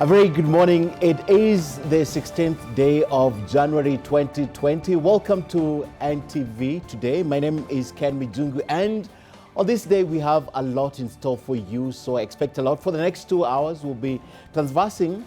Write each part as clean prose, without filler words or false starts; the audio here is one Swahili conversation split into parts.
A very good morning. It is the 16th day of January 2020. Welcome to NTV today. My name is Ken Mijungu, and on this day we have a lot in store for you, so expect a lot. For the next 2 hours, we'll be transversing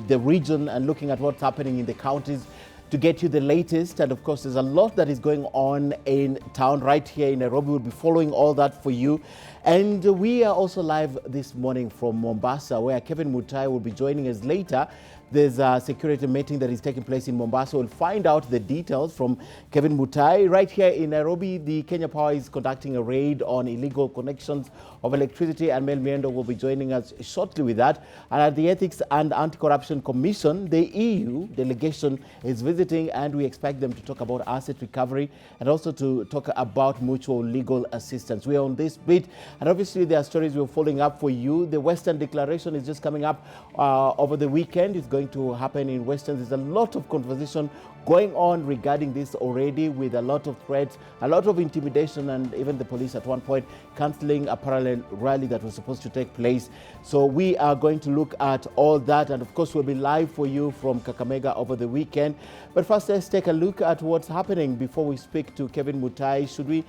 the region and looking at what's happening in the counties to get you the latest. And of course, there's a lot that is going on in town right here in Nairobi. We'll be following all that for you. And we are also live this morning from Mombasa, where Kevin Mutai will be joining us later. There's a security meeting that is taking place in Mombasa. We'll find out the details from Kevin Mutai. Right here in Nairobi, the Kenya Power is conducting a raid on illegal connections of electricity, and Mel Miendo will be joining us shortly with that. And at the Ethics and Anti-Corruption Commission, the EU delegation is visiting, and we expect them to talk about asset recovery and also to talk about mutual legal assistance. We are on this bit, and obviously there are stories we're following up for you. The Western Declaration is just coming up over the weekend. It's going to happen in Western. There's a lot of conversation going on regarding this already, with a lot of threats, a lot of intimidation, and even the police at one point cancelling a parallel rally that was supposed to take place. So we are going to look at all that, and of course we'll be live for you from Kakamega over the weekend. But first, let's take a look at what's happening before we speak to Kevin Mutai. Should we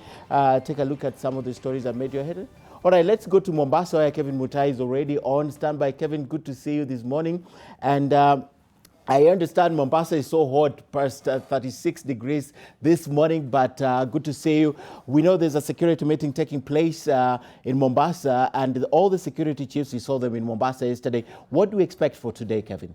take a look at some of the stories that made your head? All right, let's go to Mombasa, where Kevin Mutai is already on standby. Kevin, good to see you this morning. And I understand Mombasa is so hot, past 36 degrees this morning, but good to see you. We know there's a security meeting taking place in Mombasa, and all the security chiefs, we saw them in Mombasa yesterday. What do we expect for today, Kevin?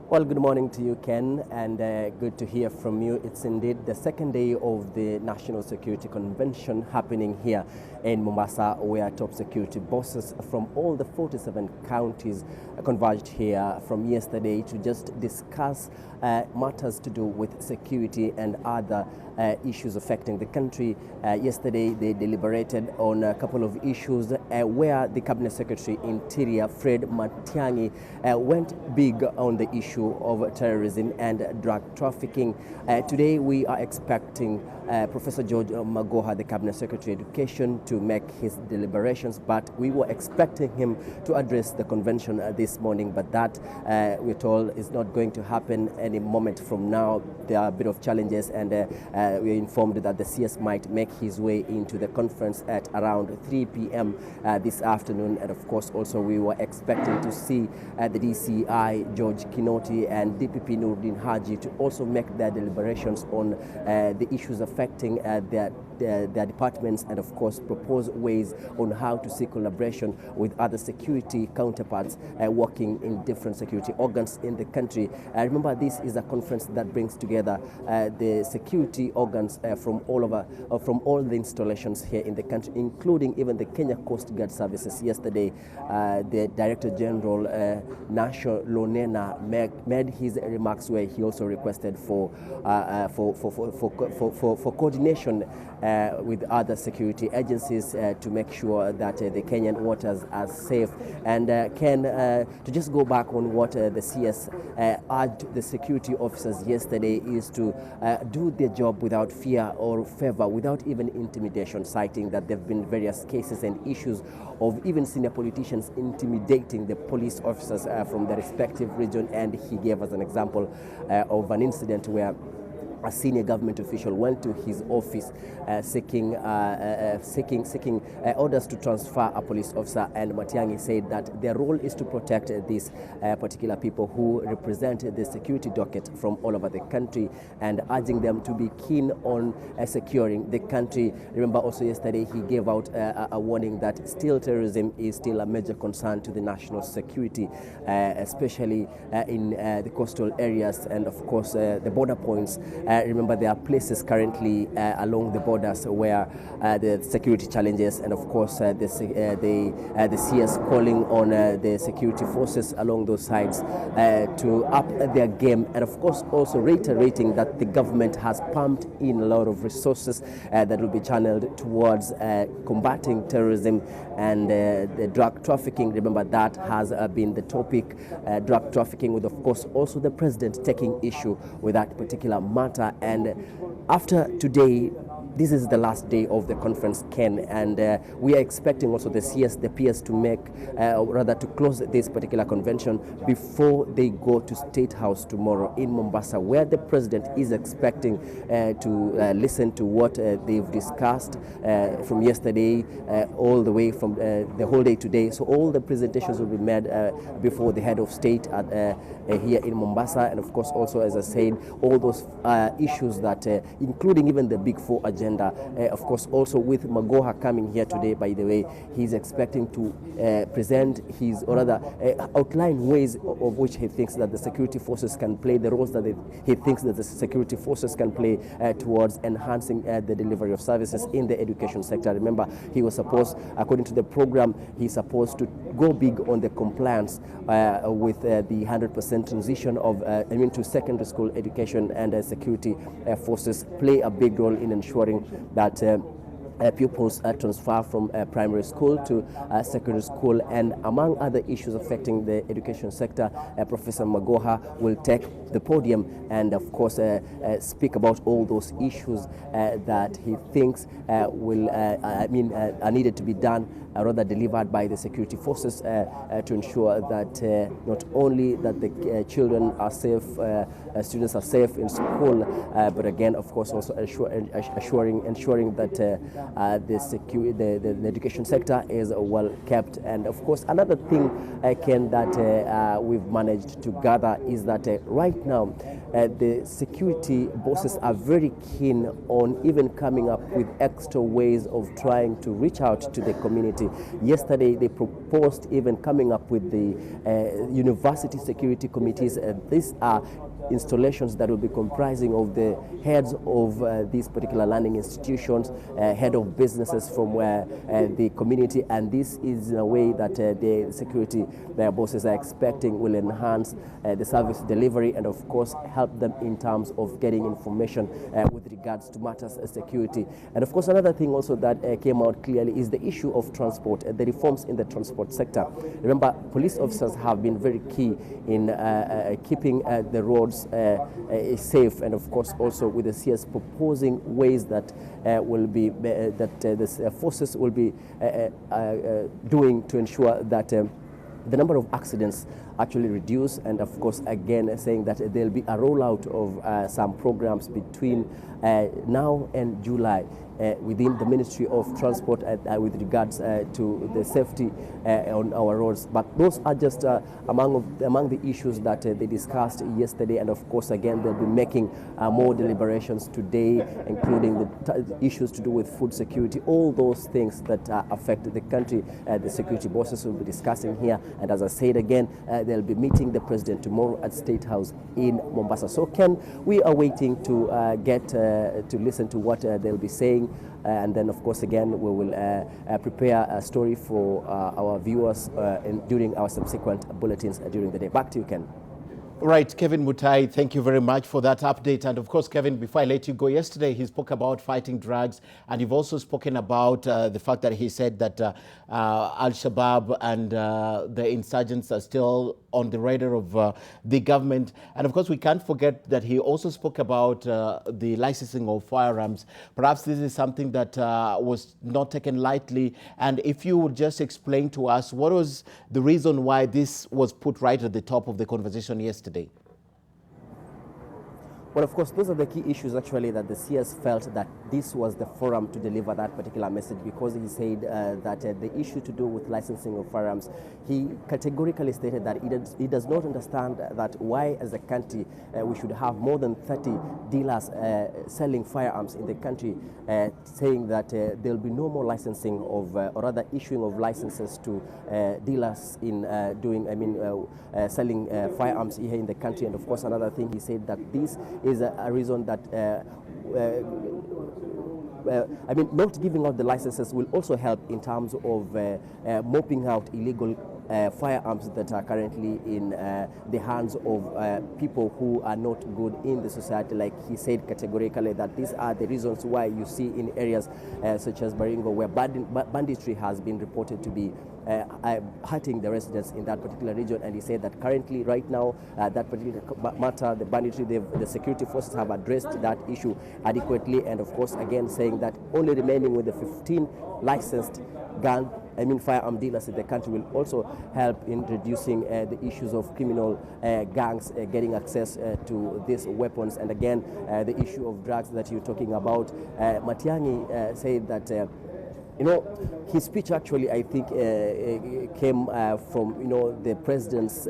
Well, good morning to you, Ken, and good to hear from you. It's indeed the second day of the National Security Convention happening here in Mombasa, where top security bosses from all the 47 counties converged here from yesterday to just discuss matters to do with security and other issues affecting the country. Yesterday, they deliberated on a couple of issues where the Cabinet Secretary Interior, Fred Matiang'i, went big on the issue of terrorism and drug trafficking. Today, we are expecting Professor George Magoha, the Cabinet Secretary Education, to make his deliberations, but we were expecting him to address the convention this morning, but that we're told is not going to happen any moment from now. There are a bit of challenges, and we're informed that the CS might make his way into the conference at around 3 p.m. This afternoon. And of course, also we were expecting to see the DCI, George Kinoti, and DPP Nuruddin Haji to also make their deliberations on the issues affecting their departments, and of course propose ways on how to seek collaboration with other security counterparts working in different security organs in the country. Remember, this is a conference that brings together the security organs from all over, from all the installations here in the country, including even the Kenya Coast Guard Services. Yesterday, the Director General Nasho Lonena made his remarks, where he also requested for coordination with other security agencies to make sure that the Kenyan waters are safe. And to just go back on what the CS urged the security officers yesterday is to do their job without fear or favor, without even intimidation, citing that there have been various cases and issues of even senior politicians intimidating the police officers from the respective region. And he gave us an example of an incident where a senior government official went to his office seeking orders to transfer a police officer, and Matiang'i said that their role is to protect these particular people who represent the security docket from all over the country, and urging them to be keen on securing the country. Remember, also yesterday he gave out a warning that still terrorism is still a major concern to the national security, especially in the coastal areas and of course the border points. Remember, there are places currently along the borders where the security challenges, and of course the CS calling on the security forces along those sides to up their game, and of course also reiterating that the government has pumped in a lot of resources that will be channeled towards combating terrorism and the drug trafficking. Remember, that has been the topic, drug trafficking, with of course also the president taking issue with that particular matter. And after today, this is the last day of the conference, Ken, and we are expecting also the CS, the PS to make, rather to close this particular convention before they go to State House tomorrow in Mombasa, where the president is expecting to listen to what they've discussed from yesterday all the way from the whole day today. So all the presentations will be made before the head of state at, here in Mombasa, and of course also, as I said, all those issues that, including even the Big Four agenda. Of course, also with Magoha coming here today, by the way, he's expecting to present his, or rather outline ways of which he thinks that the security forces can play, the roles that he thinks that the security forces can play towards enhancing the delivery of services in the education sector. Remember, he was supposed, according to the program, he's supposed to go big on the compliance with the 100% transition of, to secondary school education, and security forces play a big role in ensuring that pupils transfer from primary school to secondary school. And among other issues affecting the education sector, Professor Magoha will take the podium and of course speak about all those issues that he thinks will are needed to be done, rather delivered by the security forces to ensure that not only that the children are safe, students are safe in school, but again, of course, also ensuring that the education sector is well kept. And of course, another thing, Ken, that we've managed to gather is that right now the security bosses are very keen on even coming up with extra ways of trying to reach out to the community. Yesterday, they proposed even coming up with the university security committees. These are installations that will be comprising of the heads of these particular learning institutions, head of businesses from the community, and this is in a way that the security bosses are expecting will enhance the service delivery and of course help them in terms of getting information with regards to matters of security. And of course, another thing also that came out clearly is the issue of transport, the reforms in the transport sector. Remember, police officers have been very key in keeping the roads safe, and of course also with the CS proposing ways that will be that the forces will be doing to ensure that the number of accidents actually reduce, and of course again saying that there'll be a rollout of some programs between now and July within the Ministry of Transport with regards to the safety on our roads. But those are just among the issues that they discussed yesterday, and of course again they'll be making more deliberations today, including the issues to do with food security, all those things that affect the country. The security bosses will be discussing here, and as I said again, they'll be meeting the president tomorrow at State House in Mombasa. So Ken, we are waiting to get to listen to what they'll be saying, and then of course again we will prepare a story for our viewers during our subsequent bulletins during the day. Back to you, Ken. Right, Kevin Mutai, thank you very much for that update. And of course, Kevin, before I let you go, yesterday he spoke about fighting drugs, and you've also spoken about the fact that he said that Al-Shabaab and the insurgents are still on the radar of the government. And of course, we can't forget that he also spoke about the licensing of firearms. Perhaps this is something that was not taken lightly. And if you would just explain to us, what was the reason why this was put right at the top of the conversation yesterday? Well, of course, those are the key issues actually that the CS felt that this was the forum to deliver that particular message, because he said that the issue to do with licensing of firearms, he categorically stated that he does not understand that why as a country we should have more than 30 dealers selling firearms in the country, saying that there will be no more licensing of, or rather issuing of licenses to dealers in selling firearms here in the country. And of course, another thing he said that this is a reason that not giving out the licenses will also help in terms of mopping out illegal firearms that are currently in the hands of people who are not good in the society. Like he said categorically that these are the reasons why you see in areas such as Baringo where banditry has been reported to be hurting the residents in that particular region. And he said that currently, right now, that particular matter, the banditry, the security forces have addressed that issue adequately. And of course, again, saying that only remaining with the 15 licensed firearm dealers in the country will also help in reducing the issues of criminal gangs getting access to these weapons. And again, the issue of drugs that you're talking about, Matiang'i said that his speech actually, I think, came from, the president's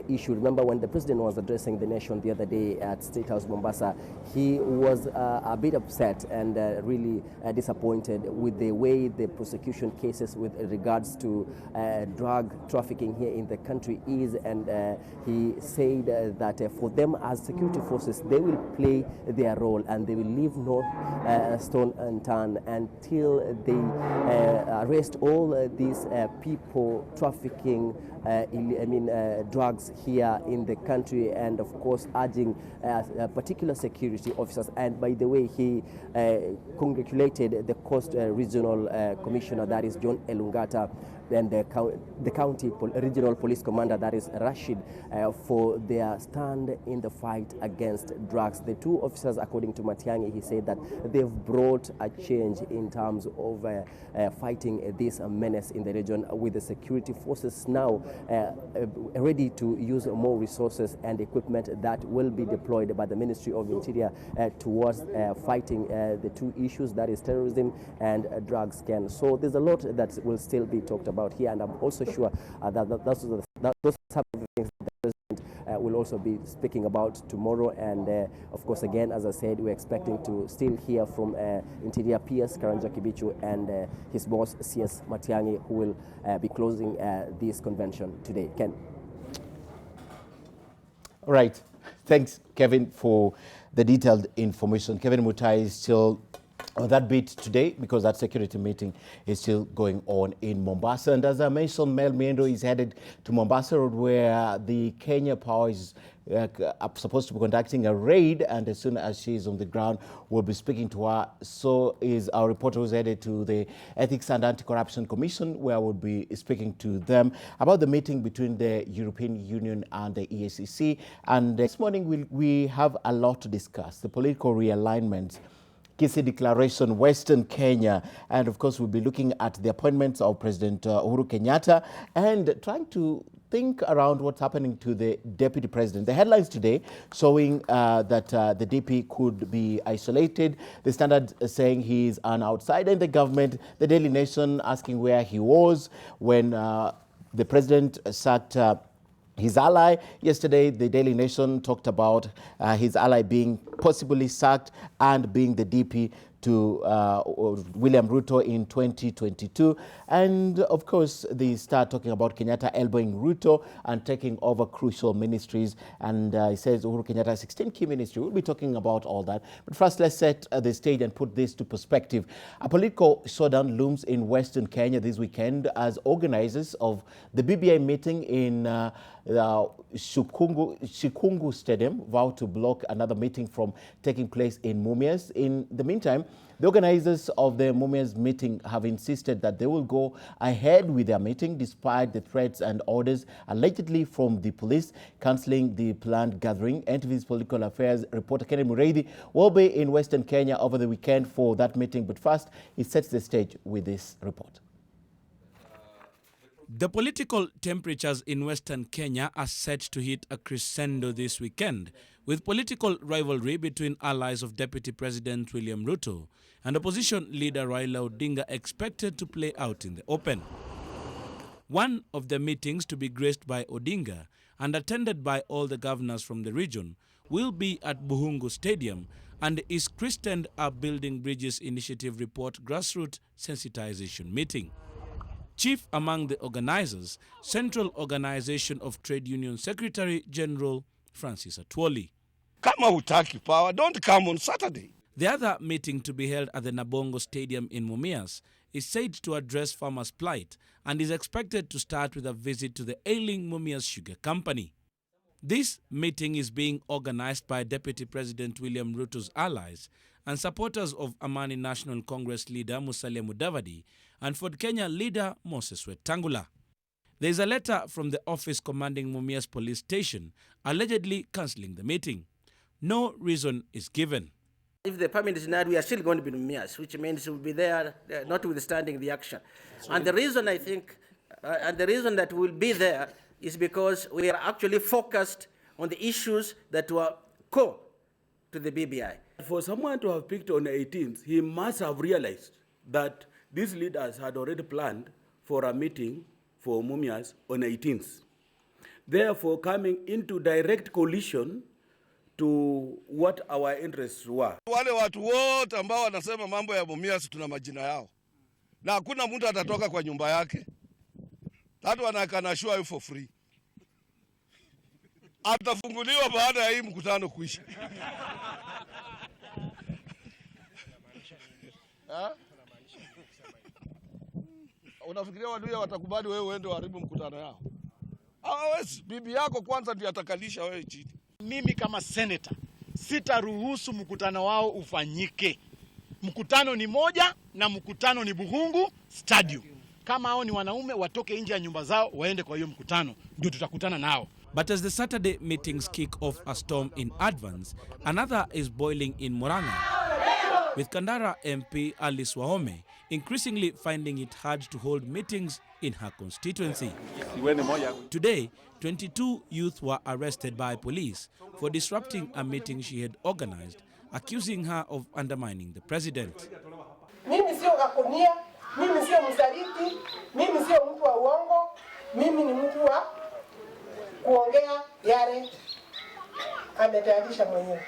issue. Remember when the president was addressing the nation the other day at State House, Mombasa, he was a bit upset and really disappointed with the way the prosecution cases with regards to drug trafficking here in the country is. And he said that for them as security forces, they will play their role and they will leave no stone unturned until they arrest all these people trafficking drugs here in the country, and of course urging particular security officers. And by the way, he congratulated the Coast Regional Commissioner, that is John Elungata, and the county regional police commander, that is Rashid, for their stand in the fight against drugs. The two officers, according to Matiang'i, he said that they've brought a change in terms of fighting this menace in the region, with the security forces now ready to use more resources and equipment that will be deployed by the Ministry of Interior towards fighting the two issues, that is terrorism and drugs. So there's a lot that will still be talked about here, and I'm also sure that those type of things that the President will also be speaking about tomorrow. And of course, again, as I said, we're expecting to still hear from Interior PS Karanja Kibichu and his boss CS Matiang'i, who will be closing this convention today. Ken. All right. Thanks, Kevin, for the detailed information. Kevin Mutai is still on that beat today because that security meeting is still going on in Mombasa. And as I mentioned, Mel Miendo is headed to Mombasa Road, where the Kenya Power is supposed to be conducting a raid, and as soon as she is on the ground, we'll be speaking to her. So is our reporter who's headed to the Ethics and Anti-Corruption Commission, where we'll be speaking to them about the meeting between the European Union and the EACC. And this morning we have a lot to discuss: the political realignment, Kisii Declaration, Western Kenya, and of course we'll be looking at the appointments of President Uhuru Kenyatta and trying to think around what's happening to the Deputy President. The headlines today showing that the DP could be isolated, the Standard saying he's an outsider in the government, the Daily Nation asking where he was when the President sacked his ally. Yesterday, the Daily Nation talked about his ally being possibly sacked and being the DP to William Ruto in 2022. And of course, they start talking about Kenyatta elbowing Ruto and taking over crucial ministries. And he says Uhuru Kenyatta has 16 key ministries. We'll be talking about all that. But first, let's set the stage and put this to perspective. A political showdown looms in Western Kenya this weekend as organizers of the BBI meeting in Shikungu Stadium vow to block another meeting from taking place in Mumias. In the meantime, the organizers of the Mumias meeting have insisted that they will go ahead with their meeting despite the threats and orders allegedly from the police cancelling the planned gathering. NTV's political affairs reporter Kenny Mureithi will be in Western Kenya over the weekend for that meeting. But first, he sets the stage with this report. The political temperatures in Western Kenya are set to hit a crescendo this weekend, with political rivalry between allies of Deputy President William Ruto and opposition leader Raila Odinga expected to play out in the open. One of the meetings to be graced by Odinga and attended by all the governors from the region will be at Buhungu Stadium and is christened a Building Bridges Initiative Report Grassroots Sensitization Meeting. Chief among the organizers, Central Organization of Trade Union Secretary General Francis Atwoli. Kama hutaki power, don't come on Saturday. The other meeting to be held at the Nabongo Stadium in Mumias is said to address farmers' plight and is expected to start with a visit to the ailing Mumias Sugar Company. This meeting is being organized by Deputy President William Ruto's allies and supporters of Amani National Congress leader Musalia Mudavadi and Ford Kenya leader Moses Wetangula. There is a letter from the office commanding Mumias Police Station allegedly cancelling the meeting. No reason is given. If the permit is denied, we are still going to be Mumias, which means we'll be there, notwithstanding the action. And the reason I think, and the reason that we'll be there is because we are actually focused on the issues that were core to the BBI. For someone to have picked on the 18th, he must have realized that these leaders had already planned for a meeting for Mumias on the 18th. Therefore, coming into direct collision to what our interests were. Wale watu wote ambao wanasema mambo ya Mumias tuna majina yao. Na hakuna mtu atatoka kwa nyumba yake. Watu wanakanashua you for free. Atafunguliwa baada ya hii mkutano kuisha. Unafikiria waduya watakubali wewe uende uharibu mkutano yao? Hawezi. Bibi yako kwanza ndiye atakalisha wewe chini. Mimi kama senator sitaruhusu mkutano wao ufanyike. Mkutano ni moja na mkutano ni Buhungu Stadium. Kama hao ni wanaume watoke nje ya nyumba zao waende kwa hiyo mkutano, ndio tutakutana nao. But as the Saturday meetings kick off a storm in advance, another is boiling in Murang'a, with Kandara MP Alice Wahome increasingly finding it hard to hold meetings in her constituency. Today, 22 youth were arrested by police for disrupting a meeting she had organized, accusing her of undermining the president. Mimi sio gakunia, mimi sio msaliti, mimi sio mtu wa uongo, mimi ni mtu wa kuongea yale ametayarisha mwenyewe.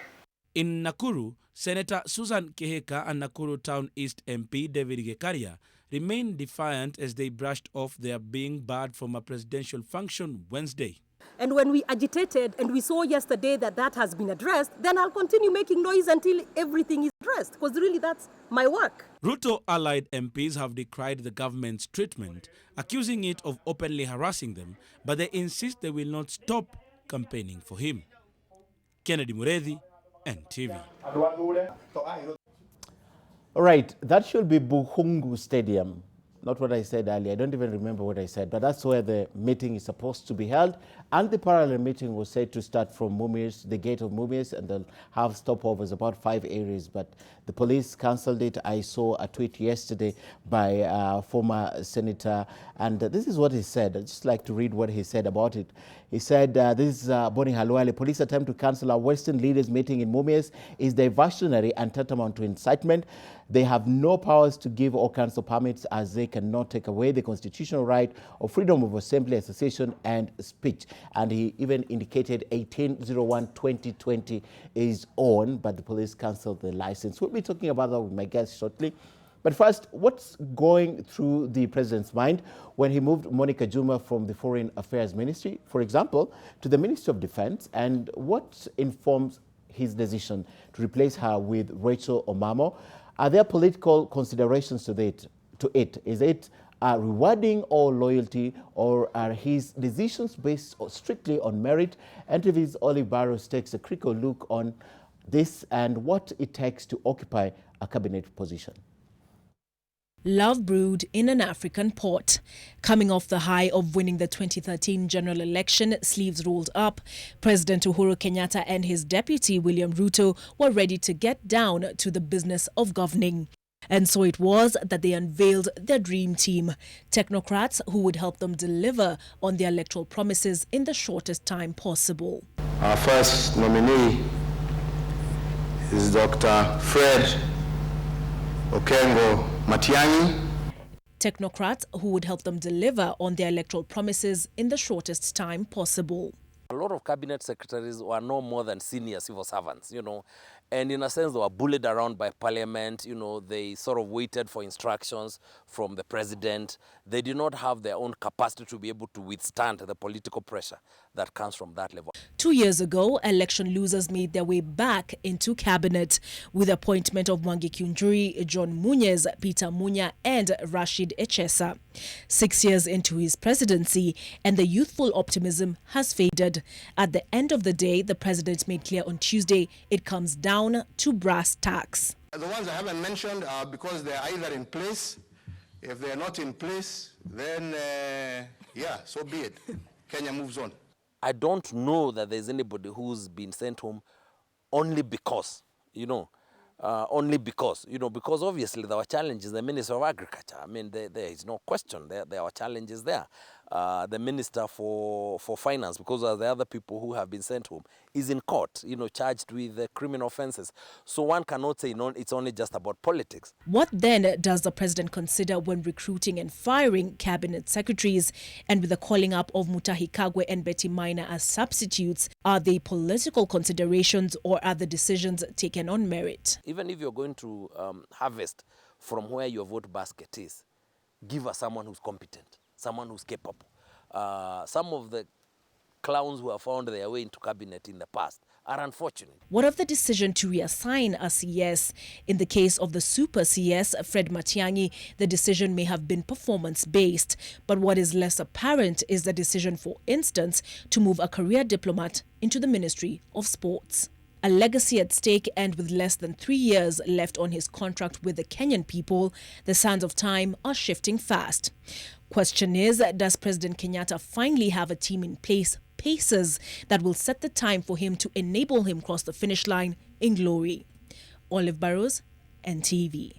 In Nakuru, Senator Susan Keheka and Nakuru Town East MP David Gekaria remained defiant as they brushed off their being barred from a presidential function Wednesday. And when we agitated and we saw yesterday that that has been addressed, then I'll continue making noise until everything is addressed, because really that's my work. Ruto-allied MPs have decried the government's treatment, accusing it of openly harassing them, but they insist they will not stop campaigning for him. Kennedy Muredi, NTV. All right, that should be Buhungu Stadium. Not what I said earlier. I don't even remember what I said, but that's where the meeting is supposed to be held. And the parallel meeting was said to start from Mumias, the gate of Mumias, and they'll have stopovers about 5 areas. But the police cancelled it. I saw a tweet yesterday by former senator, and this is what he said. I'd just like to read what he said about it. He said, this is Boni Halwale. Police attempt to cancel our Western leaders meeting in Mumias is diversionary and tantamount to incitement. They have no powers to give or cancel permits, as they cannot take away the constitutional right of freedom of assembly, association, and speech. And he even indicated 18/01/2020 is on, but the police cancelled the license. We'll be talking about that with my guest shortly. But first, what's going through the president's mind when he moved Monica Juma from the Foreign Affairs Ministry, for example, to the Ministry of Defense, and what informs his decision to replace her with Rachel Omamo? Are there political considerations to it? Is it rewarding or loyalty, or are his decisions based strictly on merit? NTV's Olive Barros takes a critical look on this and what it takes to occupy a cabinet position. Love brewed in an African port. Coming off the high of winning the 2013 general election, sleeves rolled up, President Uhuru Kenyatta and his deputy William Ruto were ready to get down to the business of governing. And so it was that they unveiled their dream team, technocrats who would help them deliver on their electoral promises in the shortest time possible. Our first nominee is Dr. Fred Okengo Matiang'i. Technocrats who would help them deliver on their electoral promises in the shortest time possible. A lot of cabinet secretaries were no more than senior civil servants, and in a sense they were bullied around by parliament. They sort of waited for instructions from the president. They did not have their own capacity to be able to withstand the political pressure that comes from that level. 2 years ago, election losers made their way back into cabinet with appointment of Mwangi Kiunjuri, John Munez, Peter Munya and Rashid Echesa. 6 years into his presidency and the youthful optimism has faded. At the end of the day, the president made clear on Tuesday it comes down to brass tacks. The ones I haven't mentioned are because they're either in place. If they're not in place, then yeah, so be it. Kenya moves on. I don't know that there's anybody who's been sent home only because, because obviously there were challenges. The Minister of Agriculture, I mean, there is no question, there are challenges there. The Minister for Finance, because of the other people who have been sent home, is in court, charged with criminal offenses. So one cannot say no, it's only just about politics. What then does the president consider when recruiting and firing cabinet secretaries? And with the calling up of Mutahi Kagwe and Betty Maina as substitutes, are they political considerations or are the decisions taken on merit? Even if you're going to harvest from where your vote basket is, give us someone who's competent, someone who's capable. Some of the clowns who have found their way into cabinet in the past are unfortunate. What of the decision to reassign a CS? In the case of the super CS, Fred Matiang'i, the decision may have been performance-based. But what is less apparent is the decision, for instance, to move a career diplomat into the Ministry of Sports. A legacy at stake, and with less than 3 years left on his contract with the Kenyan people, the sands of time are shifting fast. Question is, does President Kenyatta finally have a team in place, paces, that will set the time for him to enable him cross the finish line in glory? Olive Barrows, NTV.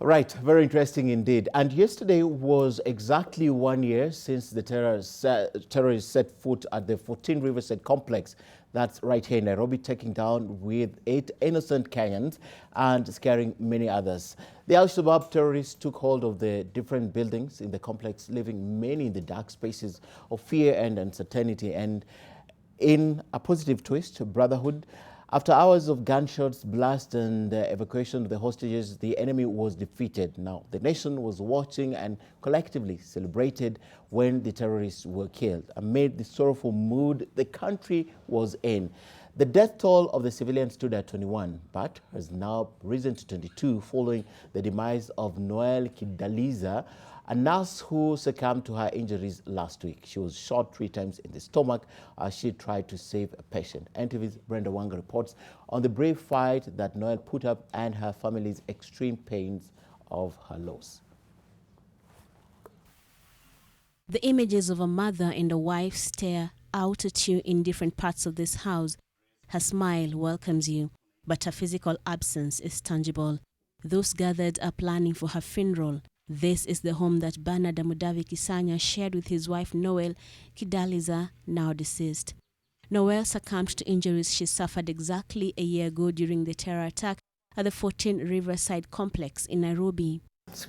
Right, very interesting indeed. And yesterday was exactly 1 year since the terrorists set foot at the 14 Riverside complex. That's right here in Nairobi, taking down with 8 innocent Kenyans and scaring many others. The Al-Shabaab terrorists took hold of the different buildings in the complex, leaving many in the dark spaces of fear and uncertainty. And in a positive twist, brotherhood, after hours of gunshots, blast and evacuation of the hostages, the enemy was defeated. Now, the nation was watching and collectively celebrated when the terrorists were killed. Amid the sorrowful mood the country was in, the death toll of the civilians stood at 21, but has now risen to 22 following the demise of Noel Kidaliza, a nurse who succumbed to her injuries last week. She was shot 3 times in the stomach as she tried to save a patient. NTV's Brenda Wanga reports on the brave fight that Noel put up and her family's extreme pains of her loss. The images of a mother and a wife stare out at you in different parts of this house. Her smile welcomes you, but her physical absence is tangible. Those gathered are planning for her funeral. This is the home that Bernard Amudavi Kisanya shared with his wife Noel Kidaliza, now deceased. Noel succumbed to injuries she suffered exactly a year ago during the terror attack at the 14 Riverside complex in Nairobi. It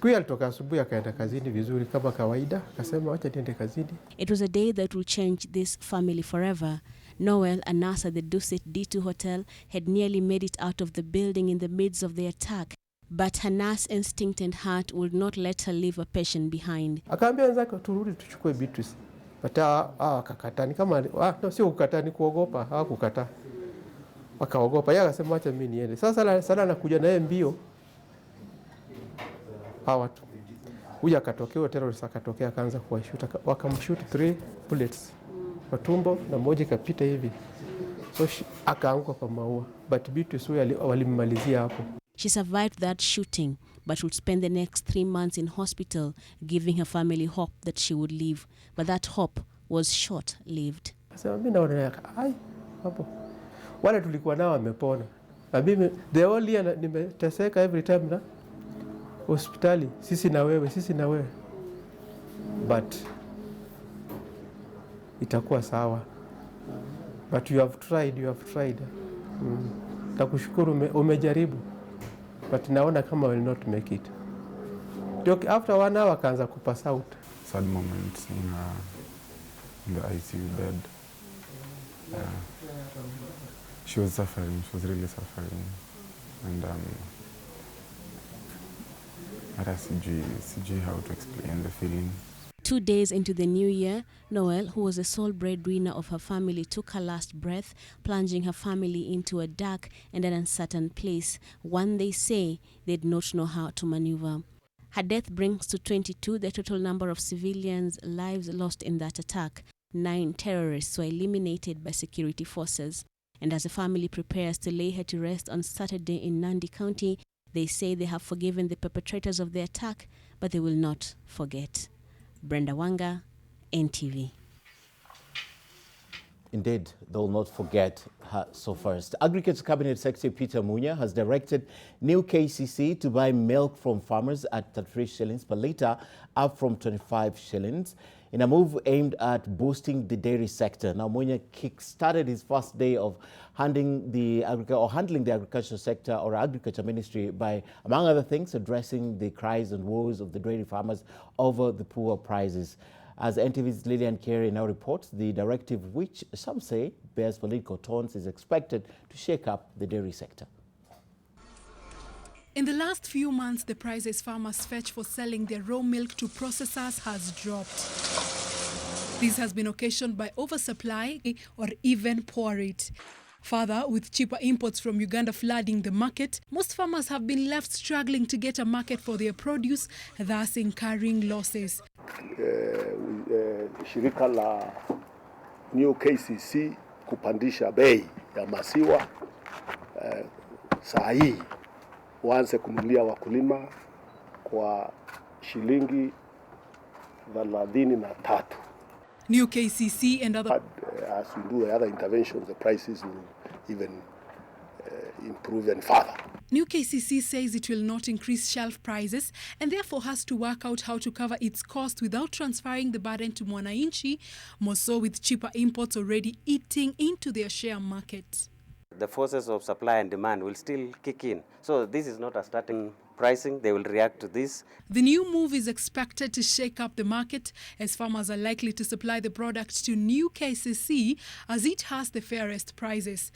was a day that will change this family forever. Noel, a nurse at the Dusit D2 Hotel, had nearly made it out of the building in the midst of the attack. But her nurse instinct and heart would not let her leave a patient behind. Akaambia wenzake turudi tuchukue Beatrice. But akakataa, ni kama sio kukataa, ni kuogopa, hawakukataa. Wakaogopa, yeye akasema acha mimi niende. Sasa sana anakuja naye mbio. Hawa tu. Huyu akatokea terrorist, akatokea akaanza kuwashuta, wakamshoot 3 bullets kwa tumbo na moja ikapita hivi. So akaanguka kwa maua. But Beatrice walimmalizia hapo. She survived that shooting, but would spend the next 3 months in hospital, giving her family hope that she would live. But that hope was short-lived. Wale tulikuwa nao wamepona. Na mimi the only nimeteseka every time na hospitali, sisi na wewe. But itakuwa sawa. But you have tried. Takushukuru umejaribu. But naona kama will not make it. After 1 hour akaanza kupass out. Sad moments in the ICU bed. She was suffering. She was really suffering. And hata sijui how to explain the feeling. 2 days into the new year, Noel, who was the sole breadwinner of her family, took her last breath, plunging her family into a dark and an uncertain place, one they say they did not know how to maneuver. Her death brings to 22 the total number of civilians' lives lost in that attack. 9 terrorists were eliminated by security forces. And as the family prepares to lay her to rest on Saturday in Nandi County, they say they have forgiven the perpetrators of the attack, but they will not forget. Brenda Wanga, NTV. Indeed, they will not forget her. So first, Agriculture Cabinet Secretary Peter Munya has directed new KCC to buy milk from farmers at 33 shillings per litre, up from 25 shillings, in a move aimed at boosting the dairy sector. Now, Munya kick-started his first day of handling the agriculture sector or agriculture ministry by, among other things, addressing the cries and woes of the dairy farmers over the poor prices. As NTV's Lillian Carey now reports, the directive, which some say bears political tones, is expected to shake up the dairy sector. In the last few months, the prices farmers fetch for selling their raw milk to processors has dropped. This has been occasioned by oversupply or even poor rate. Further, with cheaper imports from Uganda flooding the market, most farmers have been left struggling to get a market for their produce, thus incurring losses. Shirika la New KCC kupandisha bei ya maziwa saa hii waanze kununulia wakulima kwa shilingi 33. New KCC and other... As we do other interventions, the prices will even improve and further. New KCC says it will not increase shelf prices and therefore has to work out how to cover its cost without transferring the burden to Mwananchi, more so with cheaper imports already eating into their share market. The forces of supply and demand will still kick in. So this is not a starting pricing. They will react to this. The new move is expected to shake up the market as farmers are likely to supply the product to New KCC as it has the fairest prices.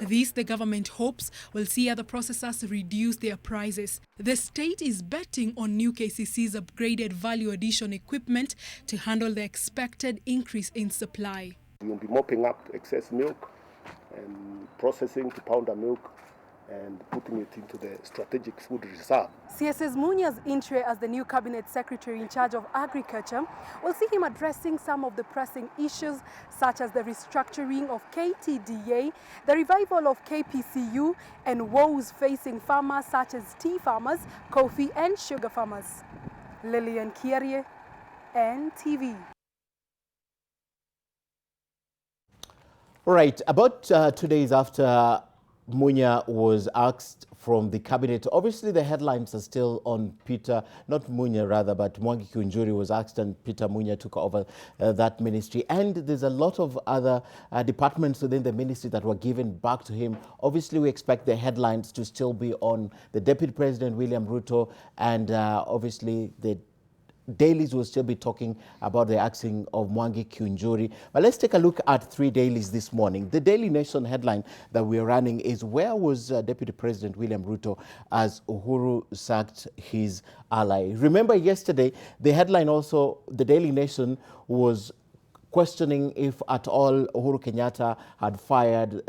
This, the government hopes, will see other processors reduce their prices. The state is betting on New KCC's upgraded value addition equipment to handle the expected increase in supply. We will be mopping up excess milk and processing to powder milk and putting it into the strategic food reserve. CSS Munya's entry as the new cabinet secretary in charge of agriculture will see him addressing some of the pressing issues such as the restructuring of KTDA, the revival of KPCU, and woes facing farmers such as tea farmers, coffee and sugar farmers. Lillian Kierie, NTV. All right, about 2 days after Munya was asked from the cabinet, obviously the headlines are still on Peter, not Munya rather, but Mwangi Kiunjuri was asked and Peter Munya took over that ministry. And there's a lot of other departments within the ministry that were given back to him. Obviously, we expect the headlines to still be on the Deputy President, William Ruto, and obviously the dailies will still be talking about the axing of Mwangi Kiunjuri. But let's take a look at 3 dailies this morning. The Daily Nation headline that we're running is, where was Deputy President William Ruto as Uhuru sacked his ally? Remember yesterday, the headline also, the Daily Nation was questioning if at all Uhuru Kenyatta had fired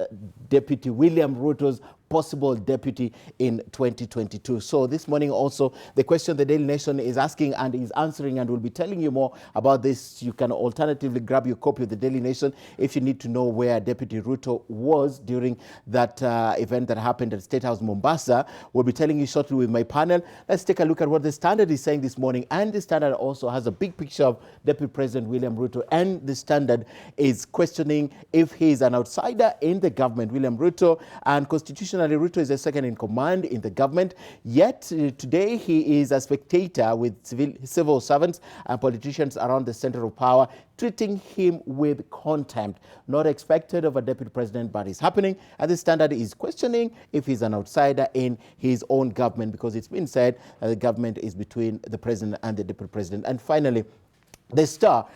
Deputy William Ruto's possible deputy in 2022. So this morning also, the question the Daily Nation is asking and is answering, and we'll be telling you more about this. You can alternatively grab your copy of the Daily Nation if you need to know where Deputy Ruto was during that event that happened at State House Mombasa. We'll be telling you shortly with my panel. Let's take a look at what the Standard is saying this morning. And the Standard also has a big picture of Deputy President William Ruto, and the Standard is questioning if he is an outsider in the government. William Ruto, and constitutionally Ruto is a second in command in the government, yet today he is a spectator with civil servants and politicians around the center of power, treating him with contempt. Not expected of a deputy president, but it's happening. And the Standard is questioning if he's an outsider in his own government, because it's been said that the government is between the president and the deputy president. And finally, The Star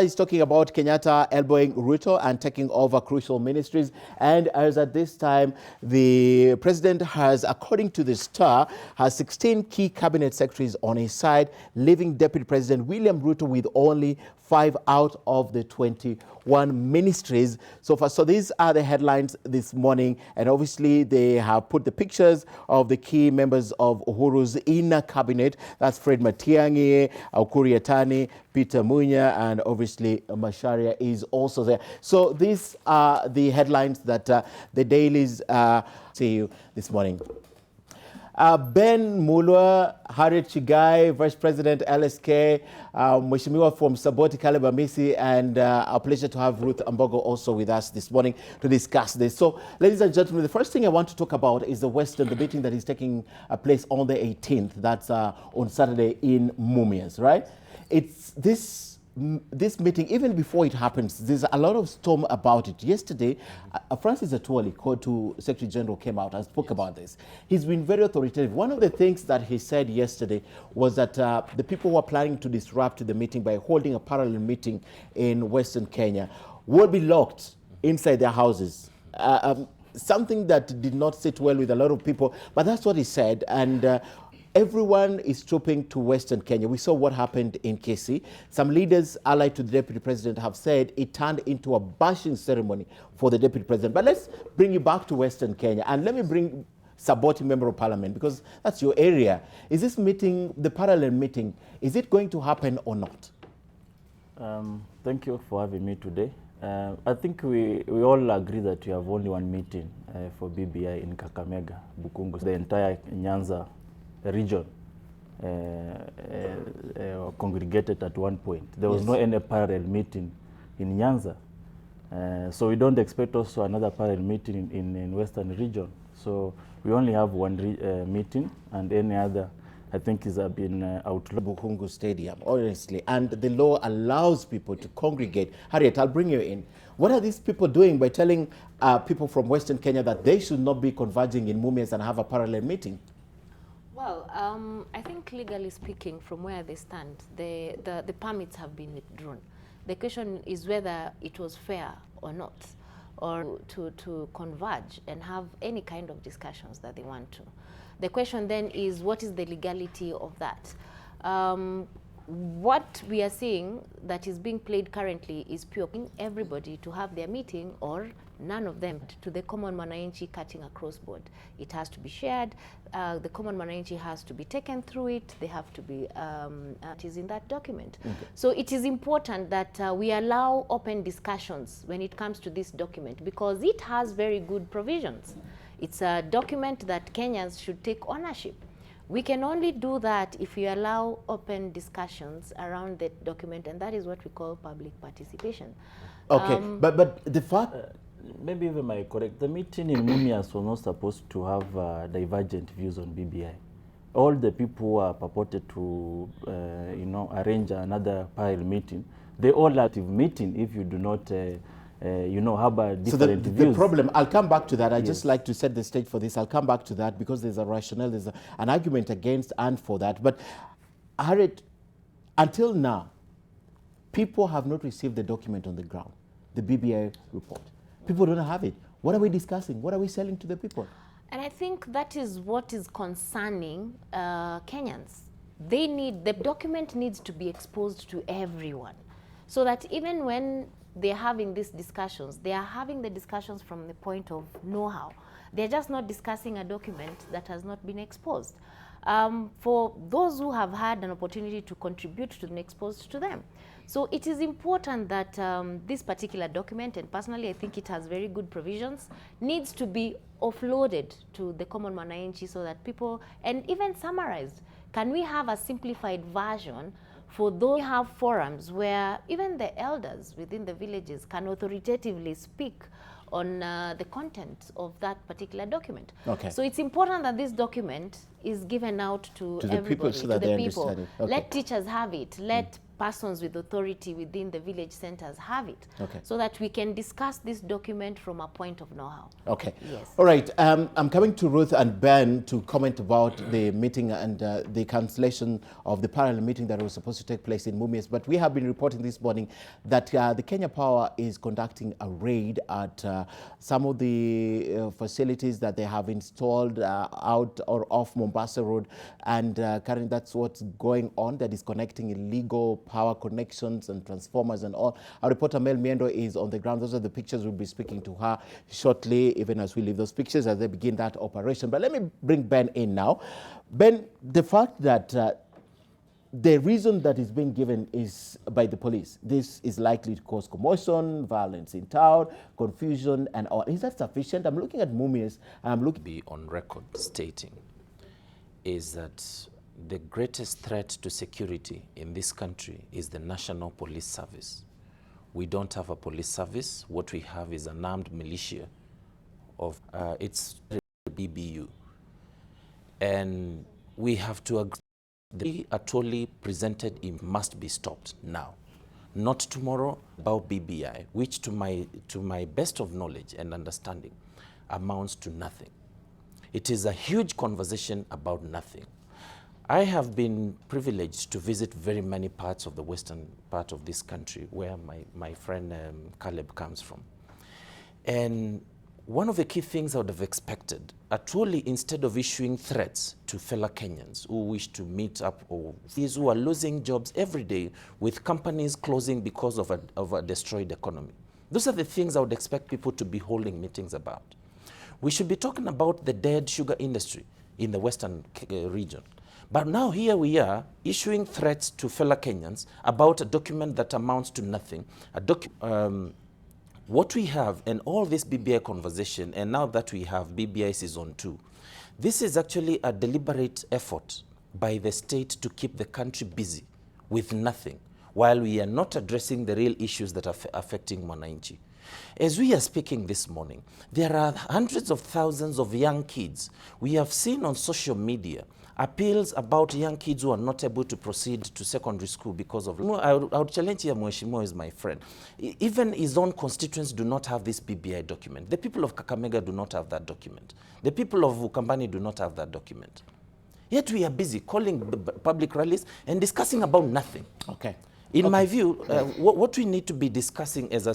is talking about Kenyatta elbowing Ruto and taking over crucial ministries. And as at this time, the president has, according to the Star, has 16 key cabinet secretaries on his side, leaving Deputy President William Ruto with only 5 out of the 21 ministries so far. So these are the headlines this morning. And obviously, they have put the pictures of the key members of Uhuru's inner cabinet. That's Fred Matiang'i, Aukuri Yatani, Peter Munya, and obviously Macharia is also there. So these are the headlines that the dailies see you this morning. Ben Mulwa, Harriet Chigai, Vice President LSK, Mheshimiwa from Saboti Kalebamisi, and our pleasure to have Ruth Ambogo also with us this morning to discuss this. So, ladies and gentlemen, the first thing I want to talk about is the meeting that is taking place on the 18th. That's on Saturday in Mumias, right? It's this meeting, even before it happens, there's a lot of storm about it. Yesterday, Francis Atwoli, called to Secretary General, came out and spoke about this. He's been very authoritative. One of the things that he said yesterday was that the people who are planning to disrupt the meeting by holding a parallel meeting in Western Kenya will be locked inside their houses. Something that did not sit well with a lot of people, but that's what he said. And everyone is trooping to Western Kenya. We saw what happened in KC. Some leaders allied to the Deputy President have said it turned into a bashing ceremony for the Deputy President. But let's bring you back to Western Kenya. And let me bring Saboti, Member of Parliament, because that's your area. Is this meeting, the parallel meeting, is it going to happen or not? Thank you for having me today. I think we all agree that we have only one meeting for BBI in Kakamega, Bukungu, the entire Nyanza region congregated at one point. There was no any parallel meeting in Nyanza. So we don't expect also another parallel meeting in Western region. So we only have one meeting, and any other, I think, has been outlawed. Bukungu Stadium, honestly, and the law allows people to congregate. Harriet, I'll bring you in. What are these people doing by telling people from Western Kenya that they should not be converging in Mumias and have a parallel meeting? Well, I think legally speaking, from where they stand, the permits have been withdrawn. The question is whether it was fair or not, or to converge and have any kind of discussions that they want to. The question then is, what is the legality of that? What we are seeing that is being played currently is pure everybody to have their meeting or none of them to the common mwananchi cutting across board. It has to be shared. The common mwananchi has to be taken through it. They have to be, it is in that document. Okay. So it is important that we allow open discussions when it comes to this document because it has very good provisions. It's a document that Kenyans should take ownership. We can only do that if we allow open discussions around the document, and that is what we call public participation. Okay, but the fact... maybe even my correct, the meeting in Mumias was not supposed to have divergent views on BBI. All the people who are purported to, arrange another parallel meeting, they all active meeting if you do not have a different views. The problem, I'll come back to that. I just like to set the stage for this. I'll come back to that because there's a rationale, there's an argument against and for that. But Harriet, until now, people have not received the document on the ground, the BBI report. People don't have it. What are we discussing? What are we selling to the people? And I think that is what is concerning Kenyans. The document needs to be exposed to everyone so that even when they're having these discussions, they are having the discussions from the point of know-how. They're just not discussing a document that has not been exposed. For those who have had an opportunity to contribute to the exposed to them. So it is important that this particular document, and personally I think it has very good provisions, needs to be offloaded to the common mwananchi so that people, and even summarized. Can we have a simplified version for those who have forums where even the elders within the villages can authoritatively speak on the content of that particular document. Okay. So it's important that this document is given out to the everybody, people so that to they the people. understand it. Okay. Let teachers have it. Let persons with authority within the village centers have it, so that we can discuss this document from a point of know-how. Okay. Yes. All right. I'm coming to Ruth and Ben to comment about the meeting and the cancellation of the parallel meeting that was supposed to take place in Mumias. But we have been reporting this morning that the Kenya Power is conducting a raid at some of the facilities that they have installed out or off Mombasa Road. And currently that's what's going on, that is connecting illegal power connections and transformers and all. Our reporter Mel Miendo is on the ground. Those are the pictures. We'll be speaking to her shortly, even as we leave those pictures as they begin that operation. But let me bring Ben in now. Ben, the fact that the reason that is being given is by the police, this is likely to cause commotion, violence in town, confusion and all. Is that sufficient? I'm looking at Mumias and I'm looking... Be on record stating is that the greatest threat to security in this country is the National Police Service. We don't have a police service. What we have is an armed militia of, it's BBU. And we have to agree the Atoli presented, it must be stopped now. Not tomorrow, about BBI, which to my best of knowledge and understanding amounts to nothing. It is a huge conversation about nothing. I have been privileged to visit very many parts of the western part of this country where my friend Caleb comes from. And one of the key things I would have expected, Atoli, instead of issuing threats to fellow Kenyans who wish to meet up, or these who are losing jobs every day with companies closing because of a destroyed economy. Those are the things I would expect people to be holding meetings about. We should be talking about the dead sugar industry in the western region. But now here we are issuing threats to fellow Kenyans about a document that amounts to nothing. What we have and all this BBI conversation, and now that we have BBI Season 2, this is actually a deliberate effort by the state to keep the country busy with nothing, while we are not addressing the real issues that are affecting Mwananchi. As we are speaking this morning, there are hundreds of thousands of young kids. We have seen on social media appeals about young kids who are not able to proceed to secondary school because of... I would challenge here, Mweshimo is my friend. Even his own constituents do not have this BBI document. The people of Kakamega do not have that document. The people of Ukambani do not have that document. Yet we are busy calling public rallies and discussing about nothing. Okay. In my view, what we need to be discussing as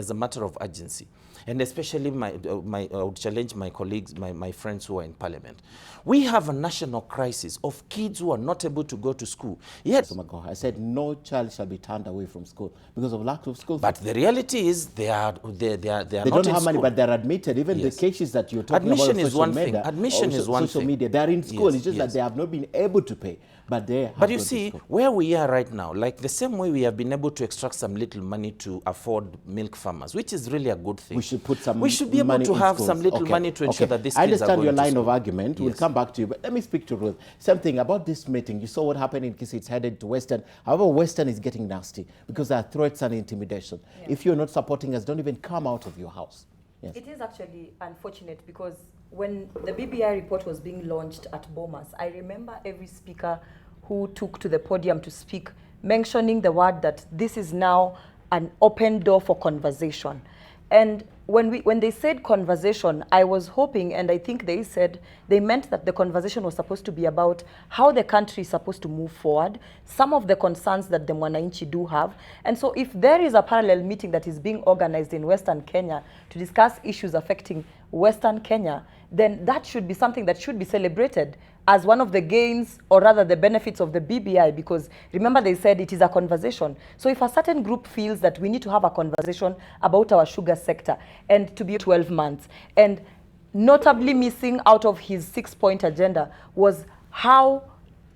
a matter of urgency, and especially I would challenge my colleagues, my friends who are in parliament. We have a national crisis of kids who are not able to go to school. Yet, I said no child shall be turned away from school because of lack of school. But the reality is they are they not don't have money, but they're admitted. Even the cases that you're talking Admission about is one thing. Admission is one thing. Social media, they're in school. It's just that they have not been able to pay. But they have. But you see, where we are right now, like the same way we have been able to extract some little money to afford milk farmers, which is really a good thing. We should put some. We should be able to have some little money to ensure that these kids are going to school. I understand your line of argument. We'll come back to you, but let me speak to Ruth. Something about this meeting. You saw what happened in Kisii. It's headed to Western. However, Western is getting nasty because there are threats and intimidation. Yeah. If you're not supporting us, don't even come out of your house. Yes. It is actually unfortunate because when the BBI report was being launched at Bomas, I remember every speaker who took to the podium to speak mentioning the word that this is now an open door for conversation. And when they said conversation, I was hoping, and I think they said, they meant that the conversation was supposed to be about how the country is supposed to move forward, some of the concerns that the Mwananchi do have. And so if there is a parallel meeting that is being organized in Western Kenya to discuss issues affecting Western Kenya, then that should be something that should be celebrated as one of the gains, or rather the benefits of the BBI, because remember they said it is a conversation. So if a certain group feels that we need to have a conversation about our sugar sector and to be 12 months, and notably missing out of his 6-point agenda was how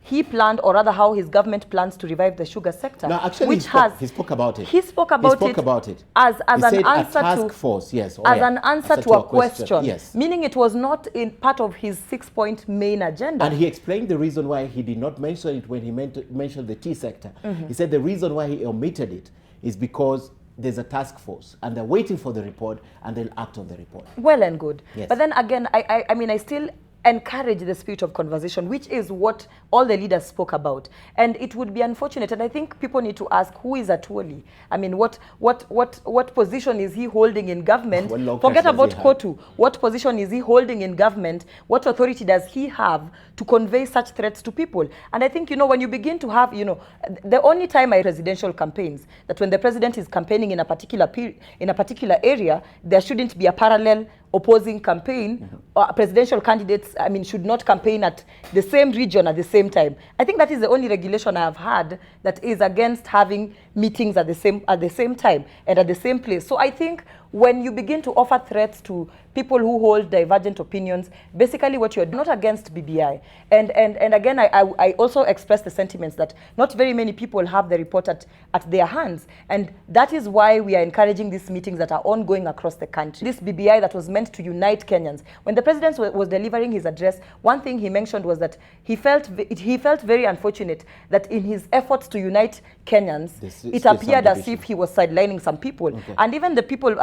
he planned, or rather how his government plans to revive the sugar sector. No, actually, which he spoke about it. He spoke about it as an answer to task force, yes, an answer to a question. Yes. Meaning it was not in part of his 6-point main agenda. And he explained the reason why he did not mention it when he mentioned the tea sector. He said the reason why he omitted it is because there's a task force and they're waiting for the report and they'll act on the report. Well and good. Yes. But then again, I mean, I still encourage the spirit of conversation, which is what all the leaders spoke about. And it would be unfortunate, and I think people need to ask, who is Atuoli? I mean, what position is he holding in government? Forget about Kotu. What position is he holding in government? What authority does he have to convey such threats to people? And I think, you know, when you begin to have, you know, the only time I presidential campaigns, that when the president is campaigning in a particular area, there shouldn't be a parallel opposing campaign. Presidential candidates, I mean, should not campaign at the same region at the same time. I think that is the only regulation I have had that is against having meetings at the same time and at the same place. So I think when you begin to offer threats to people who hold divergent opinions, basically what you're not against BBI. And again, I also express the sentiments that not very many people have the report at their hands. And that is why we are encouraging these meetings that are ongoing across the country. This BBI that was meant to unite Kenyans. When the president was delivering his address, one thing he mentioned was that he felt very unfortunate that in his efforts to unite Kenyans, it appeared as if he was sidelining some people. Okay. And even the people,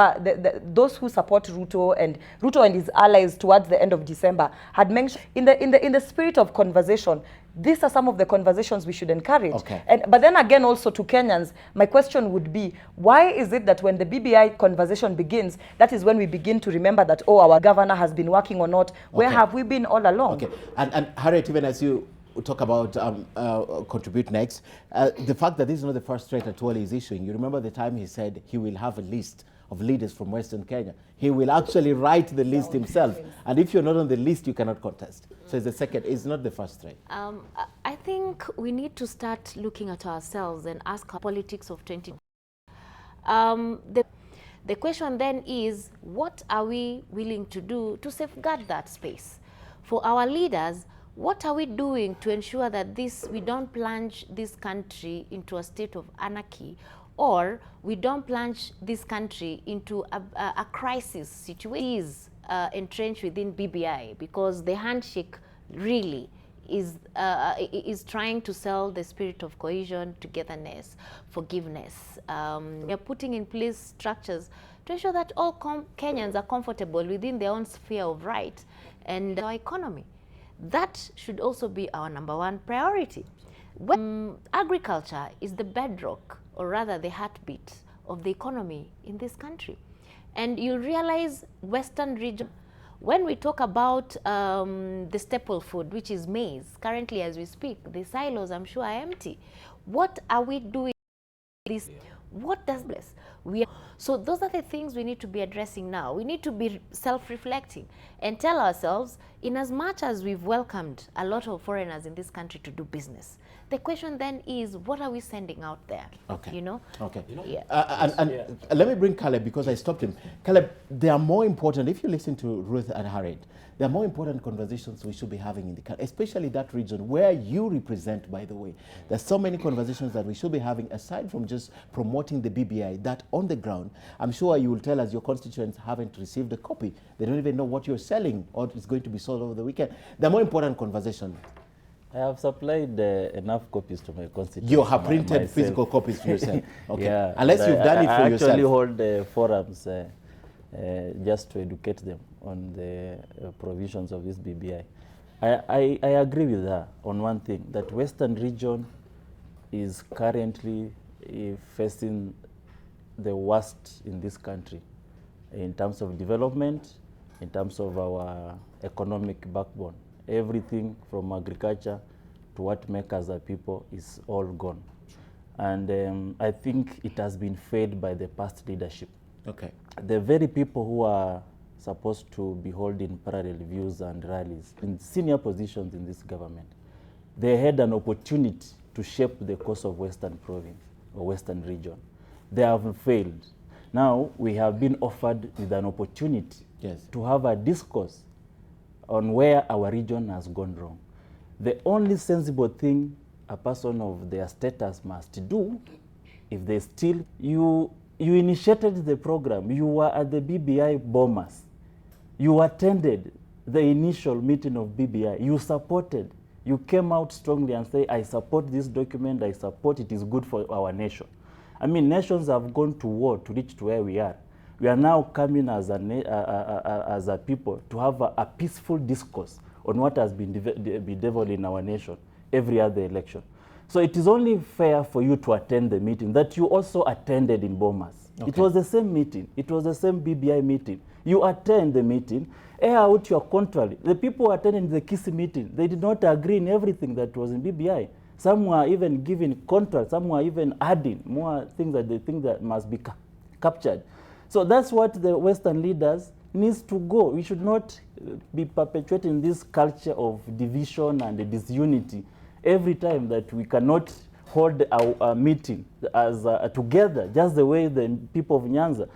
those who support Ruto and his allies towards the end of December had mentioned in the spirit of conversation, these are some of the conversations we should encourage. Okay. But then again, also to Kenyans, my question would be, why is it that when the BBI conversation begins, that is when we begin to remember that, oh, our governor has been working or not? Where have we been all along? Okay. And Harriet, even as you talk about contribute next, the fact that this is not the first threat Atuoli is issuing, you remember the time he said he will have a list of leaders from Western Kenya. He will actually write the list himself. And if you're not on the list, you cannot contest. So it's the second, it's not the first threat. I think we need to start looking at ourselves and ask our politics of 20. The question then is, what are we willing to do to safeguard that space? For our leaders, what are we doing to ensure that we don't plunge this country into a state of anarchy, or we don't plunge this country into a crisis situation is entrenched within BBI, because the handshake really is trying to sell the spirit of cohesion, togetherness, forgiveness. We're putting in place structures to ensure that all Kenyans are comfortable within their own sphere of right and our economy. That should also be our #1 priority. Agriculture is the bedrock, or rather the heartbeat of the economy in this country. And you'll realize Western region, when we talk about the staple food, which is maize, currently as we speak, the silos, I'm sure, are empty. What are we doing? What does this? So those are the things we need to be addressing now. We need to be self-reflecting and tell ourselves, in as much as we've welcomed a lot of foreigners in this country to do business, the question then is, what are we sending out there? Okay. You know? Okay. Yeah. Let me bring Caleb, because I stopped him. Caleb, they are more important, if you listen to Ruth and Harriet, there are more important conversations we should be having in the country, especially that region where you represent, by the way. There's so many conversations that we should be having, aside from just promoting the BBI, that on the ground, I'm sure you will tell us your constituents haven't received a copy. They don't even know what you're selling or it's going to be sold over the weekend. There are more important conversations. I have supplied enough copies to my constituents. You have printed physical copies for yourself? Okay. Yeah, unless you've done it for yourself. I actually hold forums just to educate them on the provisions of this BBI. I agree with her on one thing, that Western region is currently facing the worst in this country in terms of development, in terms of our economic backbone. Everything from agriculture to what makes us a people is all gone. And I think it has been fed by the past leadership. Okay. The very people who are supposed to be holding parallel views and rallies in senior positions in this government, they had an opportunity to shape the course of Western province or Western region. They have failed. Now we have been offered with an opportunity to have a discourse on where our region has gone wrong. The only sensible thing a person of their status must do, if they still, you initiated the program, you were at the BBI bombers, you attended the initial meeting of BBI, you supported, you came out strongly and say, I support this document, I support it is good for our nation. I mean, nations have gone to war to reach to where we are. We are now coming as a people to have a peaceful discourse on what has been bedeviled in our nation every other election. So it is only fair for you to attend the meeting that you also attended in Bomas. Okay. It was the same meeting. It was the same BBI meeting. You attend the meeting, air out your contrary. The people attending the Kisi meeting, they did not agree in everything that was in BBI. Some were even giving contrary, some were even adding more things that they think that must be captured. So that's what the Western leaders needs to go. We should not be perpetuating this culture of division and disunity every time that we cannot hold our meeting as together, just the way the people of Nyanza,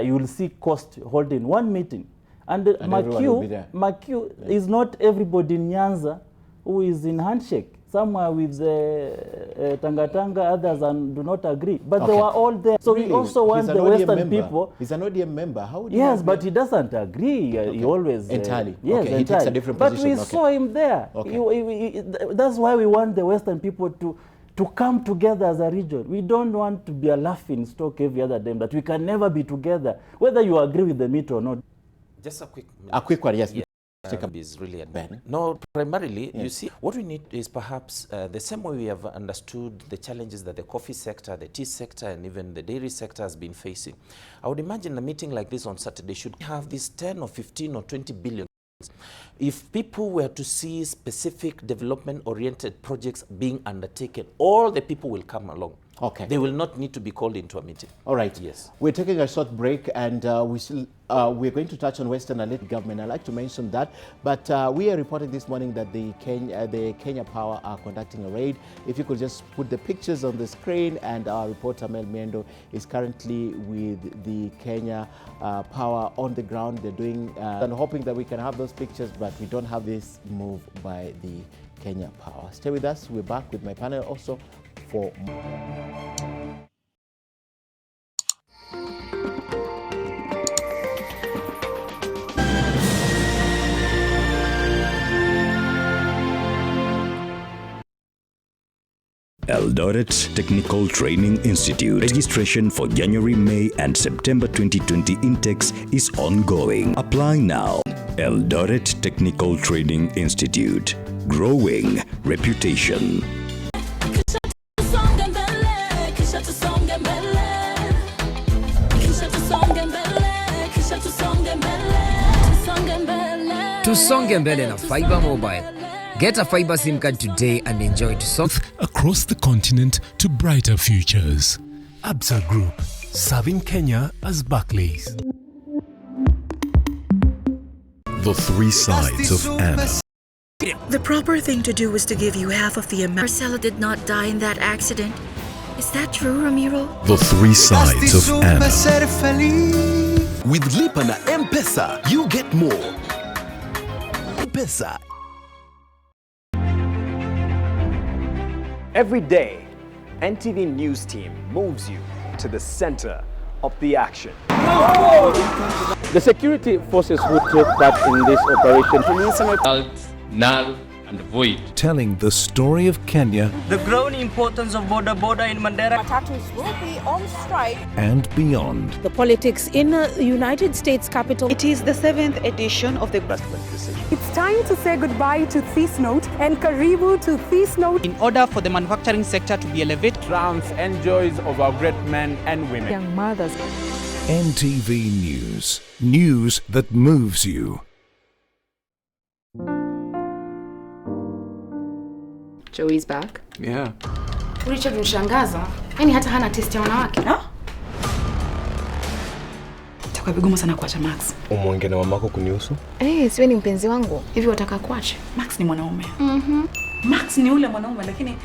you will see Coast holding one meeting. And Makiu is not everybody in Nyanza who is in handshake. Some are with Tanga, others do not agree. But they were all there. So really? We also want the Western people. He's an ODM member. How would yes, but he doesn't agree. He always... Entirely. Yes, okay, he takes a different but position. But we saw him there. Okay. That's why we want the Western people to come together as a region. We don't want to be a laughing stock every other day, that we can never be together, whether you agree with the meet or not. Just a quick one, yes. Yeah. Is really no, primarily, you see, what we need is perhaps the same way we have understood the challenges that the coffee sector, the tea sector, and even the dairy sector has been facing. I would imagine a meeting like this on Saturday should have this 10 or 15 or 20 billion. If people were to see specific development-oriented projects being undertaken, all the people will come along. Okay. They will not need to be called into a meeting. All right. Yes. We're taking a short break, and we're going to touch on Western elite government. I'd like to mention that, but we are reporting this morning that the Kenya Power are conducting a raid. If you could just put the pictures on the screen, and our reporter Mel Miendo is currently with the Kenya Power on the ground. They're doing, and hoping that we can have those pictures, but we don't have this move by the Kenya Power. Stay with us. We're back with my panel also for more. Eldoret Technical Training Institute. Registration for January, May, and September 2020 intakes is ongoing. Apply now. Eldoret Technical Training Institute. Growing reputation. Tusonge mbele na Fiber Mobile. Get a fiber SIM card today and enjoy Tusonge across the continent to brighter futures. Absa Group, serving Kenya as Barclays. The three sides of Anna. The proper thing to do was to give you half of the amount. Marcelo did not die in that accident. Is that true, Ramiro? The three sides of Anna. With Lipa na M-Pesa, you get more. M-Pesa. Every day, NTV News Team moves you to the center of the action. The security forces who took part in this operation, null and void. Telling the story of Kenya, the growing importance of border in Mandera. Matatus will be on strike. And beyond. The politics in the United States Capitol. It is the 7th edition of the investment decision. It's time to say goodbye to Thief Note and Karibu to Thief Note. In order for the manufacturing sector to be elevated. Triumphs and joys of our great men and women. Young mothers. NTV News. News that moves you. Joey's back. Yeah. Richard mshangaza. Yaani hata hana test ya wanawake. Itakuwa vigumu sana kuacha Max. Umwongea na mamako kunihusu? Siwe ni mpenzi wangu. Hivi wataka kuacha? Max ni mwanaume. Max ni ule mwanaume lakini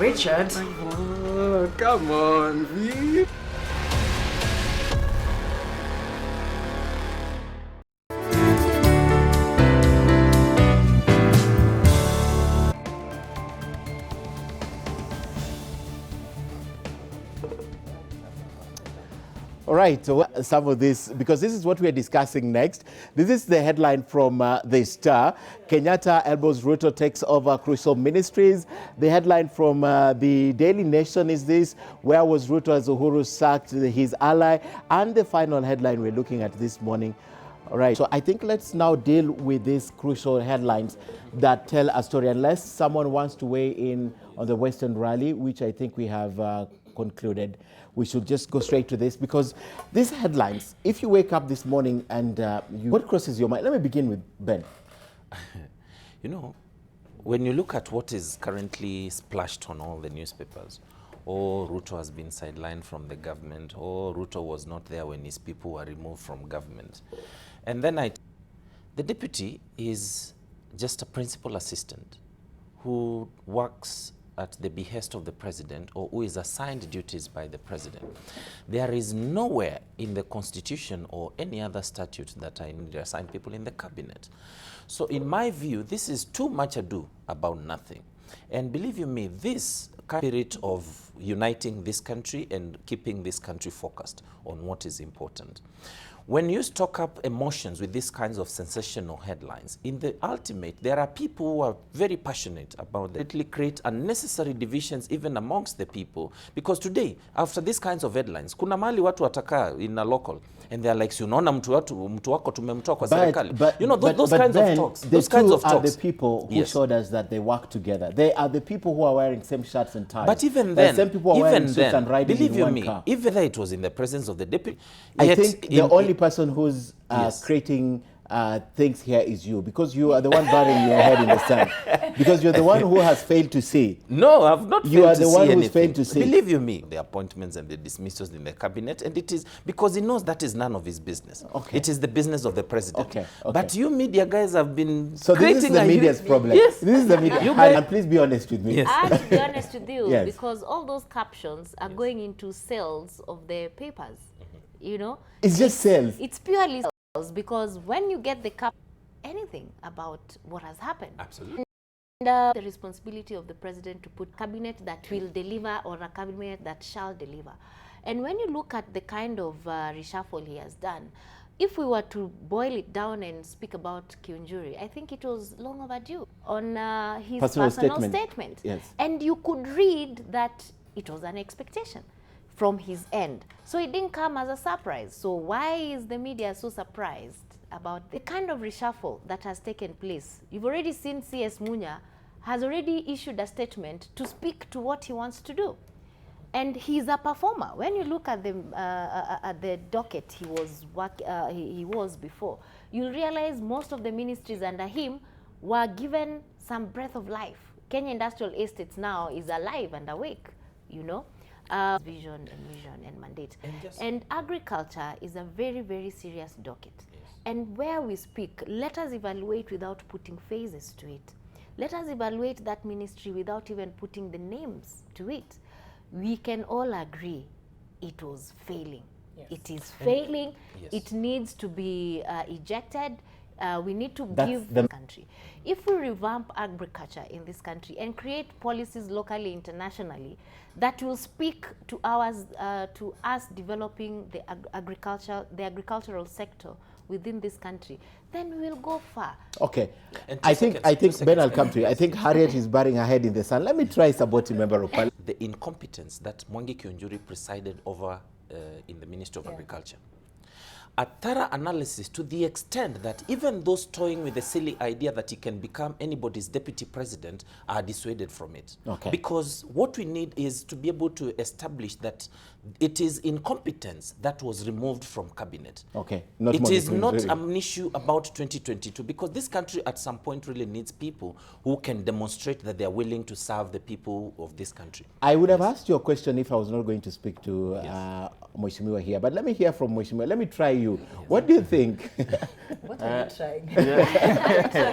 Richard. Oh, come on, V. All right, so some of this, because this is what we are discussing next. This is the headline from The Star. Kenyatta elbows Ruto, takes over crucial ministries. The headline from the Daily Nation is this: where was Ruto as Uhuru sacked his ally? And the final headline we're looking at this morning: All right, so I think let's now deal with these crucial headlines that tell a story. Unless someone wants to weigh in on the Western Rally, which I think we have concluded, we should just go straight to this, because these headlines, if you wake up this morning and what crosses your mind? Let me begin with Ben. You know, when you look at what is currently splashed on all the newspapers, or Ruto has been sidelined from the government, or Ruto was not there when his people were removed from government. And then the deputy is just a principal assistant who works at the behest of the president, or who is assigned duties by the president. There is nowhere in the constitution or any other statute that I need to assign people in the cabinet. So in my view, this is too much ado about nothing. And believe you me, this spirit of uniting this country and keeping this country focused on what is important. When you stock up emotions with these kinds of sensational headlines, in the ultimate, there are people who are very passionate about that. It create unnecessary divisions even amongst the people. Because today, after these kinds of headlines, kuna mali watu wataka in a local, and they're like, unaona mtu wako tumemtoa kwa serikali. You know, those kinds of talks. Those kinds of talks. Are the people who showed us that they work together. They are the people who are wearing same shirts and ties. But even then, same people are wearing suits and riding believe in you one me, car. even though it was in the presence of the deputy, I think the only person who's creating things here is you, because you are the one burying your head in the sand. Because you're the one who has failed to see. No, I've not failed to see. You are the one who's failed to see. Believe you me, the appointments and the dismissals in the cabinet, and it is because he knows that is none of his business. Okay. It is the business of the president. Okay. But you media guys have been so this is the media's problem. Yes. This is the media. And please be honest with me. Yes. I have to be honest with you, Yes. because all those captions are going into cells of the papers. You know, It's just sales. It's purely sales, because when you get the anything about what has happened. Absolutely. And the responsibility of the president to put cabinet that will deliver, or a cabinet that shall deliver. And when you look at the kind of reshuffle he has done, if we were to boil it down and speak about Kiunjuri, I think it was long overdue on his personal statement. Yes. And you could read that it was an expectation from his end. So it didn't come as a surprise. So why is the media so surprised about the kind of reshuffle that has taken place? You've already seen CS Munya has already issued a statement to speak to what he wants to do. And he's a performer. When you look at the docket he was before, you'll realize most of the ministries under him were given some breath of life. Kenya Industrial Estates now is alive and awake, you know. Vision and mission and mandate. And agriculture is a very, very serious docket. Yes. And where we speak, let us evaluate without putting phases to it. Let us evaluate that ministry without even putting the names to it. We can all agree it was failing. Yes. It is failing. Yes. It needs to be ejected. We need to give the country. If we revamp agriculture in this country and create policies locally, internationally, that will speak to us developing the agricultural sector within this country, then we will go far. Okay. I think Ben, I'll come to you. I think Harriet is burying her head in the sand. Let me try supporting member of Parliament. The incompetence that Mwangi Kiunjuri presided over in the Ministry of Agriculture. A thorough analysis to the extent that even those toying with the silly idea that he can become anybody's deputy president are dissuaded from it. Okay. Because what we need is to be able to establish that it is incompetence that was removed from cabinet. Okay. It is not an issue about 2022, because this country at some point really needs people who can demonstrate that they are willing to serve the people of this country. I would have asked you a question if I was not going to speak to Mheshimiwa here, but let me hear from Mheshimiwa. Let me try you. Yes. What do you think? What are you trying?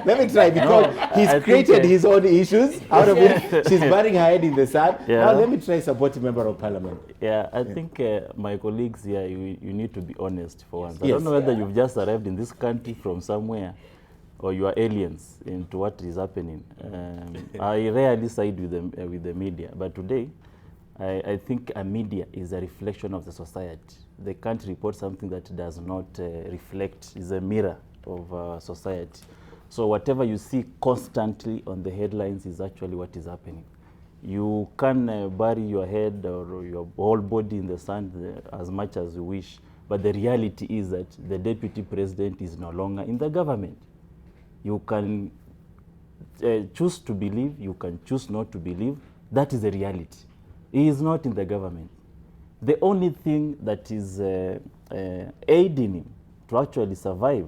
Let me try, because he's created his own issues out of it. She's burying her head in the sand. Yeah. Now let me try supporting member of Parliament. Yeah, I think my colleagues here, you need to be honest for once. I don't know whether you've just arrived in this country from somewhere, or you are aliens into what is happening. I rarely side with the media, but today, I think a media is a reflection of the society. They can't report something that does not reflect, is a mirror of society. So whatever you see constantly on the headlines is actually what is happening. You can bury your head or your whole body in the sand as much as you wish, But the reality is that the deputy president is no longer in the government. You can choose to believe, you can choose not to believe. That is the reality. He is not in the government. The only thing that is aiding him to actually survive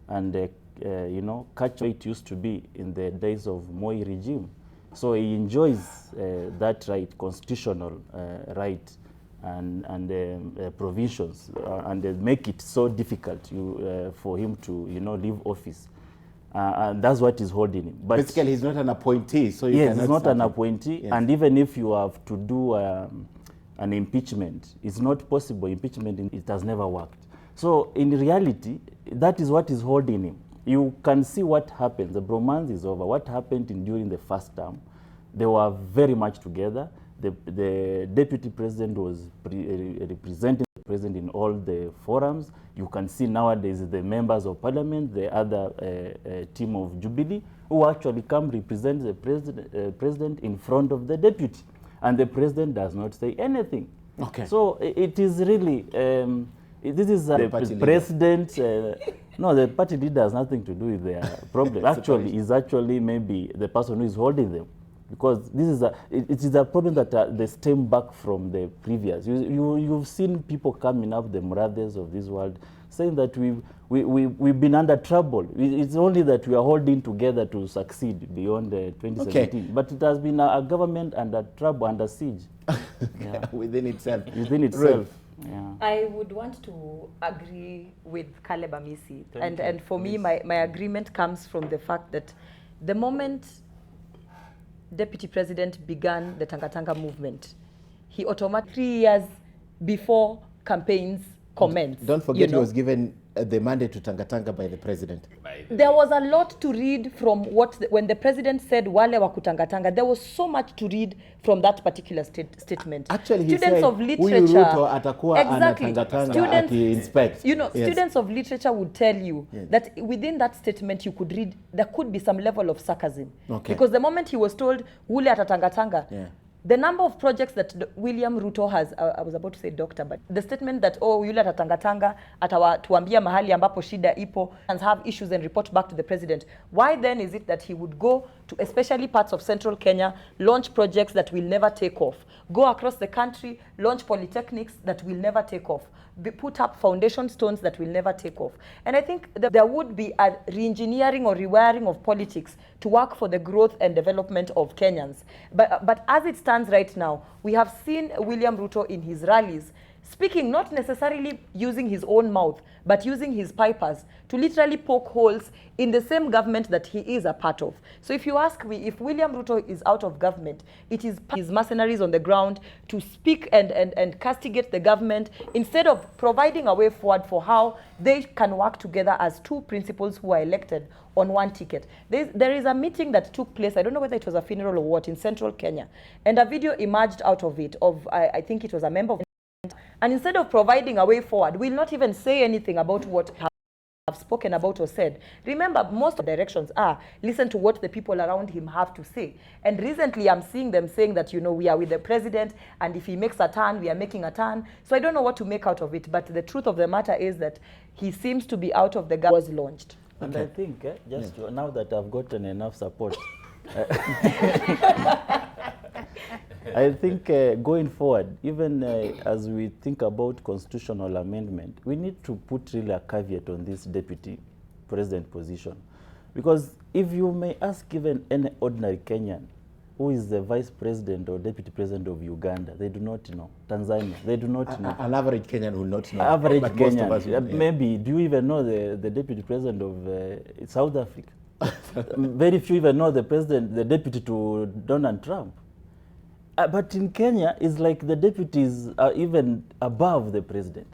and you know, catch what it used to be in the days of Moi regime. So he enjoys that right, constitutional right, and provisions, and they make it so difficult for him to, you know, leave office. And that's what is holding him. But basically, he's not an appointee, so you yes, he's not an appointee. Yes. And even if you have to do an impeachment, it's not possible. Impeachment, it has never worked. So in reality, that is what is holding him. You can see what happened. The bromance is over. What happened during the first term, they were very much together. The deputy president was representing the president in all the forums. You can see nowadays the members of parliament, the other team of Jubilee, who actually come represent the president in front of the deputy. And the president does not say anything. Okay. So it is really, this is the president, no, the party leader has nothing to do with their problem. Actually, is actually maybe the person who is holding them. Because this is it is a problem that they stem back from the previous. You've seen people coming up, the Murathas of this world, saying that we've been under trouble. It's only that we are holding together to succeed beyond 2017. Okay. But it has been a government under trouble, under siege. Yeah. Within itself. Within itself. Yeah. I would want to agree with Caleb Amisi. And for me, my agreement comes from the fact that the moment Deputy President began the Tanga movement, he automatically 3 years before campaigns commenced. Don't forget, he was given the mandate to Tanga by the president. There was a lot to read from when the president said wale wa kutanga, there was so much to read from that particular statement. Actually, he students said, of literature, students, you know, yes. Students of literature would tell you that within that statement you could read, there could be some level of sarcasm. Okay. Because the moment he was told wule atatanga, the number of projects that William Ruto has, I was about to say doctor, but the statement that, oh, yule atatangatanga, atawatuambia mahali ambapo shida ipo, and have issues and report back to the president. Why then is it that he would go to especially parts of central Kenya, launch projects that will never take off, go across the country, launch polytechnics that will never take off, put up foundation stones that will never take off? And I think that there would be a re-engineering or rewiring of politics to work for the growth and development of Kenyans. But as it stands right now, we have seen William Ruto in his rallies speaking, not necessarily using his own mouth, but using his pipers to literally poke holes in the same government that he is a part of. So if you ask me, if William Ruto is out of government, it is his mercenaries on the ground to speak and castigate the government instead of providing a way forward for how they can work together as two principals who are elected on one ticket. There is a meeting that took place, I don't know whether it was a funeral or what, in central Kenya, and a video emerged out of it of, I think it was a member of, and instead of providing a way forward, will not even say anything about what have spoken about or said. Remember, most of the directions are listen to what the people around him have to say. And recently I'm seeing them saying that, you know, we are with the president, and if he makes a turn, we are making a turn. So I don't know what to make out of it, but the truth of the matter is that he seems to be out of the was launched. And I think, now that I've gotten enough support, I think going forward, even as we think about constitutional amendment, we need to put really a caveat on this deputy president position. Because if you may ask even any ordinary Kenyan, who is the vice president or deputy president of Uganda, they do not know. Tanzania, they do not know. An average Kenyan will not know. Average Kenyan, maybe. Do you even know the deputy president of South Africa? Very few even know the deputy to Donald Trump. But in Kenya, it's like the deputies are even above the president.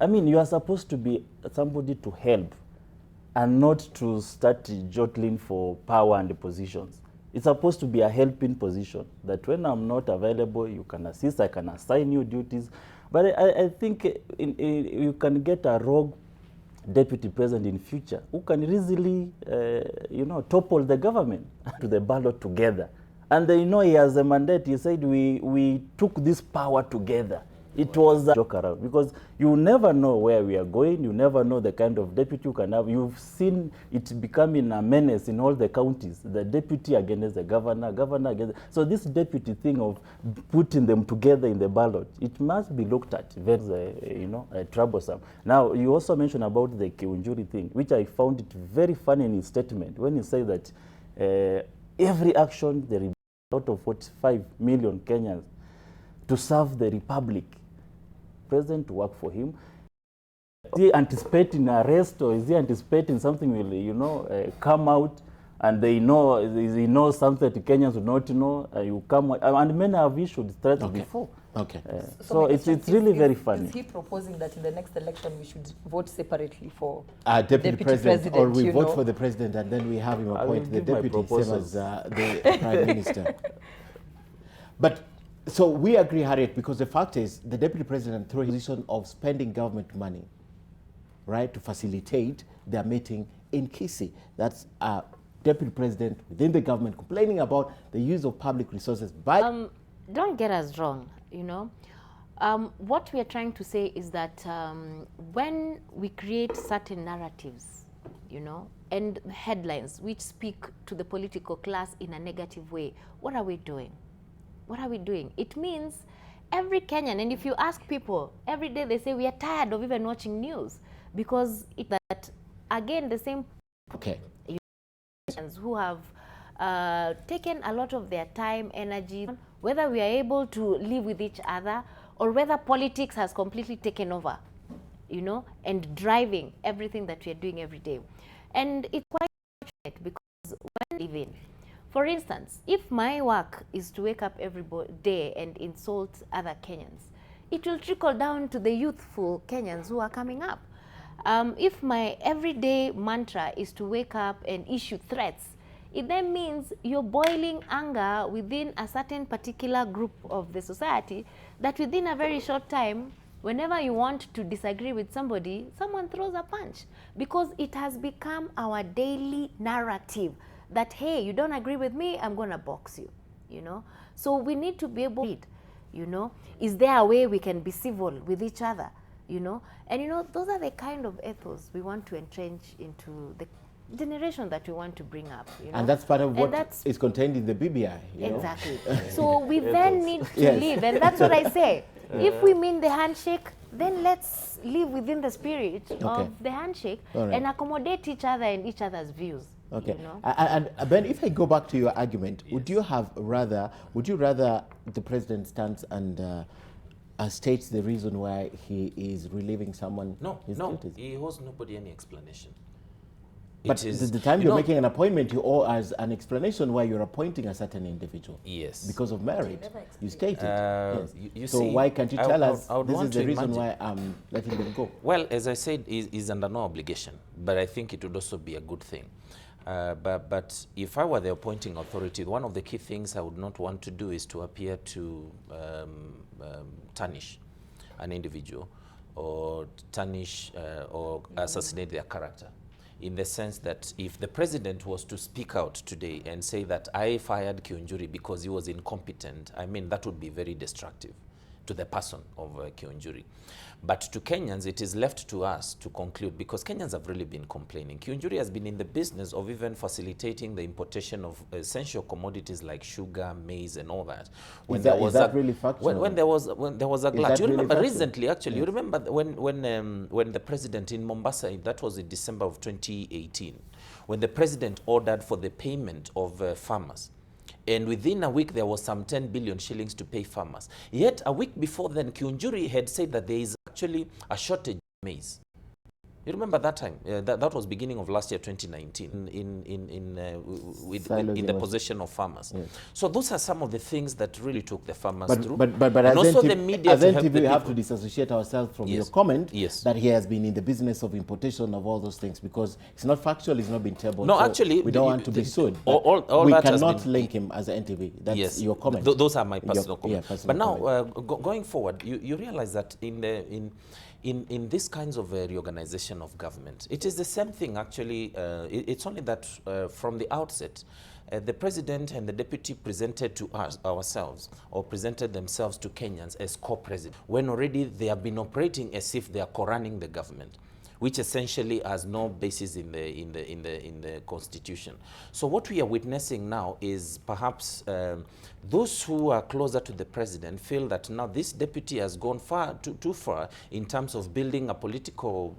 I mean, you are supposed to be somebody to help and not to start jottling for power and positions. It's supposed to be a helping position, that when I'm not available, you can assist, I can assign you duties. But I think you can get a rogue deputy president in future who can easily, topple the government to the ballot together. And he has a mandate. He said, we took this power together. It was a joke around because you never know where we are going. You never know the kind of deputy you can have. You've seen it becoming a menace in all the counties. The deputy against the governor, governor against. So this deputy thing of putting them together in the ballot, it must be looked at very, troublesome. Now you also mentioned about the Kiunjuri thing, which I found it very funny in his statement when he said that every action there is out of 45 million Kenyans to serve the republic. President to work for him. Is he anticipating arrest, or is he anticipating something will, come out and they know, he knows something that Kenyans would not know, you come out, and many have issued threats before. Okay. So it's really very funny. Is he proposing that in the next election we should vote separately for deputy president, or we vote for the president and then we have him appoint the deputy, same as the prime minister? But so we agree, Harriet, because the fact is the deputy president, through his position of spending government money, right, to facilitate their meeting in Kisii. That's a deputy president within the government complaining about the use of public resources by... Don't get us wrong, what we are trying to say is that when we create certain narratives, and headlines which speak to the political class in a negative way, what are we doing? What are we doing? It means every Kenyan, and if you ask people, every day they say we are tired of even watching news because that, again, the same who have taken a lot of their time, energy, whether we are able to live with each other or whether politics has completely taken over, and driving everything that we are doing every day. And it's quite unfortunate because when living, for instance, if my work is to wake up every day and insult other Kenyans, it will trickle down to the youthful Kenyans who are coming up. If my everyday mantra is to wake up and issue threats, it then means you're boiling anger within a certain particular group of the society that within a very short time, whenever you want to disagree with somebody, someone throws a punch because it has become our daily narrative that, hey, you don't agree with me, I'm going to box you, So we need to be able to, is there a way we can be civil with each other, And, those are the kind of ethos we want to entrench into the generation that we want to bring up. And that's part of what is contained in the BBI. Exactly. So we then need to live, and that's what I say. If we mean the handshake, then let's live within the spirit of the handshake and accommodate each other and each other's views. Okay. And Ben, if I go back to your argument, would you rather the president stands and states the reason why he is relieving someone? No, he owes nobody any explanation. But the time you're making an appointment, you owe as an explanation why you're appointing a certain individual. Yes. Because of marriage. You stated. You so see, why can't you tell us this is the reason why I'm letting them go? Well, as I said, he's under no obligation, but I think it would also be a good thing. But if I were the appointing authority, one of the key things I would not want to do is to appear to tarnish an individual or tarnish or assassinate their character. In the sense that if the president was to speak out today and say that I fired Kiunjuri because he was incompetent, I mean, that would be very destructive to the person of Kiunjuri. But to Kenyans, it is left to us to conclude, because Kenyans have really been complaining. Kiunjuri has been in the business of even facilitating the importation of essential commodities like sugar, maize, and all that. When is that really factual? When there was a glut. You remember really recently, actually, you remember when the president in Mombasa, that was in December of 2018, when the president ordered for the payment of farmers. And within a week, there was some 10 billion shillings to pay farmers. Yet a week before then, Kiunjuri had said that there is actually a shortage of maize. You remember that time? That was beginning of last year, 2019, in the possession of farmers. Yes. So those are some of the things that really took the farmers through. But and also the media as NTV, we have to disassociate ourselves from your comment that he has been in the business of importation of all those things, because it's not factual, it's not been tabled. No, so actually, we don't want to be sued. All we that cannot link him as NTV. That's your comment. Those are my personal comments. Personal but now, going forward, you realize that in in these kinds of reorganization of government, it is the same thing actually. It's only that from the outset, the president and the deputy presented to us ourselves or presented themselves to Kenyans as co-president, when already they have been operating as if they are co-running the government, which essentially has no basis in the constitution. So what we are witnessing now is perhaps those who are closer to the president feel that now this deputy has gone too far in terms of building a political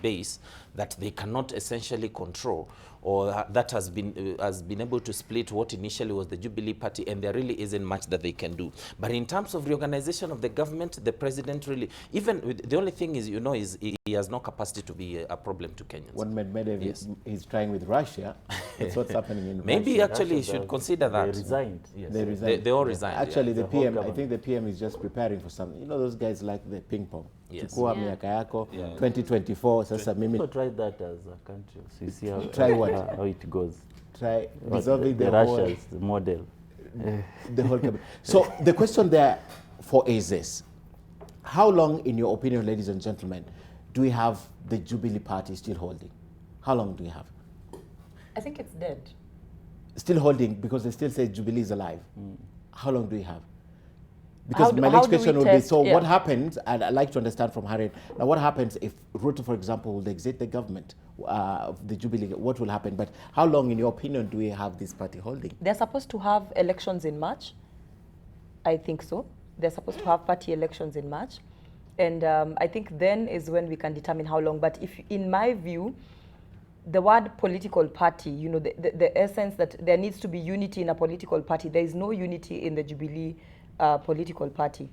base that they cannot essentially control, or that has been able to split what initially was the Jubilee party, and there really isn't much that they can do. But in terms of reorganization of the government, the president really, even the only thing is, is he has no capacity to be a problem to Kenyans. What Medvedev is trying with Russia, that's what's happening in Maybe Russia. actually he should consider that. They resigned. Yes. They resigned. They all resigned. Actually, the PM, I think the PM is just preparing for something. You know, those guys like the ping pong. Yes. Chukua miaka yako, 2024, sasa mimi. So try that as a country. So you see how, try what? How it goes. Try dissolving the Russia's model. The whole cabinet. So the question there is this. How long, in your opinion, ladies and gentlemen, do we have the Jubilee party still holding? How long do we have? I think it's dead. Still holding because they still say Jubilee is alive. How long do we have? Because my next question would be, so what happens, and I'd like to understand from Harriet, now what happens if Ruto, for example, will exit the government, the Jubilee, what will happen? But how long, in your opinion, do we have this party holding? They're supposed to have elections in March. I think so. They're supposed to have party elections in March. And I think then is when we can determine how long. But if, in my view, the word political party, the essence that there needs to be unity in a political party, there is no unity in the Jubilee political party.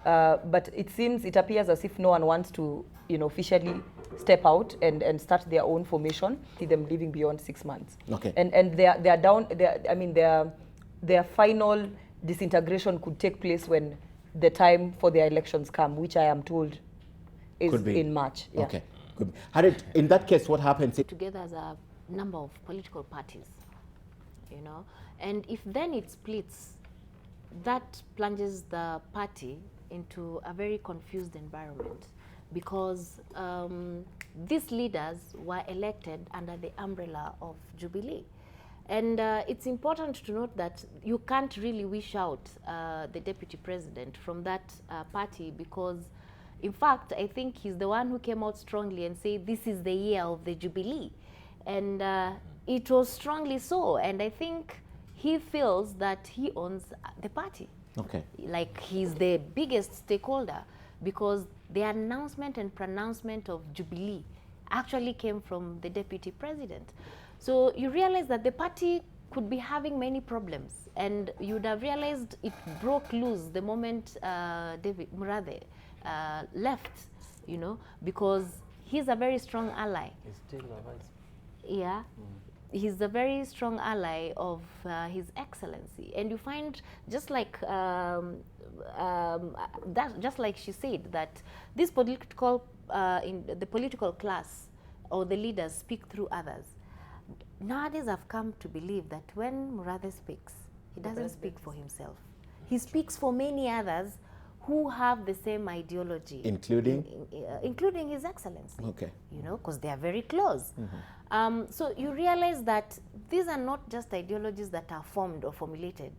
But it appears as if no one wants to, officially step out and start their own formation. See them living beyond 6 months. Okay. And they are down. Their final disintegration could take place when the time for their elections come, which I am told is in March. Yeah. Okay. Good. Harriet, in that case, what happens? Together as a number of political parties, and if then it splits, that plunges the party into a very confused environment, because these leaders were elected under the umbrella of Jubilee. And it's important to note that you can't really wish out the deputy president from that party, because in fact, I think he's the one who came out strongly and said this is the year of the Jubilee. And it was strongly so. And I think he feels that he owns the party. Okay. Like he's the biggest stakeholder, because the announcement and pronouncement of Jubilee actually came from the deputy president. So you realize that the party could be having many problems, and you would have realized it broke loose the moment David Murathe left, because he's a very strong ally. He's still a vice. Yeah. He's a very strong ally of His Excellency, and you find just like just like she said, that this political the political class or the leaders speak through others. Nowadays, I've come to believe that when Murathe speaks, he doesn't speak for himself. He speaks for many others who have the same ideology, including including His Excellency. Okay. Because they are very close. So you realize that these are not just ideologies that are formed or formulated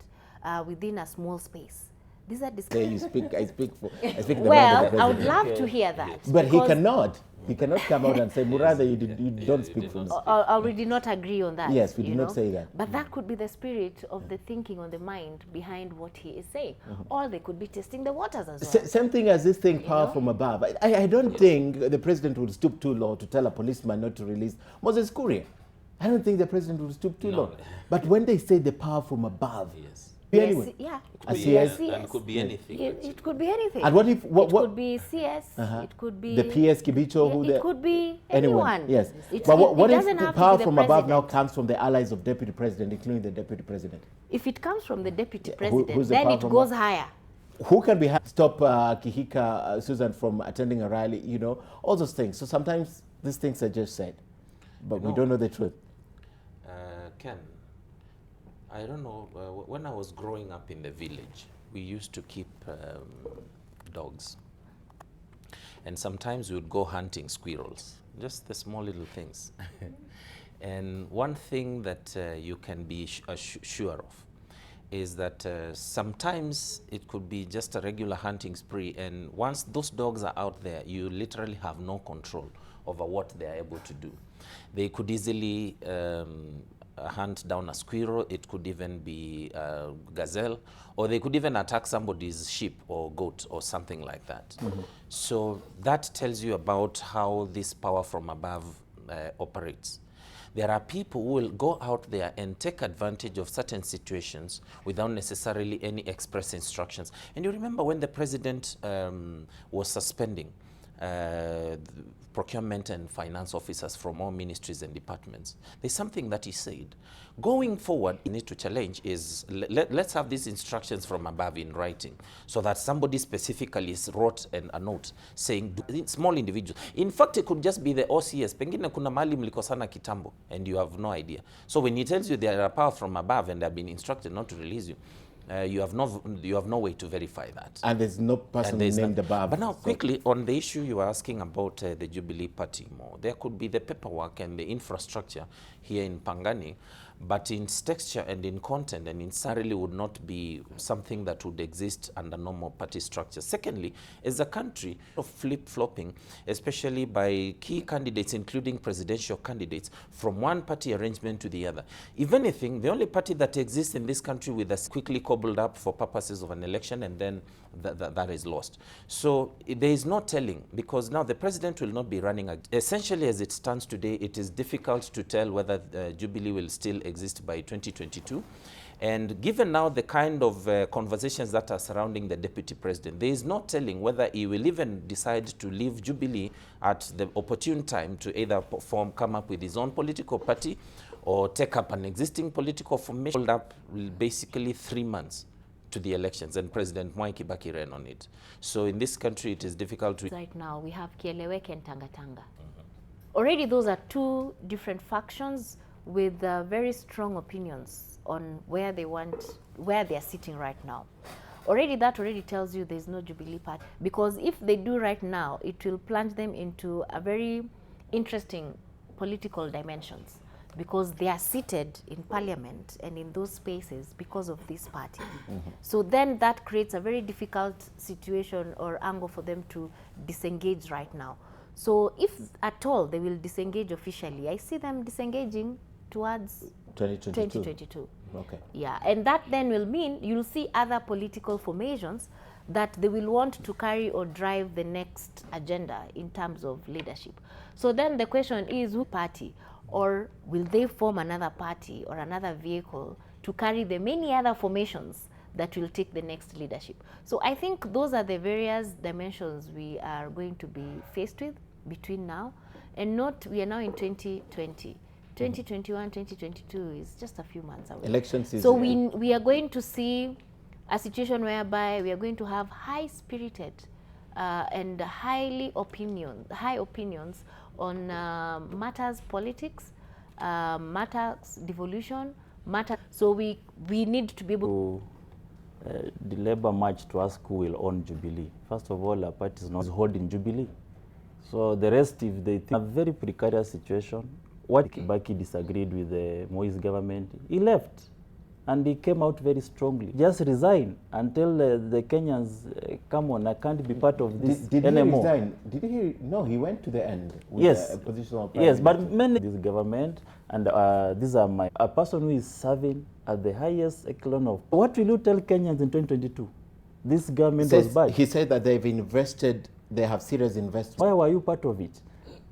within a small space. These are discussions. I speak the well, I would love to hear that. But he cannot. He cannot come out and say, Murathe, you don't speak for himself. Or we did not agree on that. Yes, we did not say that. But that could be the spirit of the thinking on the mind behind what he is saying. Or they could be testing the waters as well. Same thing as this thing, power from above. I don't think the president would stoop too low to tell a policeman not to release Moses Kuria. I don't think the president would stoop too low. But when they say the power from above, Yes, yeah. It could be anything. It could be anything. And what if it could be CS? It could be the PS Kibicho. It could be anyone. Yes. But what if the power from above now comes from the allies of deputy president, including the deputy president? If it comes from the deputy president, then it goes higher. Who can stop Kihika Susan from attending a rally? All those things. So sometimes these things are just said, but we don't know the truth. Ken, I don't know, when I was growing up in the village, we used to keep dogs. And sometimes we would go hunting squirrels, just the small little things. And one thing that you can be sure of is that sometimes it could be just a regular hunting spree, and once those dogs are out there, you literally have no control over what they are able to do. They could easily hunt down a squirrel, it could even be a gazelle, or they could even attack somebody's sheep or goat or something like that. So that tells you about how this power from above operates. There are people who will go out there and take advantage of certain situations without necessarily any express instructions. And you remember when the president was suspending procurement and finance officers from all ministries and departments, there's something that he said. Going forward, you need to challenge is, let's have these instructions from above in writing, so that somebody specifically wrote a note saying, small individuals. In fact, it could just be the OCS. Pengine kuna mali mlikosana kitambo, and you have no idea. So when he tells you there are power from above and have been instructed not to release you, you have no way to verify that. And there's no person named above. But now, quickly, on the issue you were asking about the Jubilee Party more, there could be the paperwork and the infrastructure here in Pangani, but in texture and in content and in really would not be something that would exist under normal party structure. Secondly, as a country of flip-flopping, especially by key candidates, including presidential candidates, from one party arrangement to the other. If anything, the only party that exists in this country with us quickly cobbled up for purposes of an election, and then that is lost. So there is no telling, because now the president will not be running. Essentially, as it stands today, it is difficult to tell whether Jubilee will still exist by 2022. And given now the kind of conversations that are surrounding the deputy president, there is no telling whether he will even decide to leave Jubilee at the opportune time to either come up with his own political party or take up an existing political formation, hold up basically 3 months to the elections, and President Mwai Kibaki ran on it. So in this country, it is difficult to... Right now, we have Kieleweke and Tangatanga. Already those are two different factions with very strong opinions on where they are sitting right now. That already tells you there's no Jubilee Party, because if they do right now, it will plunge them into a very interesting political dimensions, because they are seated in parliament and in those spaces because of this party. So then that creates a very difficult situation or angle for them to disengage right now. So if at all they will disengage officially, I see them disengaging towards 2022. Okay. Yeah, and that then will mean you'll see other political formations that they will want to carry or drive the next agenda in terms of leadership. So then the question is, who party? Or will they form another party or another vehicle to carry the many other formations that will take the next leadership? So I think those are the various dimensions we are going to be faced with between now and not, we are now in 2020. 2021, 2022 is just a few months away. Election season. So we are going to see a situation whereby we are going to have high-spirited and high opinions on matters politics, matters devolution, so we need to be able to the Labour March to ask who will own Jubilee. First of all, our party is not holding Jubilee. So the rest, if they think a very precarious situation, what Kibaki disagreed with the Moise government, he left. And he came out very strongly. Just resign until the Kenyans come on, I can't be part of this anymore. He resign? Did he? No, he went to the end with yes. a position of yes, but many this government, and these are a person who is serving at the highest echelon of... What will you tell Kenyans in 2022? This government was bad. He said that they've invested, they have serious investment. Why were you part of it?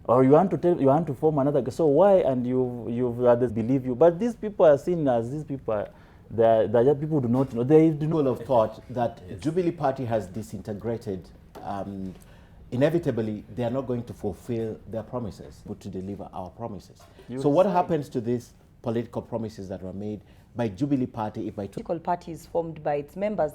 Or you want to form another, so why? And you've others believe you. But these people are seen as these people are, the people do not know. They do not have thought that Jubilee Party has disintegrated. Inevitably, they are not going to fulfill their promises, but to deliver our promises. So what happens to these political promises that were made by Jubilee Party if by... Political party is formed by its members,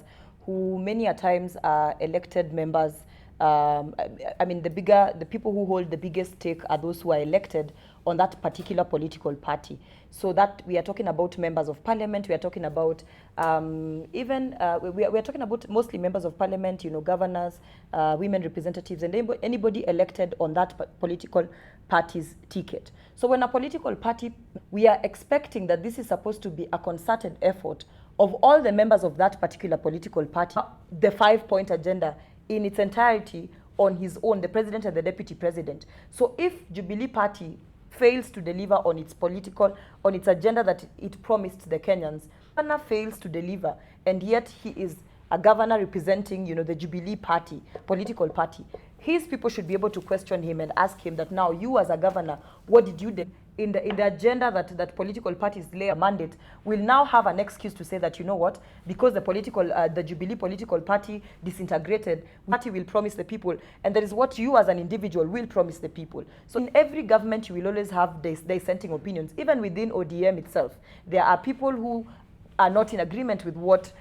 who many a times are elected members I mean, the people who hold the biggest stake are those who are elected on that particular political party. So that we are talking about members of parliament, we are talking about we are talking about mostly members of parliament, governors, women representatives, and anybody elected on that political party's ticket. So when a political party, we are expecting that this is supposed to be a concerted effort of all the members of that particular political party, the 5-point agenda in its entirety on his own, the president and the deputy president. So if Jubilee Party fails to deliver on its agenda that it promised the Kenyans, governor fails to deliver, and yet he is a governor representing, the Jubilee Party, political party. His people should be able to question him and ask him that, now you as a governor, what did you do? In the agenda that political parties lay a mandate, will now have an excuse to say that, what, because the Jubilee political party disintegrated, party will promise the people, and that is what you as an individual will promise the people. So in every government, you will always have dissenting opinions. Even within ODM itself, there are people who are not in agreement with what,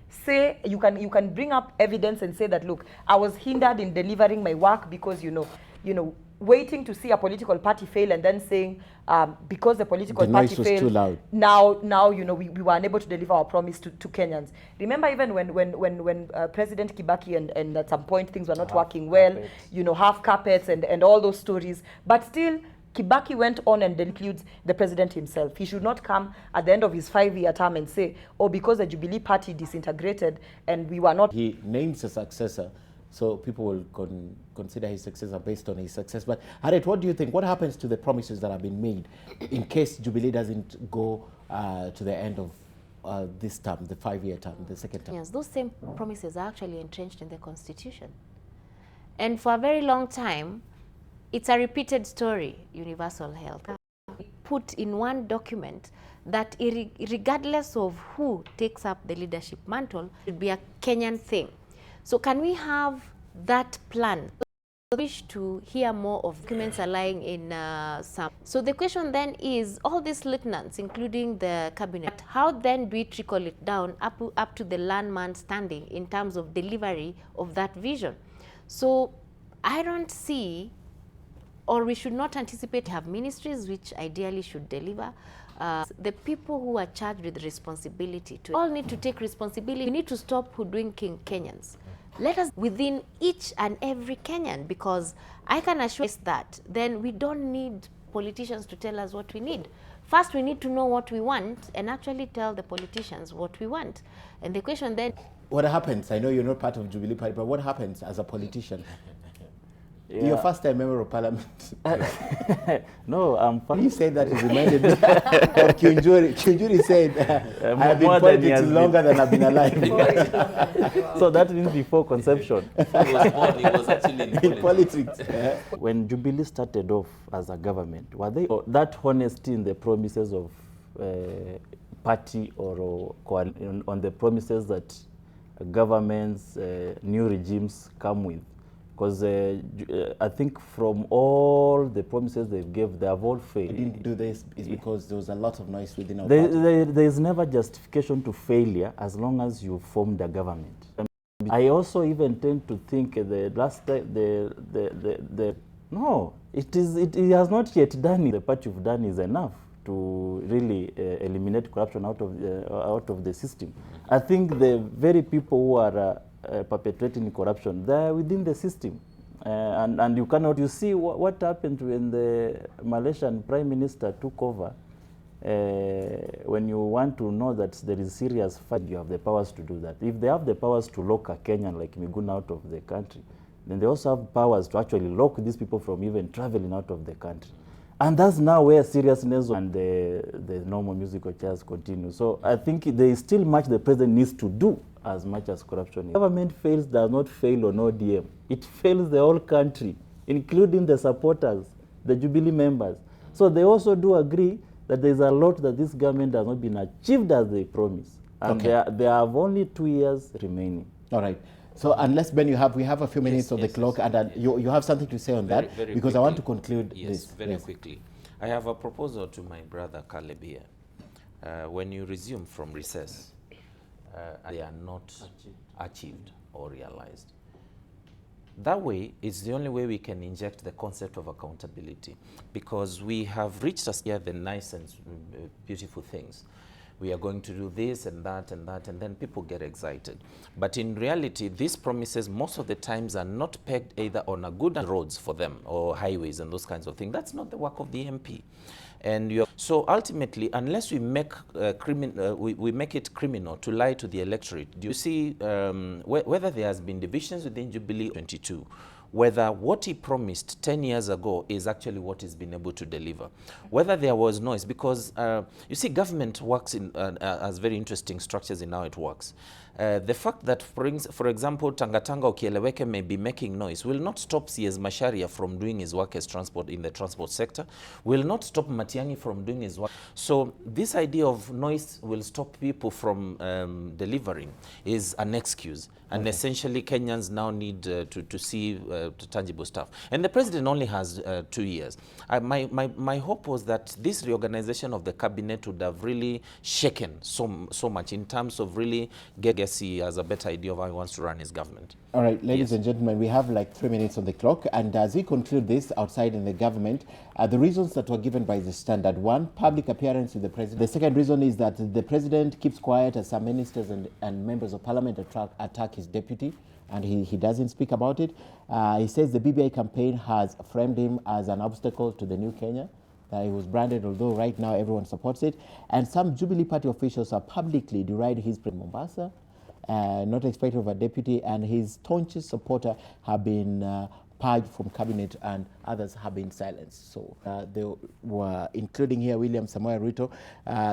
say. You can bring up evidence and say that, look, I was hindered in delivering my work because, waiting to see a political party fail and then saying, because the political party failed, too loud. now we were unable to deliver our promise to Kenyans. Remember, even when President Kibaki and at some point things were not working well, half carpets and all those stories, but still Kibaki went on and includes the president himself. He should not come at the end of his 5-year term and say, oh, because the Jubilee Party disintegrated and we were not. He names a successor, so people will consider his successor based on his success. But Harriet, what do you think? What happens to the promises that have been made in case Jubilee doesn't go to the end of this term, the 5-year term, the second term? Yes, those same promises are actually entrenched in the Constitution. And for a very long time, it's a repeated story, universal health. Put in one document that regardless of who takes up the leadership mantle, it should be a Kenyan thing. So can we have that plan? I wish to hear more of documents are lying in some. So the question then is, all these lieutenants, including the cabinet, how then do we trickle it down up to the landman standing in terms of delivery of that vision? So I don't see, or we should not anticipate to have ministries which ideally should deliver. The people who are charged with responsibility all need to take responsibility. We need to stop hoodwinking Kenyans. Let us within each and every Kenyan, because I can assure us that then we don't need politicians to tell us what we need. First, we need to know what we want and actually tell the politicians what we want. And the question then... What happens? I know you're not part of Jubilee Party, but what happens as a politician? Yeah. Your first time member of parliament. No, I'm fine. You said that, it reminded me of Kyunjuri. Kyunjuri said, I have been politics longer than I've been alive. So that means before conception. Before he was born, he was actually in politics. When Jubilee started off as a government, were they that honesty in the promises of party or on the promises that governments, new regimes come with? Because I think from all the promises they gave, they have all failed. They didn't do this is because there was a lot of noise within our party. There is never justification to failure as long as you formed a government. I also even tend to think the last no, it has not yet done it. The part you've done is enough to really eliminate corruption out of the system. I think the very people who are perpetrating corruption, they're within the system. And you see what happened when the Malaysian Prime Minister took over. When you want to know that there is serious fight, you have the powers to do that. If they have the powers to lock a Kenyan like Miguna out of the country, then they also have powers to actually lock these people from even traveling out of the country. And that's now where seriousness and the normal musical chairs continue. So I think there is still much the president needs to do as much as corruption is. Government fails does not fail on ODM. It fails the whole country, including the supporters, the Jubilee members. So they also do agree that there is a lot that this government has not been achieved as they promised. And they have only 2 years remaining. All right. So unless, Ben, we have a few minutes on the clock, and you have something to say on that, very because quickly. I want to conclude this. Yes, very quickly. I have a proposal to my brother Caleb here. When you resume from recess, they are not achieved or realized. That way, it's the only way we can inject the concept of accountability, because we have reached us here the nice and beautiful things. We are going to do this and that and that, and then people get excited. But in reality, these promises most of the times are not pegged either on a good roads for them or highways and those kinds of things. That's not the work of the MP. And so ultimately, unless we make we make it criminal to lie to the electorate, do you see whether there has been divisions within Jubilee 22, whether what he promised 10 years ago is actually what he's been able to deliver, whether there was noise, because you see, government works in as very interesting structures in how it works. The fact that, for example, Tangatanga Okieleweke may be making noise will not stop CS Macharia from doing his work as transport in the transport sector, will not stop Matiang'i from doing his work. So this idea of noise will stop people from delivering is an excuse. And essentially, Kenyans now need to see tangible stuff. And the president only has 2 years. My hope was that this reorganization of the cabinet would have really shaken so much in terms of really getting he has a better idea of how he wants to run his government. All right, ladies and gentlemen, we have like 3 minutes on the clock. And as we conclude this outside in the government, the reasons that were given by the Standard: 1, public appearance with the president. The second reason is that the president keeps quiet as some ministers and members of parliament attack his deputy, and he doesn't speak about it. He says the BBI campaign has framed him as an obstacle to the new Kenya. He was branded, although right now everyone supports it. And some Jubilee Party officials are publicly deriding his in Mombasa, not expecting of a deputy, and his staunchest supporter have been purged from cabinet, and others have been silenced. So they were including here William Samoei Ruto.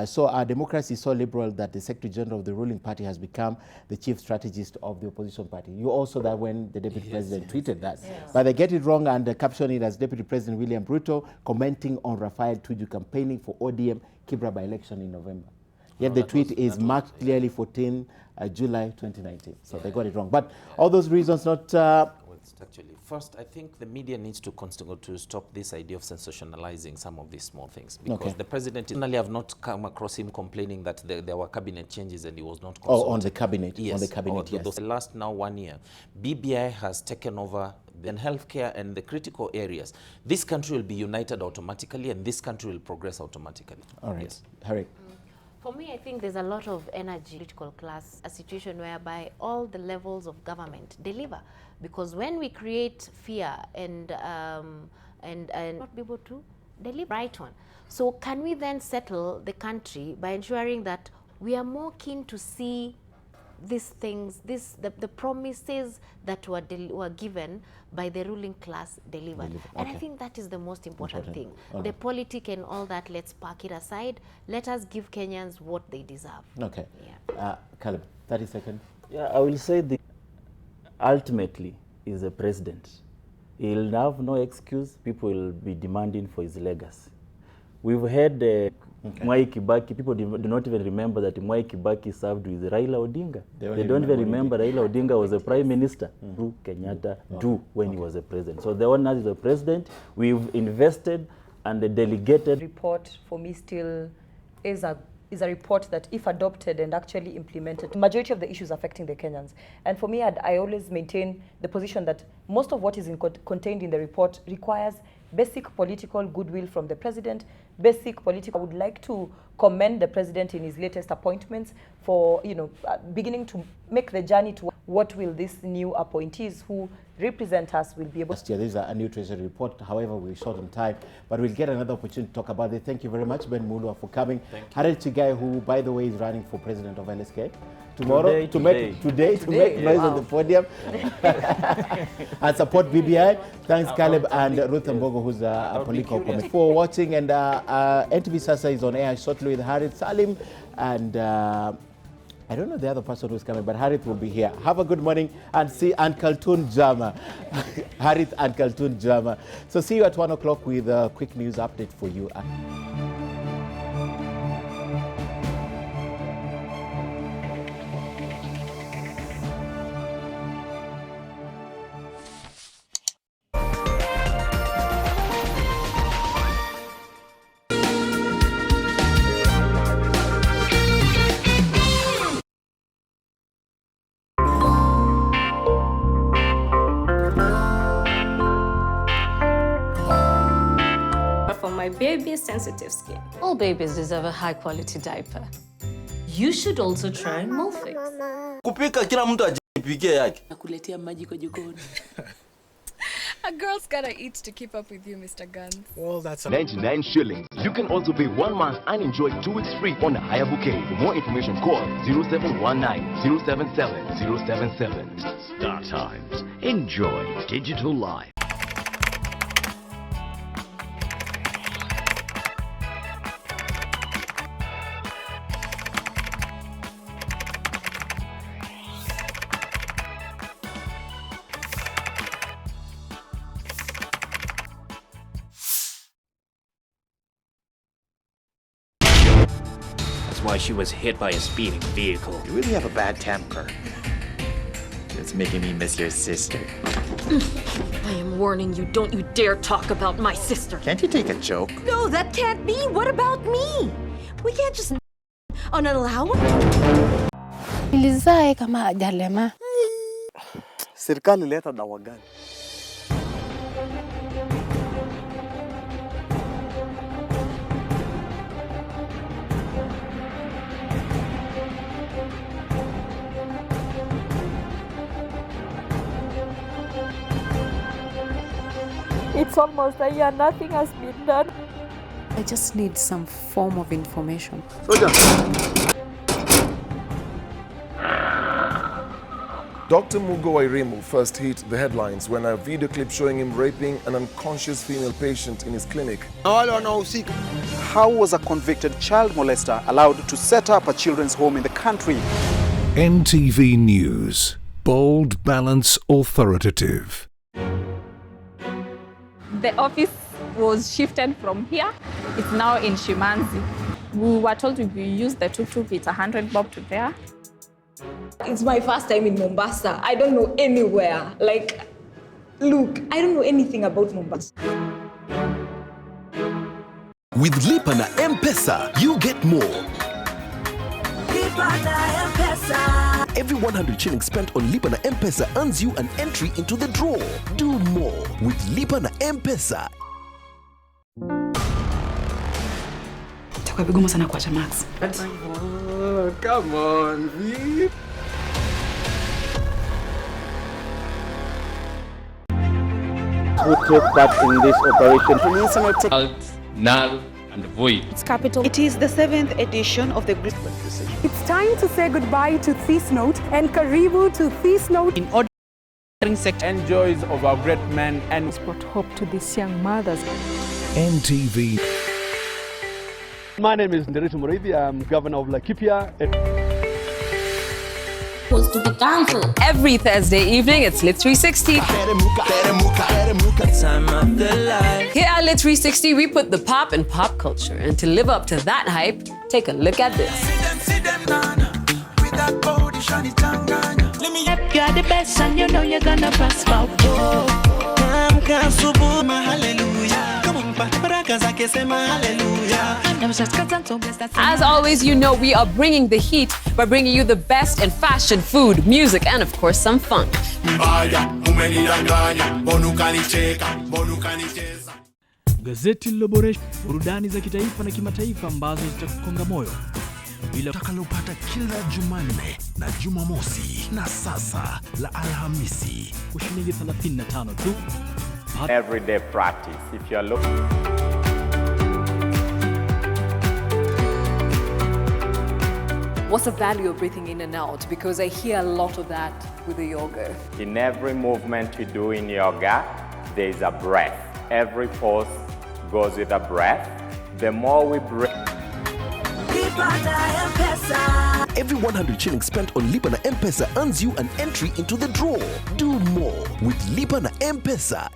So our democracy is so liberal that the Secretary General of the ruling party has become the chief strategist of the opposition party. You also that when the Deputy President tweeted that. Yes. But they get it wrong and caption it as Deputy President William Ruto commenting on Rafael Tuju campaigning for ODM Kibra by-election in November. Yet the tweet is marked clearly 14 July 2019. So they got it wrong. But all those reasons not... Actually, first, I think the media needs to stop this idea of sensationalizing some of these small things, because the president personally have not come across him complaining that there were cabinet changes and he was not consulted. Oh, on the cabinet. Yes. On the cabinet, yes. The last now 1 year, BBI has taken over then healthcare and the critical areas. This country will be united automatically, and this country will progress automatically. All right. Yes. Harry. For me, I think there's a lot of energy, political class, a situation whereby all the levels of government deliver. Because when we create fear and not be able to deliver right on. So can we then settle the country by ensuring that we are more keen to see these things, the promises that were given by the ruling class delivered. And I think that is the most important thing. The politic and all that, let's park it aside. Let us give Kenyans what they deserve. Okay. Yeah. Caleb, 30 seconds. Yeah, I will say ultimately is the president. He'll have no excuse. People will be demanding for his legacy. We've heard Mwai Kibaki, people do not even remember that Mwai Kibaki served with Raila Odinga. They don't even remember Raila Odinga was a prime minister. Kenyatta when he was a president. So the one as the president, we've invested and delegated. Report for me still is a report that, if adopted and actually implemented, the majority of the issues affecting the Kenyans. And for me, I always maintain the position that most of what is contained in the report requires basic political goodwill from the president, basic political. I would like to commend the president in his latest appointments for, beginning to make the journey to what will these new appointees who represent us will be able to. Last year, there is a new treasury report. However, we're short on time, but we'll get another opportunity to talk about it. Thank you very much, Ben Mulwa, for coming. Harry Chigai, who, by the way, is running for president of LSK. Tomorrow, to make noise on the podium and support BBI. Thanks, Caleb and Ruth Mbogo, who's a political comment, for watching. And NTV Sasa is on air shortly with Harith Salim and I don't know the other person who's coming, but Harith will be here. Have a good morning and Kaltun Jama. Harith and Kaltun Jama. So see you at 1 o'clock with a quick news update for you. my baby's sensitive skin. All babies deserve a high-quality diaper. You should also try Molfix. Kupika kila mtu ajipikie yake. Nakuletea maji kwa jikoni. A girl's gotta eat to keep up with you, Mr. Guns. Well, that's 99 shillings. You can also pay 1 month and enjoy 2 weeks free on a higher bouquet. For more information, call 0719 077 077. Star Times. Enjoy digital life. Why she was hit by a speeding vehicle. You really have a bad temper. It's making me miss your sister. I am warning you, don't you dare talk about my sister. Can't you take a joke? No, that can't be. What about me? We can't just on an allowance. Ilizae kama ajalema. Serikali leta dawa gani? It's almost a year, nothing has been done. I just need some form of information. Dr. Mugo Wairimu first hit the headlines when a video clip showing him raping an unconscious female patient in his clinic. How was a convicted child molester allowed to set up a children's home in the country? NTV News. Bold, balanced, authoritative. The office was shifted from here. It's now in Shimanzi. We were told if we use the tuk-tuk, it's 100 bob to there. It's my first time in Mombasa. I don't know anywhere. Like, look, I don't know anything about Mombasa. With Lipa na M-Pesa, you get more. Lipa na M-Pesa. Every 100 shillings spent on Lipa na M-Pesa earns you an entry into the draw. Do more with Lipa na M-Pesa. Itakuwa vigumu sana kuacha Max. Come on, V. Who took part in this operation? Alt, null, and void. Its capital. It is the 7th edition of the Brisbane decision. It's time to say goodbye to this note and karibu to this note. In ordering sector and joys of our great men and brought hope to these young mothers. NTV. My name is Nderitu Murithi. I'm governor of Laikipia. Was to be cancelled. Every Thursday evening, it's Lit 360. Here at Lit 360, we put the pop in pop culture. And to live up to that hype, take a look at this. You're the best and you know you're gonna prosper. As always, you know we are bringing the heat by bringing you the best in fashion, food, music, and of course, some fun. Gazeti liloboresha burudani za kitaifa na kimataifa ambazo zitakukonga moyo. Bila utakalopata kila Jumanne na Jumamosi na sasa la Alhamisi kwa shilingi 35 tu. Everyday practice. If you are looking What's the value of breathing in and out? Because I hear a lot of that with the yoga. In every movement we do in yoga, there is a breath. Every pose goes with a breath. The more we breathe. Every 100 shillings spent on Lipa na M-Pesa earns you an entry into the draw. Do more with Lipa na M-Pesa.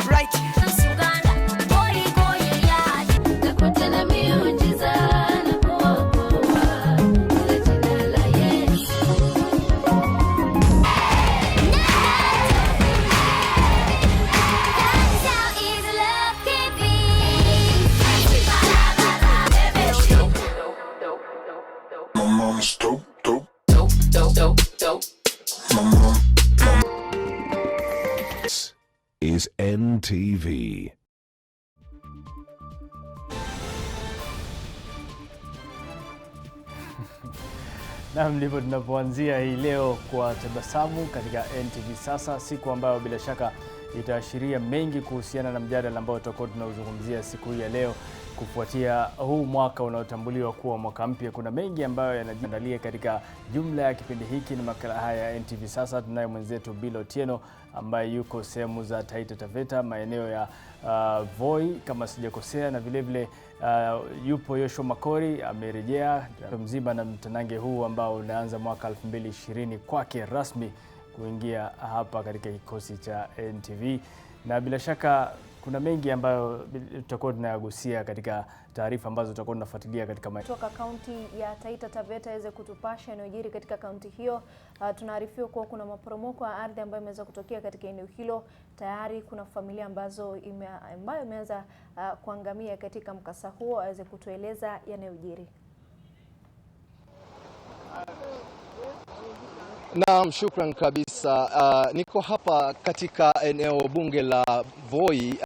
Right. TV. Na ndipo tunapoanzia hii leo kwa tabasamu katika NTV Sasa, siku ambayo bila shaka itaashiria mengi kuhusiana na mjadala ambao tutakuwa tunauzungumzia siku hii ya leo. Kufuatia huu mwaka unaotambuliwa kuwa mwaka mpya, kuna mengi ambayo yanajiandalia katika jumla ya kipindi hiki. Ni makala haya ya NTV Sasa. Tunaye mwenzetu Bilo Tieno ambaye yuko sehemu za Taita Taveta, maeneo ya Voi kama sijakosea, na vile vile yupo Yoshua Makori amerejea mzima na mtanange huu ambao unaanza mwaka 2020 kwake rasmi kuingia hapa katika kikosi cha NTV, na bila shaka kuna mengi ambayo tutakuwa tunayagusia katika taarifa ambazo tutakuwa tunafuatilia katika kutoka kaunti ya Taita Taveta iweze kutupasha yanayojiri katika kaunti hiyo. Tunaarifiwa kuwa kuna maporomoko ya ardhi ambayo imeweza kutokea katika eneo hilo. Tayari kuna familia ambayo imeweza kuangamia katika mkasa huo. Aweze kutueleza yanayojiri. Naam, shukran kabisa. Niko hapa katika eneo bunge la Voi,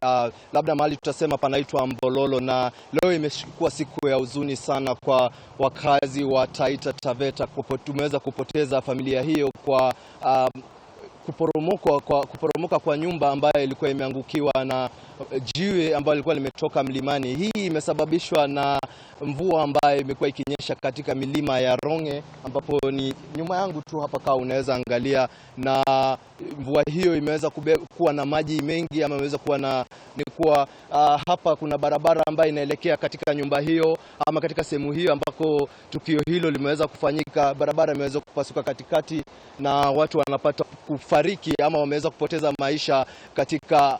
labda mahali tutasema panaitwa Mbololo, na leo imekuwa siku ya huzuni sana kwa wakazi wa Taita Taveta. Tumeweza kupoteza familia hiyo kwa kuporomoka kwa nyumba ambayo ilikuwa imeangukiwa na jiwe ambalo lilikuwa limetoka mlimani. Hii imesababishwa na mvua ambayo imekuwa ikinyesha katika milima ya Ronge, ambapo ni nyuma yangu tu hapa kama unaweza angalia, na mvua hiyo imeweza kuwa na maji mengi, ama imeweza kuwa na hapa kuna barabara ambayo inaelekea katika nyumba hiyo ama katika sehemu hiyo ambako tukio hilo limeweza kufanyika. Barabara imeweza kupasuka katikati na watu wanapata kufariki ama wameweza kupoteza maisha katika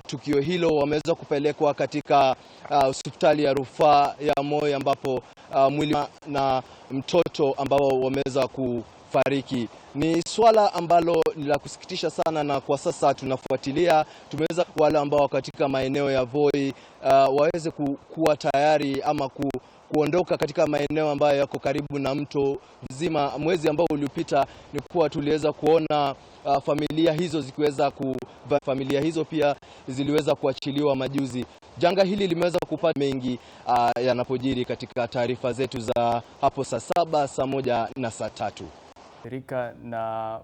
tukio hilo. Wameweza kupelekwa katika hospitali ya rufaa ya Moi, ambapo mwili na mtoto ambao wameweza kufariki. Ni swala ambalo ni la kusikitisha sana, na kwa sasa tunafuatilia. Tumeweza wale ambao katika maeneo ya Voi waweze kuwa tayari ama kuondoka katika maeneo ambayo yako karibu na mto mzima. Mwezi ambao uliopita ni kuwa tuliweza kuona familia hizo zikiweza familia hizo pia ziliweza kuachiliwa majuzi. Janga hili limeweza kupata mengi yanapojiri katika taarifa zetu za hapo saa 7, saa 1 na saa 3. Rika na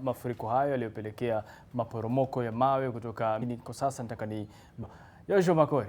mafuriko hayo yaliyopelekea maporomoko ya mawe kutoka. Kwa sasa nataka ni Yoshua Makori.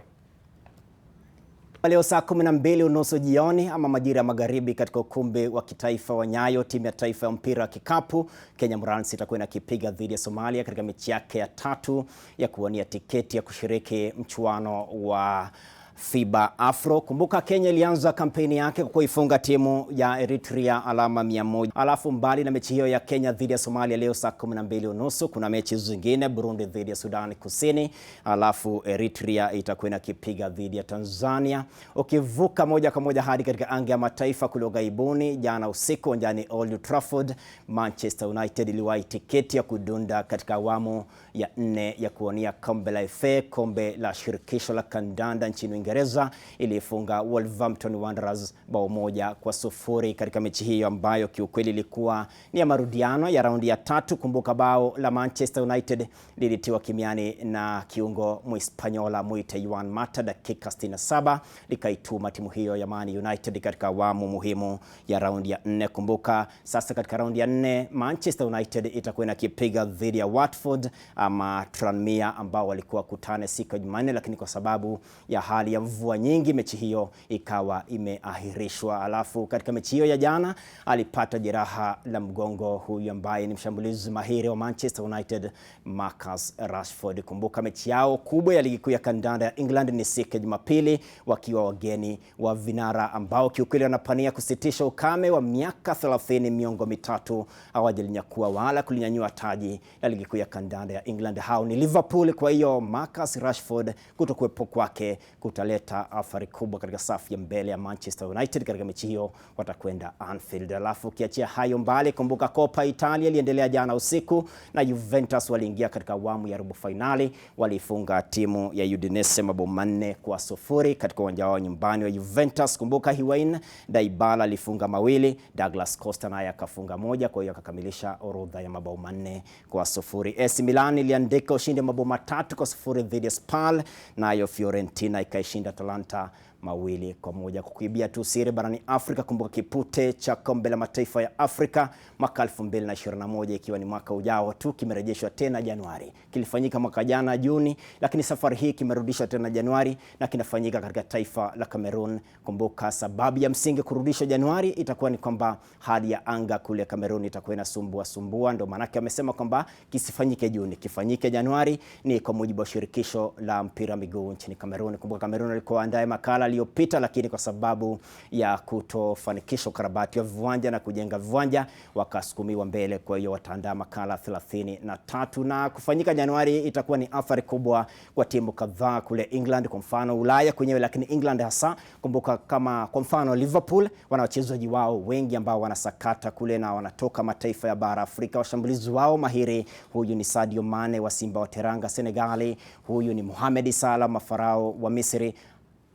Leo saa 12:30 jioni ama majira ya magharibi katika ukumbi wa kitaifa wa Nyayo, timu ya taifa ya mpira wa kikapu Remembrance itakuwa inakipiga dhidi ya Somalia katika mechi yake ya 3 ya kuwania tiketi ya kushiriki mchuano wa FIBA Afro. Kumbuka Kenya ilianza kampeni yake kwa kuifunga timu ya Eritrea alama 100. Alafu mbali na mechi hiyo ya Kenya dhidi ya Somalia leo saa 12:30 kuna mechi zingine, Burundi dhidi ya Sudan Kusini, alafu Eritrea itakuwa inakipiga dhidi ya Tanzania. Ukivuka moja kwa moja hadi katika anga ya mataifa kule ughaibuni, jana usiku uwanjani Old Trafford, Manchester United iliwahi tiketi ya kudunda katika awamu ya 4 ya kuwania kombe la FA, kombe la shirikisho la kandanda nchini Uingereza. Ilifunga Wolverhampton Wanderers bao 1-0 katika mechi hiyo ambayo kiukweli ilikuwa ni ya marudiano ya raundi ya 3. Kumbuka bao la Manchester United lilitiwa kimiani na kiungo Mhispaniola muite Juan Mata dakika 67, likaituma timu hiyo ya Man United katika awamu muhimu ya raundi ya 4. Kumbuka sasa katika raundi ya 4 Manchester United itakuwa inakipiga dhidi ya Watford ama Tranmere ambao walikuwa kutane siku ya Jumanne, lakini kwa sababu ya hali ya mvua nyingi mechi hiyo ikawa imeahirishwa. Alafu katika mechi hiyo ya jana alipata jeraha la mgongo huyu ambaye ni mshambulizi mahiri wa Manchester United Marcus Rashford. Kumbuka mechi yao kubwa ya ligi kuu ya kandanda ya England ni siku ya Jumapili wakiwa wageni wa vinara ambao kiukweli wanapania kusitisha ukame wa miaka 30, miongo mitatu hawajalinyakua wala kulinyanyua taji la ligi kuu ya kandanda ya England. Hao ni Liverpool. Kwa hiyo Marcus Rashford kutokuwepo kwake kutaleta italeta athari kubwa katika safu ya mbele ya Manchester United katika mechi hiyo, watakwenda Anfield. Alafu ukiachia hayo mbali, kumbuka Coppa Italia iliendelea jana usiku na Juventus waliingia katika awamu ya robo finali, walifunga timu ya Udinese mabao 4-0 katika uwanja wao nyumbani wa Juventus. Kumbuka Higuain, Dybala alifunga mawili, Douglas Costa naye akafunga moja, kwa hiyo akakamilisha orodha ya mabao 4-0. AC Milan iliandika ushindi mabao 3-0 dhidi ya Spal, nayo Fiorentina ikaishinda Atalanta 2-1. Kukuibia tu siri barani Afrika, kumbuka kipute cha kombe la mataifa ya Afrika mwaka 2021 ikiwa ni mwaka ujao tu kimerejeshwa tena Januari. Kilifanyika mwaka jana Juni, lakini safari hii kimerudishwa tena Januari na kinafanyika katika taifa la Cameroon. Kumbuka sababu ya msingi kurudishwa Januari itakuwa ni kwamba hali ya anga kule Cameroon itakuwa inasumbua, ndio maana amesema kwamba kisifanyike Juni, kifanyike Januari. Ni kwa mujibu wa shirikisho la mpira miguu nchini Cameroon. Kumbuka Cameroon alikuwa andaye makala iliyopita, lakini kwa sababu ya kutofanikisha ukarabati wa viwanja na kujenga viwanja wakasukumiwa mbele, kwa hiyo wataandaa makala 33 na kufanyika Januari. Itakuwa ni athari kubwa kwa timu kadhaa kule England, kwa mfano Ulaya kwenyewe, lakini England hasa. Kumbuka kama kwa mfano Liverpool wana wachezaji wao wengi ambao wanasakata kule na wanatoka mataifa ya bara Afrika. Washambulizi wao mahiri, huyu ni Sadio Mane wa Simba wa Teranga Senegali, huyu ni Mohamed Salah Mafarao wa Misri,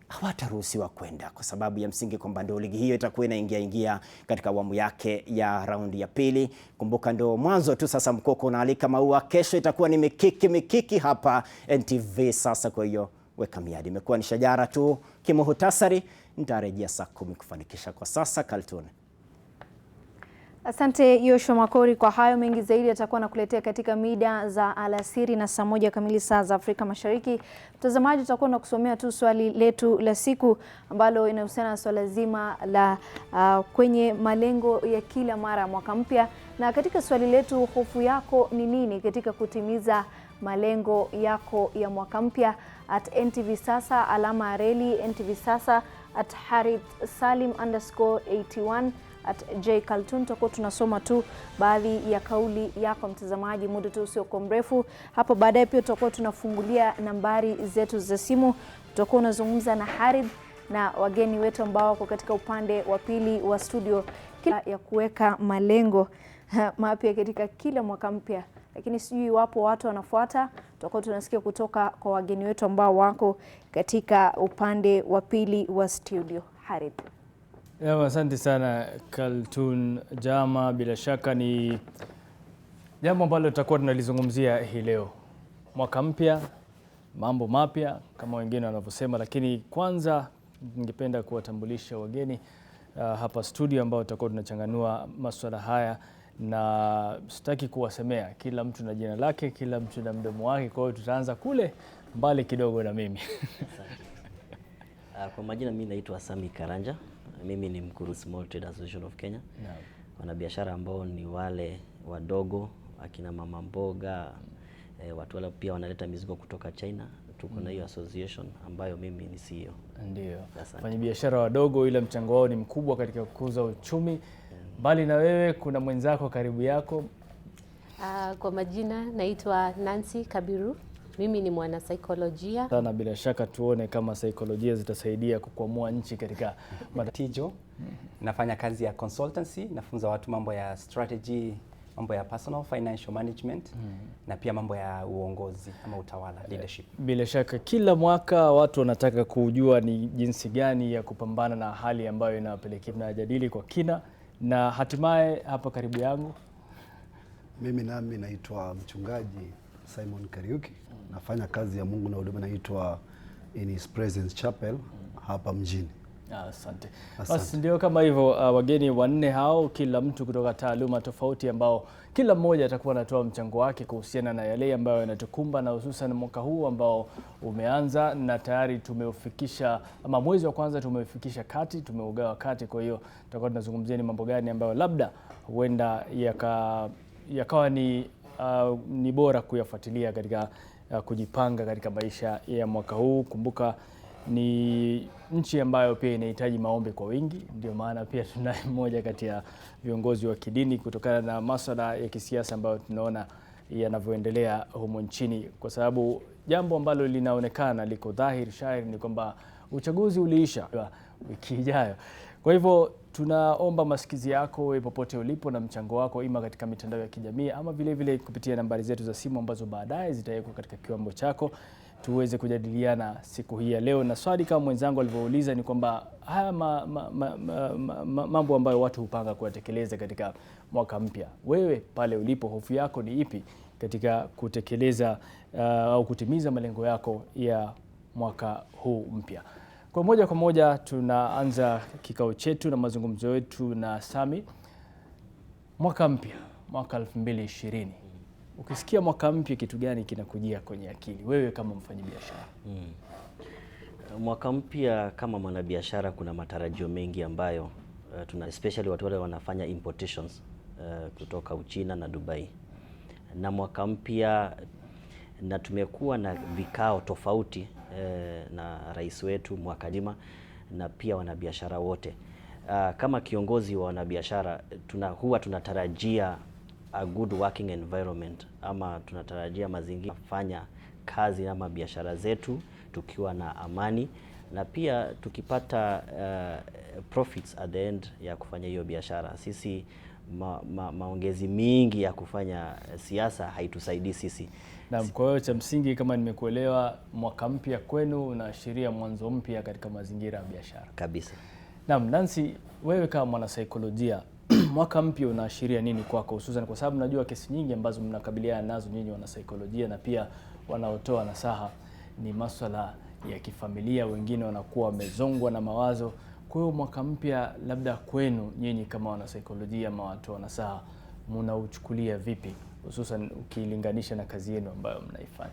hawataruhusiwa kwenda kwa sababu ya msingi kwamba ndio ligi hiyo itakuwa inaingia katika awamu yake ya raundi ya pili. Kumbuka ndio mwanzo tu, sasa mkoko unaalika maua. Kesho itakuwa ni mikiki hapa NTV sasa, kwa hiyo weka miadi. Imekuwa ni shajara tu kimuhtasari, nitarejea saa 10 kufanikisha. Kwa sasa Kaltun. Asante Yoshua Makori kwa hayo. Mengi zaidi atakuwa nakuletea katika mida za alasiri na saa 1 kamili saa za Afrika Mashariki. Mtazamaji, tutakuwa na kusomea tu swali letu la siku ambalo inahusiana na swala zima la kwenye malengo ya kila mara ya mwaka mpya. Na katika swali letu, hofu yako ni nini katika kutimiza malengo yako ya mwaka mpya? @NTV Sasa alama reli NTV Sasa @Harith Salim _81 @J Kaltun. Tutakuwa tunasoma tu baadhi ya kauli yako mtazamaji muda tu usio mrefu. Hapo baadaye pia tutakuwa tunafungulia nambari zetu za simu. Tutakuwa unazungumza na Harith na wageni wetu ambao wako katika upande wa pili wa studio ya kuweka malengo mapya katika kila mwaka mpya. Lakini sijui wapo watu wanafuata, tutakuwa tunasikia kutoka kwa wageni wetu ambao wako katika upande wa pili wa studio. Harith. Asante sana Kaltun Jama, bila shaka ni jambo ambalo tutakuwa tunalizungumzia hii leo. Mwaka mpya, mambo mapya kama wengine wanavyosema, lakini kwanza ningependa kuwatambulisha wageni hapa studio ambao tutakuwa tunachanganua masuala haya, na sitaki kuwasemea, kila mtu na jina lake, kila mtu na mdomo wake, kwa hiyo tutaanza kule mbali kidogo na mimi. Kwa majina mimi naitwa Sami Karanja. Mimi ni mkuu Small Trade Association of Kenya. Wanabiashara ambao ni wale wadogo, akina mama mboga, watu wale pia wanaleta mizigo kutoka China. Tuko na hiyo association ambayo mimi ni CEO. Ndio. Wafanyabiashara wadogo, ila mchango wao ni mkubwa katika kukuza uchumi. Bali na wewe kuna mwenzako karibu yako. Kwa majina naitwa Nancy Kabiru. Mimi ni mwana saikolojia. Sana bila shaka tuone kama saikolojia zitasaidia kukwamua nchi katika matatizo. Nafanya kazi ya consultancy, nafunza watu mambo ya strategy, mambo ya personal financial management na pia mambo ya uongozi ama utawala, leadership. Bila shaka kila mwaka watu wanataka kujua ni jinsi gani ya kupambana na hali ambayo inawapelekea. Tunajadili kwa kina na hatimaye hapa karibu yangu. Mimi nami naitwa mchungaji Simon Kariuki. Nafanya kazi ya Mungu na huduma naitwa In His Presence Chapel hapa mjini. Asante. Basi ndio kama hivyo, wageni wanne hao, kila mtu kutoka taaluma tofauti, ambao kila mmoja atakuwa anatoa mchango wake kuhusiana na yale ambayo yanatukumba, na hususan mwaka huu ambao umeanza na tayari tumeufikisha, ama mwezi wa kwanza tumeufikisha kati, tumeugawa kati. Kwa hiyo tutakuwa tunazungumzia ni mambo gani ambayo labda huenda yakawa ni bora kuyafuatilia katika kujipanga katika maisha ya mwaka huu. Kumbuka ni nchi ambayo pia inahitaji maombi kwa wingi, ndio maana pia tunaye mmoja kati ya viongozi wa kidini kutokana na masuala ya kisiasa ambayo tunaona yanavyoendelea humo nchini, kwa sababu jambo ambalo linaonekana liko dhahiri shahiri ni kwamba Uchaguzi uliisha wiki ijayo. Kwa hivyo tunaomba masikizi yako wewe popote ulipo na mchango wako ima katika mitandao ya kijamii ama vile vile kupitia nambari zetu za simu ambazo baadaye zitawekwa katika kiwambo chako tuweze kujadiliana siku hii ya leo. Na swali kama mwenzangu alivyouliza ni kwamba haya mambo ambayo watu hupanga kuyatekeleza katika mwaka mpya, wewe pale ulipo hofu yako ni ipi katika kutekeleza au kutimiza malengo yako ya mwaka huu mpya? Kwa moja tunaanza kikao chetu na mazungumzo yetu na Sami. Mwaka mpya, mwaka 2020. Ukisikia mwaka mpya kitu gani kinakujia kwenye akili wewe kama mfanyabiashara? Mwaka mpya kama mwanabiashara kuna matarajio mengi ambayo especially watu wale wanafanya importations kutoka Uchina na Dubai. Na mwaka mpya na tumekuwa na vikao tofauti na rais wetu mwaka jima na pia wanabiashara wote. Kama kiongozi wa wanabiashara huwa tunatarajia a good working environment, ama tunatarajia mazingira kufanya kazi ama biashara zetu tukiwa na amani, na pia tukipata profits at the end ya kufanya hiyo biashara. Sisi maongezi mingi ya kufanya siasa haitusaidii sisi. Naam, kwa hiyo cha msingi kama nimekuelewa, mwaka mpya kwenu unaashiria mwanzo mpya katika mazingira ya biashara. Kabisa. Naam, Nancy, wewe kama mwanasaikolojia mwaka mpya unaashiria nini kwako, hususan kwa sababu najua kesi nyingi ambazo mnakabiliana nazo nyinyi wanasaikolojia na pia wanaotoa nasaha ni masuala ya kifamilia, wengine wanakuwa wamezongwa na mawazo. Kwa hiyo mwaka mpya labda kwenu nyinyi kama wanasaikolojia ama watoa nasaha mnauchukulia vipi, hususan ukilinganisha na kazi yenu ambayo mnaifanya?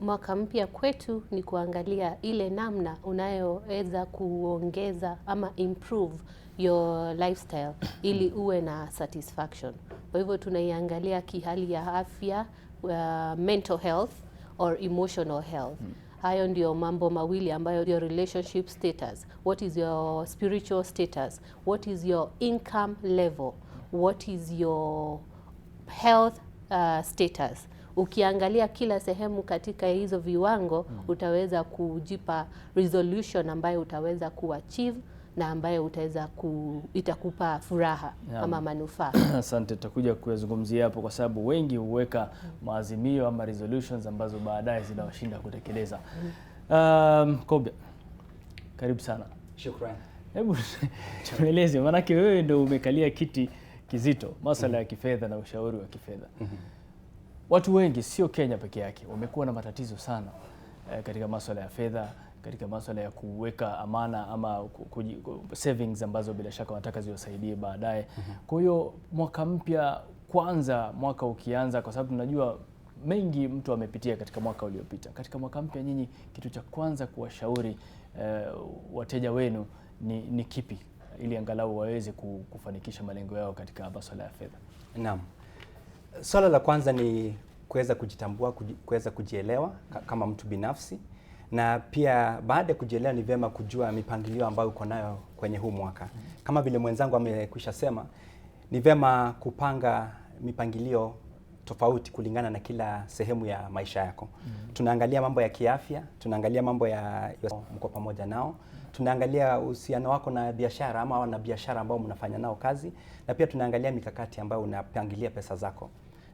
Mwaka mpya kwetu ni kuangalia ile namna unayoweza kuongeza ama improve your lifestyle ili uwe na satisfaction. Kwa hivyo tunaiangalia kihali ya afya, mental health or emotional health. Hayo ndio mambo mawili ambayo your relationship status, what is your spiritual status, what is your income level, what is your health status. Ukiangalia kila sehemu katika hizo viwango utaweza kujipa resolution ambayo utaweza kuachieve na ambayo utaweza itakupa furaha ama manufaa. Asante, tutakuja kuyazungumzia hapo kwa sababu wengi huweka maazimio ama resolutions ambazo baadaye zinawashinda kutekeleza. Kobe, karibu sana. Shukrani. Hebu tueleze, maanake wewe ndio umekalia kiti kizito, masuala ya kifedha na ushauri wa kifedha. Watu wengi sio Kenya peke yake wamekuwa na matatizo sana katika masuala ya fedha, katika masuala ya kuweka amana ama savings ambazo bila shaka wanataka ziwasaidie baadaye. Kwa hiyo mwaka mpya kwanza, mwaka ukianza, kwa sababu tunajua mengi mtu amepitia katika mwaka uliopita. Katika mwaka mpya nyinyi kitu cha kwanza kuwashauri wateja wenu ni kipi ili angalau waweze kufanikisha malengo yao katika masuala ya fedha? Naam. Swala la kwanza ni kuweza kujitambua, kuweza kujielewa kama mtu binafsi, na pia baada ya kujielewa ni vyema kujua mipangilio ambayo uko nayo kwenye huu mwaka. Kama vile mwenzangu amekwisha sema, ni vyema kupanga mipangilio tofauti kulingana na kila sehemu ya maisha yako. Tunaangalia mambo ya kiafya, tunaangalia mambo ya mko pamoja nao, tunaangalia uhusiano wako na biashara ama wana biashara ambao mnafanya nao kazi, na pia tunaangalia mikakati ambayo unapangilia pesa zako.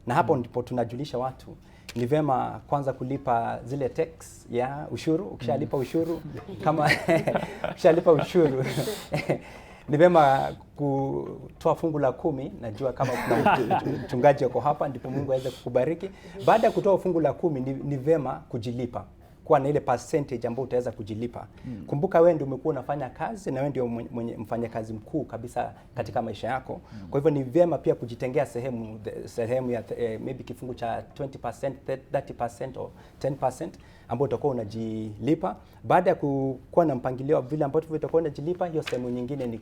Na hapo ndipo tunajulisha watu ni vyema kwanza kulipa zile tax ya ushuru. Ukishalipa ushuru kama ukishalipa ushuru ni vyema kutoa fungu la 10. Najua kama kuna mchungaji wako hapa, ndipo Mungu aweze kukubariki. Baada ya kutoa fungu la 10 ni vyema kujilipa, kuwa na ile percentage ambayo utaweza kujilipa. Kumbuka wewe ndio umekuwa unafanya kazi na wewe ndio mfanya kazi mkuu kabisa katika maisha yako. Kwa hivyo ni vyema pia kujitengea sehemu ya maybe kifungu cha 20%, 30% or 10% ambayo utakuwa unajilipa. Baada ya kuwa na mpangilio vile ambavyo utakuwa unajilipa, hiyo sehemu nyingine ni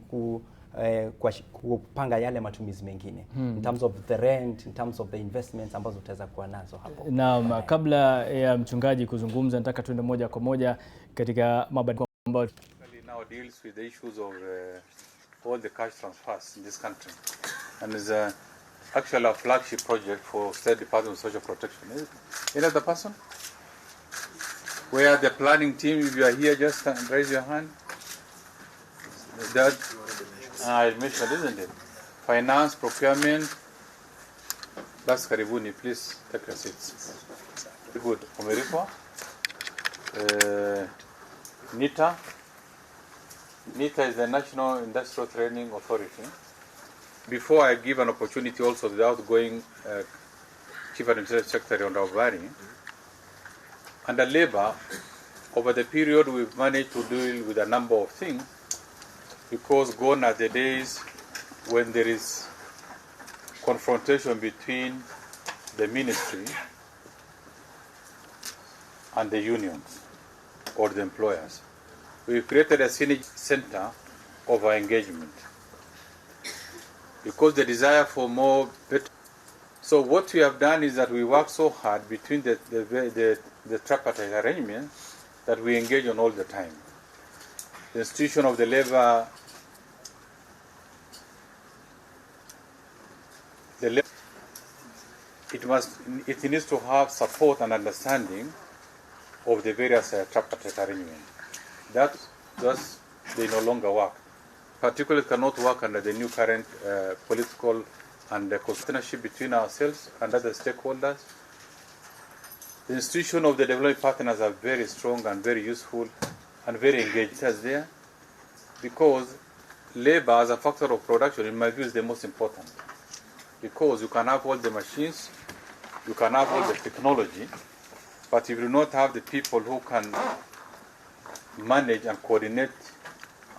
kupanga yale matumizi mengine in terms of the rent, in terms of the investments ambazo utaweza kuwa nazo hapo. Naam, kabla ya mchungaji kuzungumza, nataka tuende moja kwa moja katika mabadiliko ambayo now deals with the issues of all the cash transfers in this country, and is actually a flagship project for State Department of Social Protection. Is that the person? Where the planning team, if you are here, just raise your hand. That I mentioned, isn't it? Finance, procurement. Bas karibuni, please take your seats. Good. Omeriko. NITA. NITA is the National Industrial Training Authority. Before I give an opportunity also to the outgoing Chief Administrative Secretary on Daubari, under Labour, over the period we've managed to deal with a number of things, because gone are the days when there is confrontation between the ministry and the unions or the employers. We've created a synergy center of our engagement because the desire for more better. So what we have done is that we work so hard between the tripartite arrangement that we engage on all the time. The institution of the labor, it needs to have support and understanding of the various tripartite arrangements. Thus, they no longer work. Particularly cannot work under the new current political and partnership between ourselves and other stakeholders. The institution of the development partners are very strong and very useful and very engaged as there, because labor as a factor of production, in my view, is the most important. Because you can have all the machines, you can have all the technology, but if you do not have the people who can manage and coordinate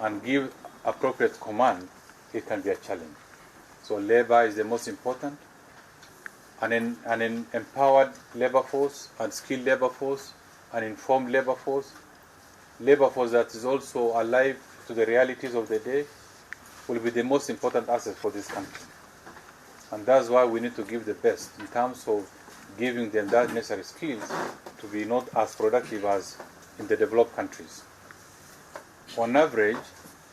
and give appropriate command, it can be a challenge. So labor is the most important. An empowered labor force, and skilled labor force, an informed labor force that is also alive to the realities of the day, will be the most important asset for this country. And that's why we need to give the best in terms of giving them that necessary skills to be not as productive as in the developed countries. On average,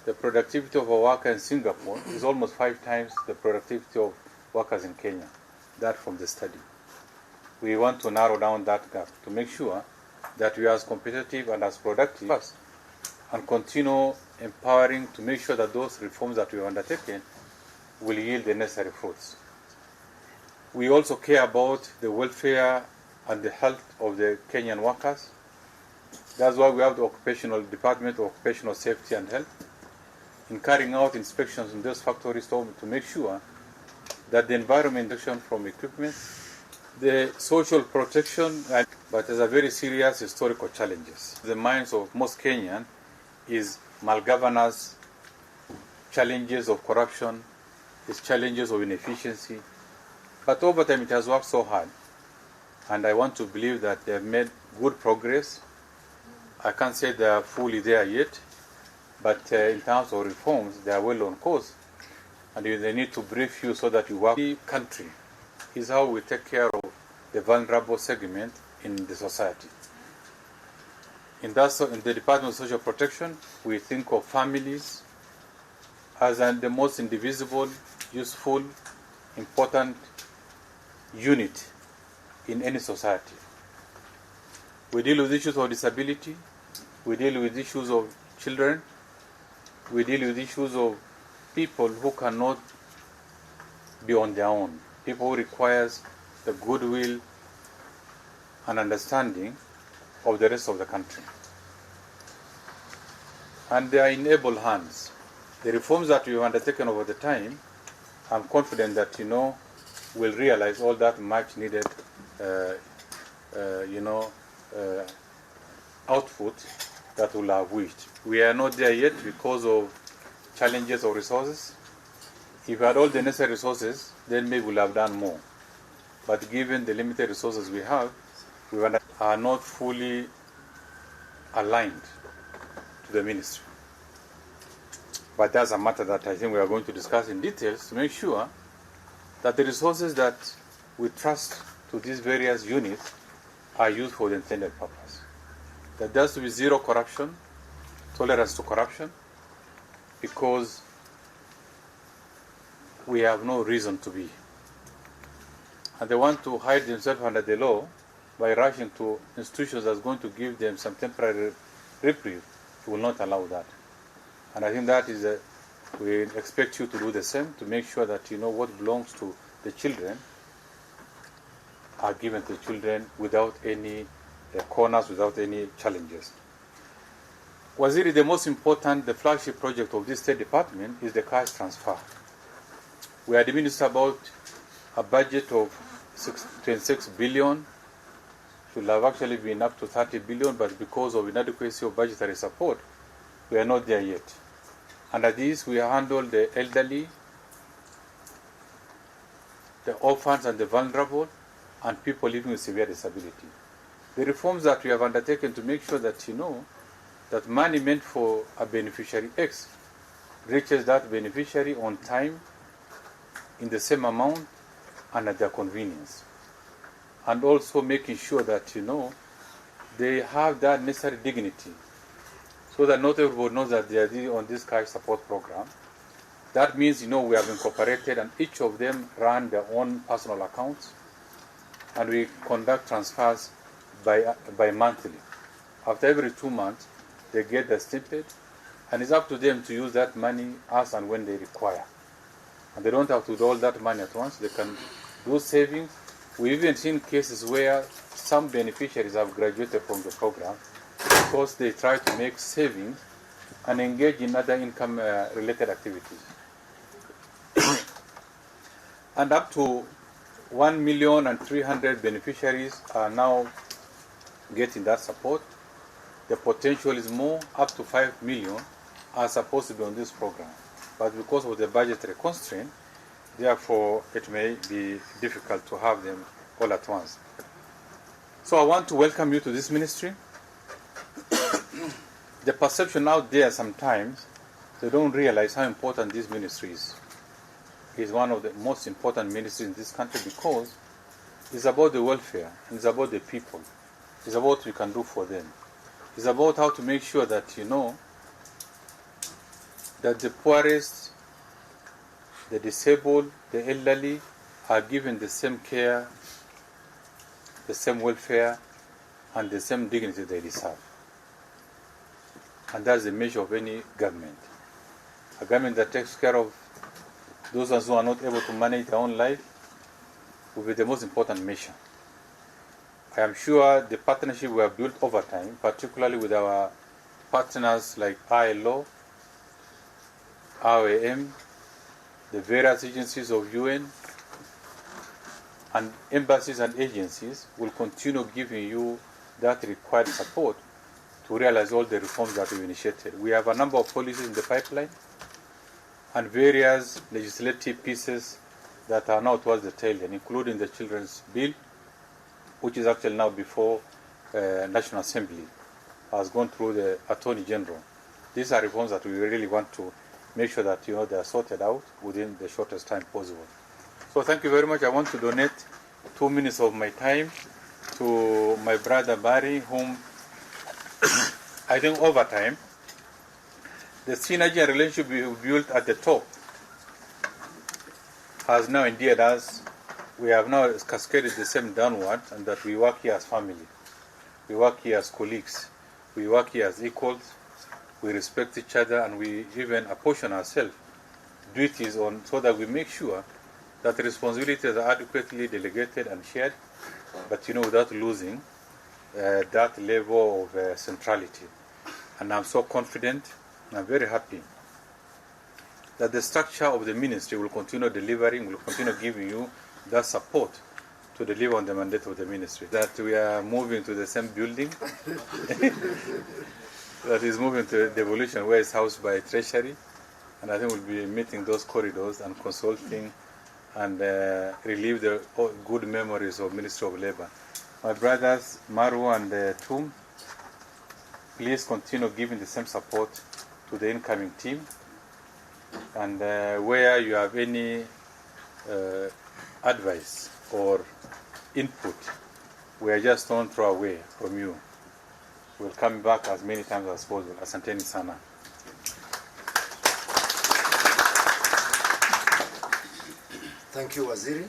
the productivity of a worker in Singapore is almost 5 times the productivity of workers in Kenya. That from the study. We want to narrow down that gap to make sure that we are as competitive and as productive first, and continue empowering to make sure that those reforms that we have undertaken will yield the necessary fruits. We also care about the welfare and the health of the Kenyan workers. That's why we have the Occupational Department of Occupational Safety and Health in carrying out inspections in those factories to make sure that the environment protection from equipment, the social protection, but there's a very serious historical challenges. The minds of most Kenyans is malgovernance, challenges of corruption, is challenges of inefficiency. But over time it has worked so hard, and I want to believe that they have made good progress. I can't say they are fully there yet, but in terms of reforms, they are well on course. And they need to brief you so that you work. The country is how we take care of the vulnerable segment in the society. In the Department of Social Protection, we think of families as the most indivisible, useful, important unit in any society. We deal with issues of disability, we deal with issues of children, we deal with issues of people who cannot be on their own, people who requires the goodwill and understanding of the rest of the country. And they are in able hands. The reforms that we have undertaken over the time, I'm confident that will realize all that much needed output that we'll have wished. We are not there yet because of challenges of resources. If we had all the necessary resources, then maybe we'll have done more. But given the limited resources we have, we are not fully aligned to the ministry. But that's a matter that I think we are going to discuss in details to make sure that the resources that we trust to these various units are used for the intended purpose. That there has to be zero corruption, tolerance to corruption, because we have no reason to be. And they want to hide themselves under the law by rushing to institutions that's going to give them some temporary reprieve. We will not allow that. And I think that is we expect you to do the same, to make sure that you know what belongs to the children are given to the children without any corners, without any challenges. Waziri, the most important, the flagship project of this State Department is the cash transfer. We are administered about a budget of 26 billion, should have actually been up to 30 billion, but because of inadequacy of budgetary support, we are not there yet. Under this, we handle the elderly, the orphans and the vulnerable, and people living with severe disability. The reforms that we have undertaken to make sure that you know that money meant for a beneficiary X reaches that beneficiary on time, in the same amount, and at their convenience. And also making sure that you know they have that necessary dignity, so that not everybody knows that they are on this cash support program. That means you know we have incorporated, and each of them run their own personal accounts, and we conduct transfers by monthly. After every 2 months, they get the snippet, and it's up to them to use that money as and when they require. And they don't have to do all that money at once. They can do savings. We've even seen cases where some beneficiaries have graduated from the program because they try to make savings and engage in other income-related activities. And up to 1,300,000 beneficiaries are now getting that support. The potential is more, up to 5 million are supposed to be on this program. But because of the budgetary constraint, therefore it may be difficult to have them all at once. So I want to welcome you to this ministry. The perception out there sometimes, they don't realize how important this ministry is. It's one of the most important ministries in this country because it's about the welfare, and it's about the people. It's about what we can do for them. It's about how to make sure that you know that the poorest, the disabled, the elderly are given the same care, the same welfare, and the same dignity they deserve. And that's the measure of any government. A government that takes care of those who are not able to manage their own life will be the most important measure. I am sure the partnership we have built over time, particularly with our partners like ILO, RAM, the various agencies of UN, and embassies and agencies will continue giving you that required support to realize all the reforms that we've initiated. We have a number of policies in the pipeline and various legislative pieces that are now towards the tail end, including the Children's Bill, which is actually now before National Assembly, has gone through the Attorney General. These are reforms that we really want to make sure that you know they are sorted out within the shortest time possible. So thank you very much. I want to donate 2 minutes of my time to my brother Barry, whom I think over time, the synergy and relationship we built at the top has now endeared us. We have now cascaded the same downward, and that we work here as family. We work here as colleagues. We work here as equals. We respect each other, and we even apportion ourselves duties on so that we make sure that responsibilities are adequately delegated and shared, but you know, without losing that level of centrality. And I'm so confident, and I'm very happy that the structure of the ministry will continue delivering, will continue giving you that support to deliver on the mandate of the ministry. That we are moving to the same building, that is moving to devolution, where it's housed by Treasury, and I think we'll be meeting those corridors and consulting and relive the good memories of Ministry of Labour. My brothers, Maru and Tum, please continue giving the same support to the incoming team. And where you have any advice or input, we are just don't throw away from you. We'll come back as many times as possible. Asanteni sana. Thank you, Waziri,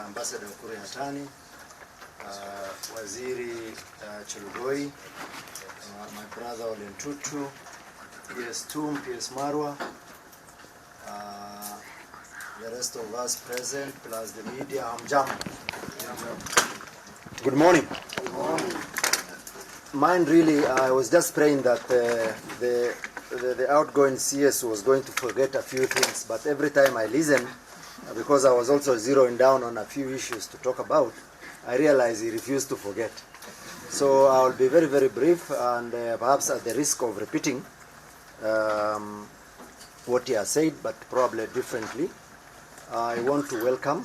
Ambassador Kure Hatani, Waziri Chelugoi, my brother Olentutu, PS Tum, PS Marwa, the rest of us present, plus the media. Good morning. Good morning. Mine really, I was just praying that the outgoing CS was going to forget a few things, but every time I listen, because I was also zeroing down on a few issues to talk about, I realized he refused to forget. So I'll be very, very brief, and perhaps at the risk of repeating what he has said, but probably differently. I want to welcome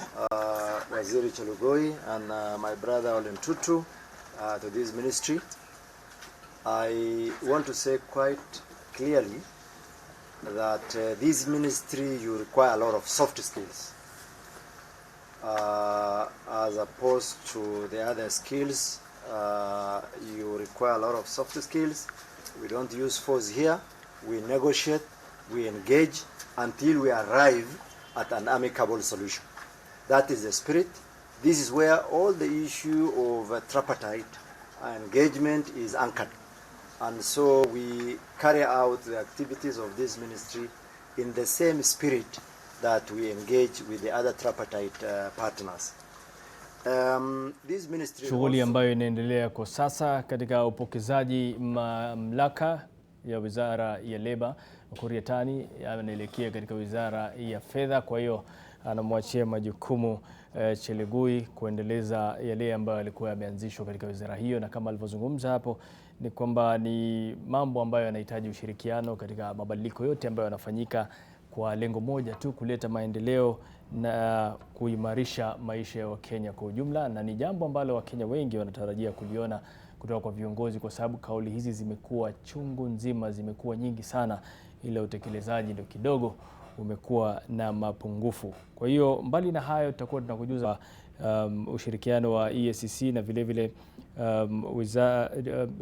Waziri Chelugoi and my brother Olentutu to this ministry. I want to say quite clearly that this ministry, you require a lot of soft skills as opposed to the other skills. You require a lot of soft skills. We don't use force here. We negotiate, we engage until we arrive at an amicable solution. That is the spirit. This is where all the issue of tripartite engagement is anchored. And so we carry out the activities of this ministry in the same spirit that we engage with the other tripartite partners. This ministry shughuli ambayo inaendelea kwa sasa katika upokezaji mamlaka ya Wizara ya Leba Kuriatani yanaelekea katika Wizara ya Fedha. Kwa hiyo anamwachia majukumu Chelugoi kuendeleza yale ambayo alikuwa yameanzishwa katika wizara hiyo, na kama alivyozungumza hapo ni kwamba ni mambo ambayo yanahitaji ushirikiano katika mabadiliko yote ambayo yanafanyika kwa lengo moja tu, kuleta maendeleo na kuimarisha maisha ya Wakenya kwa ujumla, na ni jambo ambalo Wakenya wengi wanatarajia kuliona kutoka kwa viongozi, kwa sababu kauli hizi zimekuwa chungu nzima, zimekuwa nyingi sana, ila utekelezaji ndio kidogo umekuwa na mapungufu. Kwa hiyo mbali na hayo tutakuwa tunakujuza ushirikiano wa EACC na vile vile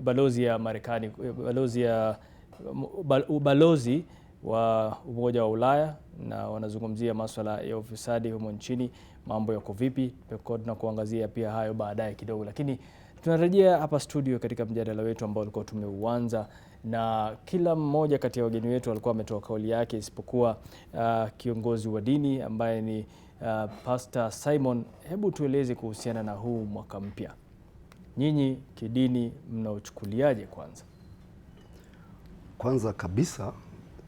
balozi ya Marekani, balozi wa Umoja wa Ulaya, na wanazungumzia masuala ya ufisadi humo nchini, mambo yako vipi. Tutakuwa tunakuangazia pia hayo baadaye kidogo, lakini tunarejea hapa studio katika mjadala wetu ambao ulikuwa tumeuanza, na kila mmoja kati ya wageni wetu alikuwa ametoa kauli yake, isipokuwa kiongozi wa dini ambaye ni Pastor Simon. Hebu tueleze kuhusiana na huu mwaka mpya, nyinyi kidini mnaochukuliaje? Kwanza kabisa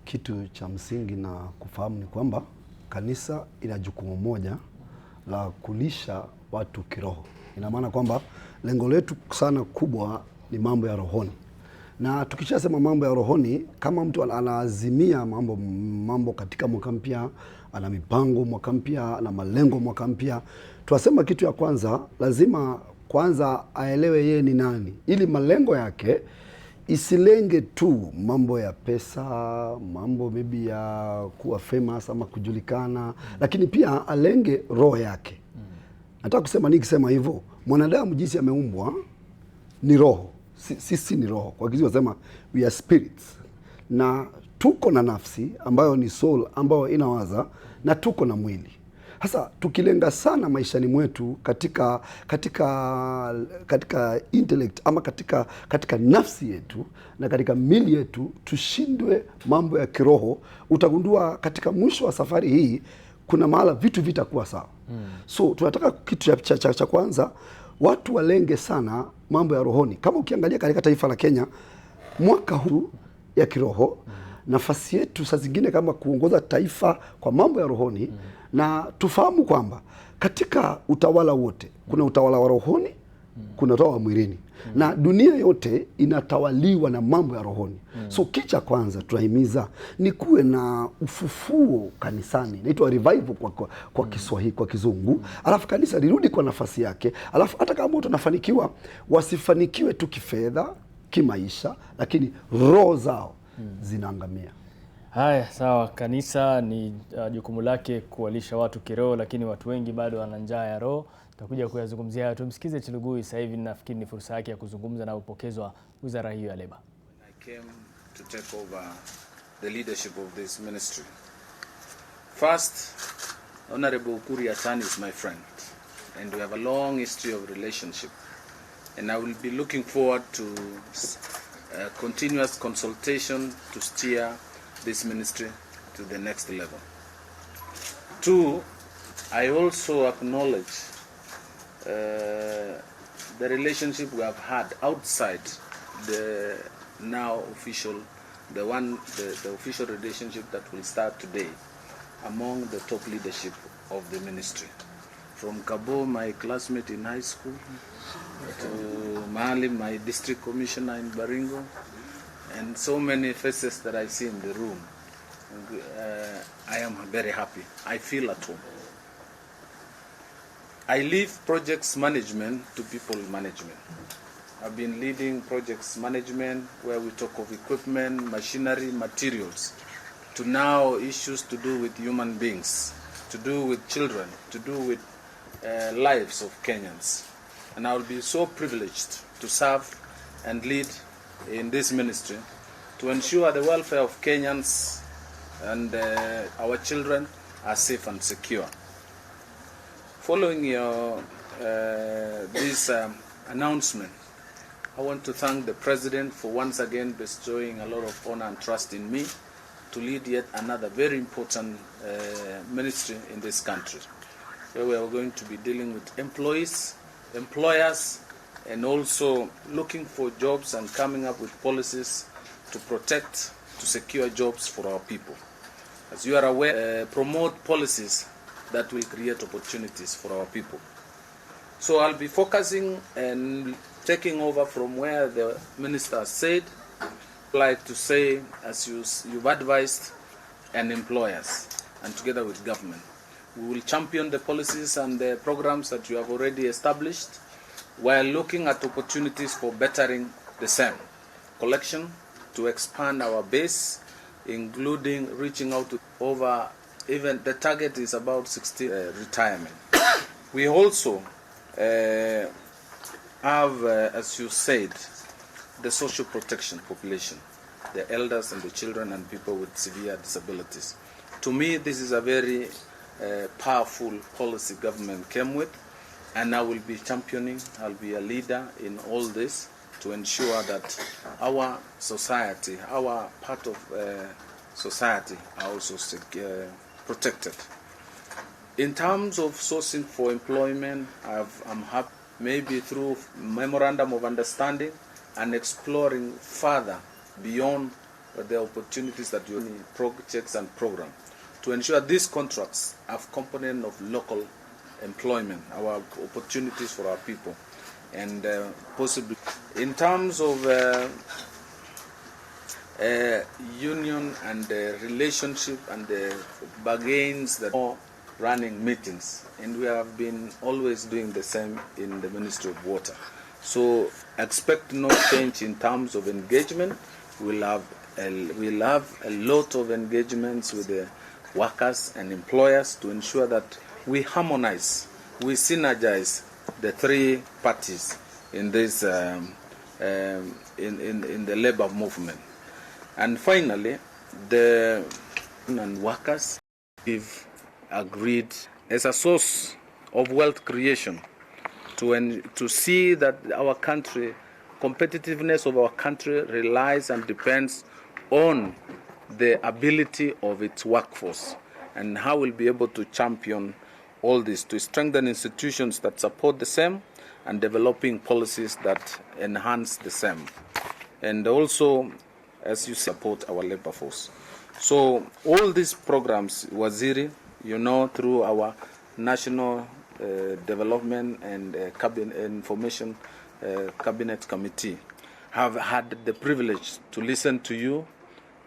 kitu cha msingi na kufahamu ni kwamba kanisa ina jukumu moja la kulisha watu kiroho. Ina maana kwamba lengo letu sana kubwa ni mambo ya rohoni. Na tukishasema mambo ya rohoni, kama mtu anaazimia mambo katika mwaka mpya, ana mipango mwaka mpya, ana malengo mwaka mpya, tunasema kitu ya kwanza, lazima kwanza aelewe yeye ni nani, ili malengo yake isilenge tu mambo ya pesa, mambo maybe ya kuwa famous ama kujulikana, lakini pia alenge roho yake. Nataka kusema nikisema hivyo, mwanadamu jinsi ameumbwa ni roho. Sisi ni roho. Kwa Kizungu wanasema we are spirits. Na tuko na nafsi ambayo ni soul ambayo inawaza, na tuko na mwili. Sasa tukilenga sana maishani mwetu katika intellect ama katika nafsi yetu na katika mili yetu, tushindwe mambo ya kiroho, utagundua katika mwisho wa safari hii kuna mahala vitu vitakuwa sawa. So tunataka kitu cha kwanza, watu walenge sana mambo ya rohoni. Kama ukiangalia katika taifa la Kenya mwaka huu ya kiroho, nafasi yetu saa zingine kama kuongoza taifa kwa mambo ya rohoni, na tufahamu kwamba katika utawala wote kuna utawala wa rohoni, kuna utawala wa mwilini, na dunia yote inatawaliwa na mambo ya rohoni. So kicha kwanza tunahimiza ni kuwe na ufufuo kanisani, inaitwa revival kwa Kiswahili, kwa Kizungu. Alafu kanisa lirudi kwa nafasi yake. Alafu hata kama watu wanafanikiwa, wasifanikiwe tu kifedha, kimaisha, lakini roho zao zinaangamia. Haya, sawa. Kanisa ni jukumu lake kuwalisha watu kiroho, lakini watu wengi bado wana njaa ya roho. Tutakuja kuyazungumzia hayo. Tumsikize Chelugoi sasa hivi, nafikiri ni fursa yake ya kuzungumza na upokezwa wizara hiyo ya leba. I came to take over the leadership of this ministry. First, Honorable Kuriatani is my friend. and we have a long history of relationship. And I will be looking forward to continuous consultation to steer this ministry to the next level. 2, I also acknowledge the relationship we have had outside the now official, the official relationship that will start today among the top leadership of the ministry. From Kabo, my classmate in high school, to Mahali, my district commissioner in Baringo, and so many faces that I see in the room. I am very happy. I feel at home. I leave projects management to people management. I've been leading projects management where we talk of equipment, machinery, materials, to now issues to do with human beings, to do with children, to do with lives of Kenyans. And I will be so privileged to serve and lead in this ministry to ensure the welfare of Kenyans and our children are safe and secure. Following your this announcement, I want to thank the President for once again bestowing a lot of honor and trust in me to lead yet another very important ministry in this country, where we are going to be dealing with employees, employers, and also looking for jobs and coming up with policies to protect, to secure jobs for our people. As you are aware, promote policies that will create opportunities for our people. So I'll be focusing and taking over from where the minister said. I'd like to say, as you've advised, and employers, and together with government, we will champion the policies and the programs that you have already established, while looking at opportunities for bettering the same. Collection to expand our base, including reaching out to over, even the target is about 60 retirement. We also have, as you said, the social protection population, the elders and the children and people with severe disabilities. To me, this is a very powerful policy government came with, and I will be championing, I'll be a leader in all this to ensure that our society, our part of society are also protected. In terms of sourcing for employment, I'm happy, maybe through memorandum of understanding and exploring further beyond the opportunities that you need, projects and programs, to ensure these contracts have component of local employment, our opportunities for our people, and possibly in terms of union and the relationship and the bargains that are running meetings, and we have been always doing the same in the Ministry of Water. So expect no change in terms of engagement. We'll have a lot of engagements with the workers and employers to ensure that we harmonize, we synergize the three parties in this in the labor movement. And finally, the workers have agreed as a source of wealth creation to see that our country, competitiveness of our country relies and depends on the ability of its workforce, and how we'll be able to champion all this to strengthen institutions that support the same and developing policies that enhance the same. And also, as you support our labor force. So all these programs, Waziri, you know, through our National Development and Information Cabinet Committee, have had the privilege to listen to you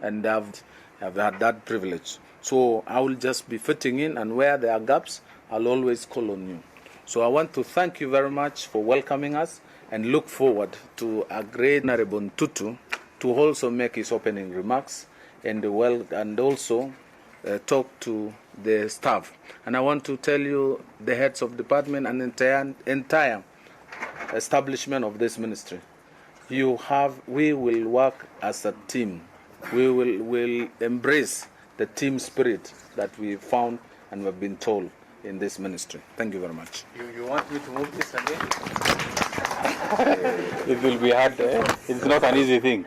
and have had that privilege. So I will just be fitting in, and where there are gaps, I'll always call on you. So I want to thank you very much for welcoming us and look forward to a great Honorable Tutu to also make his opening remarks and also talk to the staff. And I want to tell you, the heads of department and entire establishment of this ministry, we will work as a team. We will embrace the team spirit that we found and we've been told. in this ministry. Thank you very much. You want me to move this again? It will be hard. It's not an easy thing.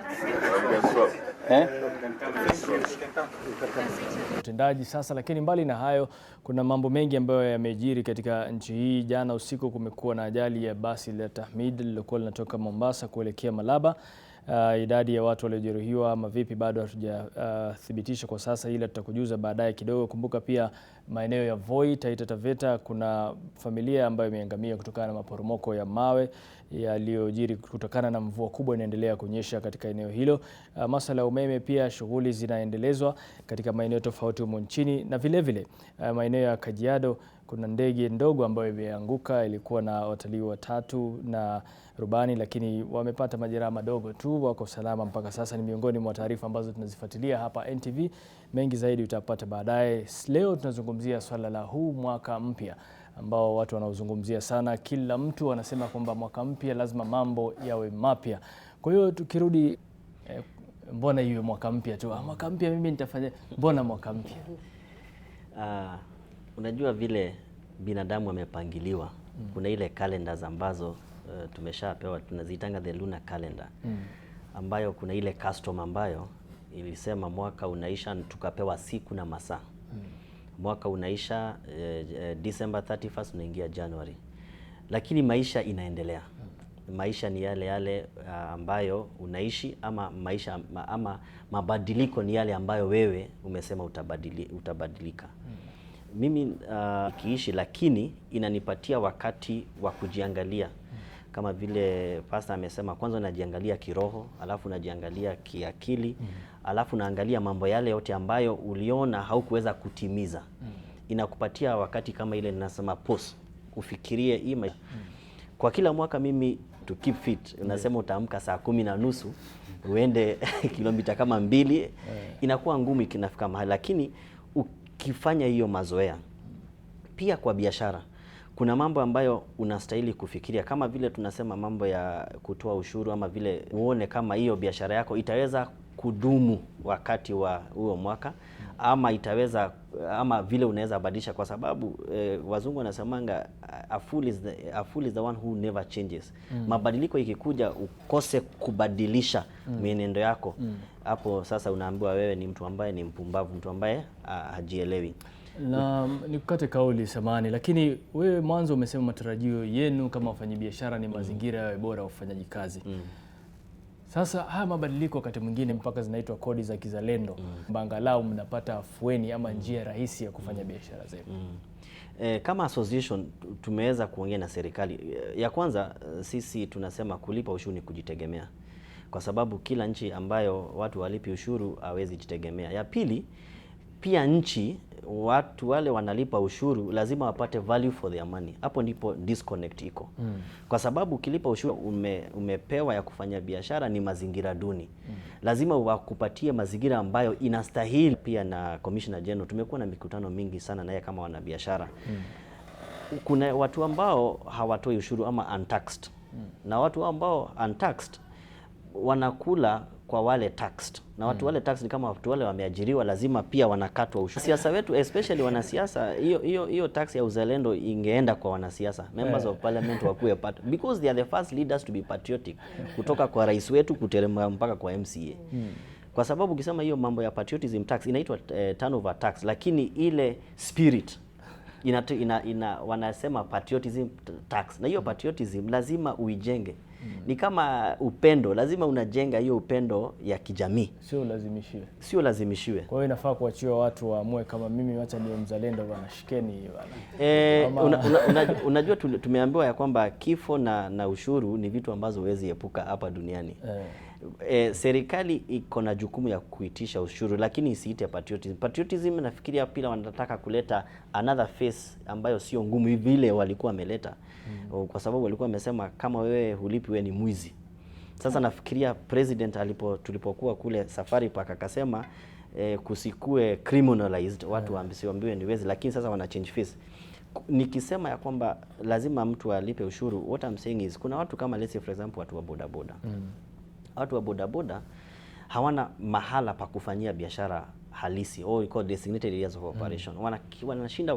Utendaji sasa, lakini mbali na hayo kuna mambo mengi ambayo yamejiri katika nchi hii. Jana usiku kumekuwa na ajali ya basi la Tahmid lililokuwa linatoka Mombasa kuelekea Malaba. Idadi ya watu waliojeruhiwa ama vipi bado hatujathibitisha kwa sasa, ila tutakujuza baadaye kidogo. Kumbuka pia maeneo ya Voi, Taita Taveta, kuna familia ambayo imeangamia kutokana na maporomoko ya mawe yaliyojiri kutokana na mvua kubwa inaendelea kunyesha katika eneo hilo. Masuala ya umeme pia, shughuli zinaendelezwa katika maeneo tofauti humo nchini, na vile vile maeneo ya Kajiado kuna ndege ndogo ambayo imeanguka, ilikuwa na watalii 3 na rubani, lakini wamepata majeraha madogo tu, wako salama mpaka sasa. Ni miongoni mwa taarifa ambazo tunazifuatilia hapa NTV. Mengi zaidi utapata baadaye. Leo tunazungumzia swala la huu mwaka mpya ambao watu wanaozungumzia sana. Kila mtu anasema kwamba mwaka mpya lazima mambo yawe mapya. Kwa hiyo tukirudi, mbona iwe mwaka mpya tu? Mwaka mpya mimi nitafanya, mbona mwaka mpya? Unajua vile binadamu amepangiliwa. Kuna ile calendars ambazo tumeshapewa, tunaziitanga the lunar calendar, ambayo kuna ile custom ambayo ilisema mwaka unaisha tukapewa siku na masaa. Mwaka unaisha December 31st, unaingia January. Lakini maisha inaendelea. Maisha ni yale yale ambayo unaishi, ama maisha ama mabadiliko ni yale ambayo wewe umesema utabadilika. Mimi kiishi, lakini inanipatia wakati wa kujiangalia. Kama vile pastor amesema, kwanza unajiangalia kiroho, alafu unajiangalia kiakili, alafu unaangalia mambo yale yote ambayo uliona haukuweza kutimiza. Inakupatia wakati kama ile ninasema pause, ufikirie hii kwa kila mwaka. Mimi to keep fit, unasema utaamka saa 10:30 uende kilomita kama 2, inakuwa ngumu ikinafika mahali, lakini ukifanya hiyo mazoea. Pia kwa biashara kuna mambo ambayo unastahili kufikiria, kama vile tunasema mambo ya kutoa ushuru, ama vile uone kama hiyo biashara yako itaweza kudumu wakati wa huo mwaka, ama itaweza, ama vile unaweza badilisha, kwa sababu wazungu wanasemanga a fool is the one who never changes. Mabadiliko ikikuja ukose kubadilisha mienendo yako, hapo sasa unaambiwa wewe ni mtu ambaye ni mpumbavu, mtu ambaye hajielewi. Na nikukate kauli samani, lakini wewe mwanzo umesema matarajio yenu kama wafanyabiashara ni mazingira yawe bora ufanyaji kazi. Sasa haya mabadiliko wakati mwingine mpaka zinaitwa kodi za kizalendo, angalau mnapata afueni ama njia rahisi ya kufanya biashara zenu. Kama association tumeweza kuongea na serikali. Ya kwanza, sisi tunasema kulipa ushuru ni kujitegemea, kwa sababu kila nchi ambayo watu walipi ushuru hawezi jitegemea. Ya pili, pia nchi watu wale wanalipa ushuru lazima wapate value for their money. Hapo ndipo disconnect iko. Kwa sababu ukilipa ushuru umepewa ya kufanya biashara ni mazingira duni. Lazima wakupatie mazingira ambayo inastahili. Pia na Commissioner General tumekuwa na mikutano mingi sana naye kama wanabiashara. Kuna watu ambao hawatoi ushuru ama untaxed. Na watu ambao untaxed wanakula kwa wale taxed. Na watu wale taxed ni kama watu wale wameajiriwa, lazima pia wanakatwa ushuru. Siasa wetu, especially wanasiasa, hiyo tax ya uzalendo ingeenda kwa wanasiasa. Members of parliament wakuwe part, because they are the first leaders to be patriotic. Kutoka kwa rais wetu kuteremka mpaka kwa MCA. Kwa sababu ukisema hiyo mambo ya patriotism tax inaitwa turnover tax, lakini ile spirit wanasema patriotism tax. Na hiyo patriotism lazima uijenge. Ni kama upendo, lazima unajenga hiyo upendo ya kijamii. Sio lazimishiwe. Kwa hiyo inafaa kuachiwa watu waamue, kama mimi acha niwe mzalendo bwana, shikeni bwana. Unajua tumeambiwa ya kwamba kifo na ushuru ni vitu ambazo huwezi epuka hapa duniani. Serikali iko na jukumu ya kuitisha ushuru, lakini isiite patriotism. Patriotism nafikiria pia wanataka kuleta another face ambayo sio ngumu vile walikuwa wameleta. Kwa sababu walikuwa wamesema kama wewe hulipi wewe ni mwizi. Sasa nafikiria president tulipokuwa kule Safari Park akasema kusikue criminalized, watu waambiwe ni wezi, lakini sasa wana change face. Nikisema ya kwamba lazima mtu alipe ushuru, what I'm saying is kuna watu kama, let's say for example, watu wa bodaboda. Watu wa bodaboda hawana mahala pa kufanyia biashara halisi or designated areas of operation. Wanashinda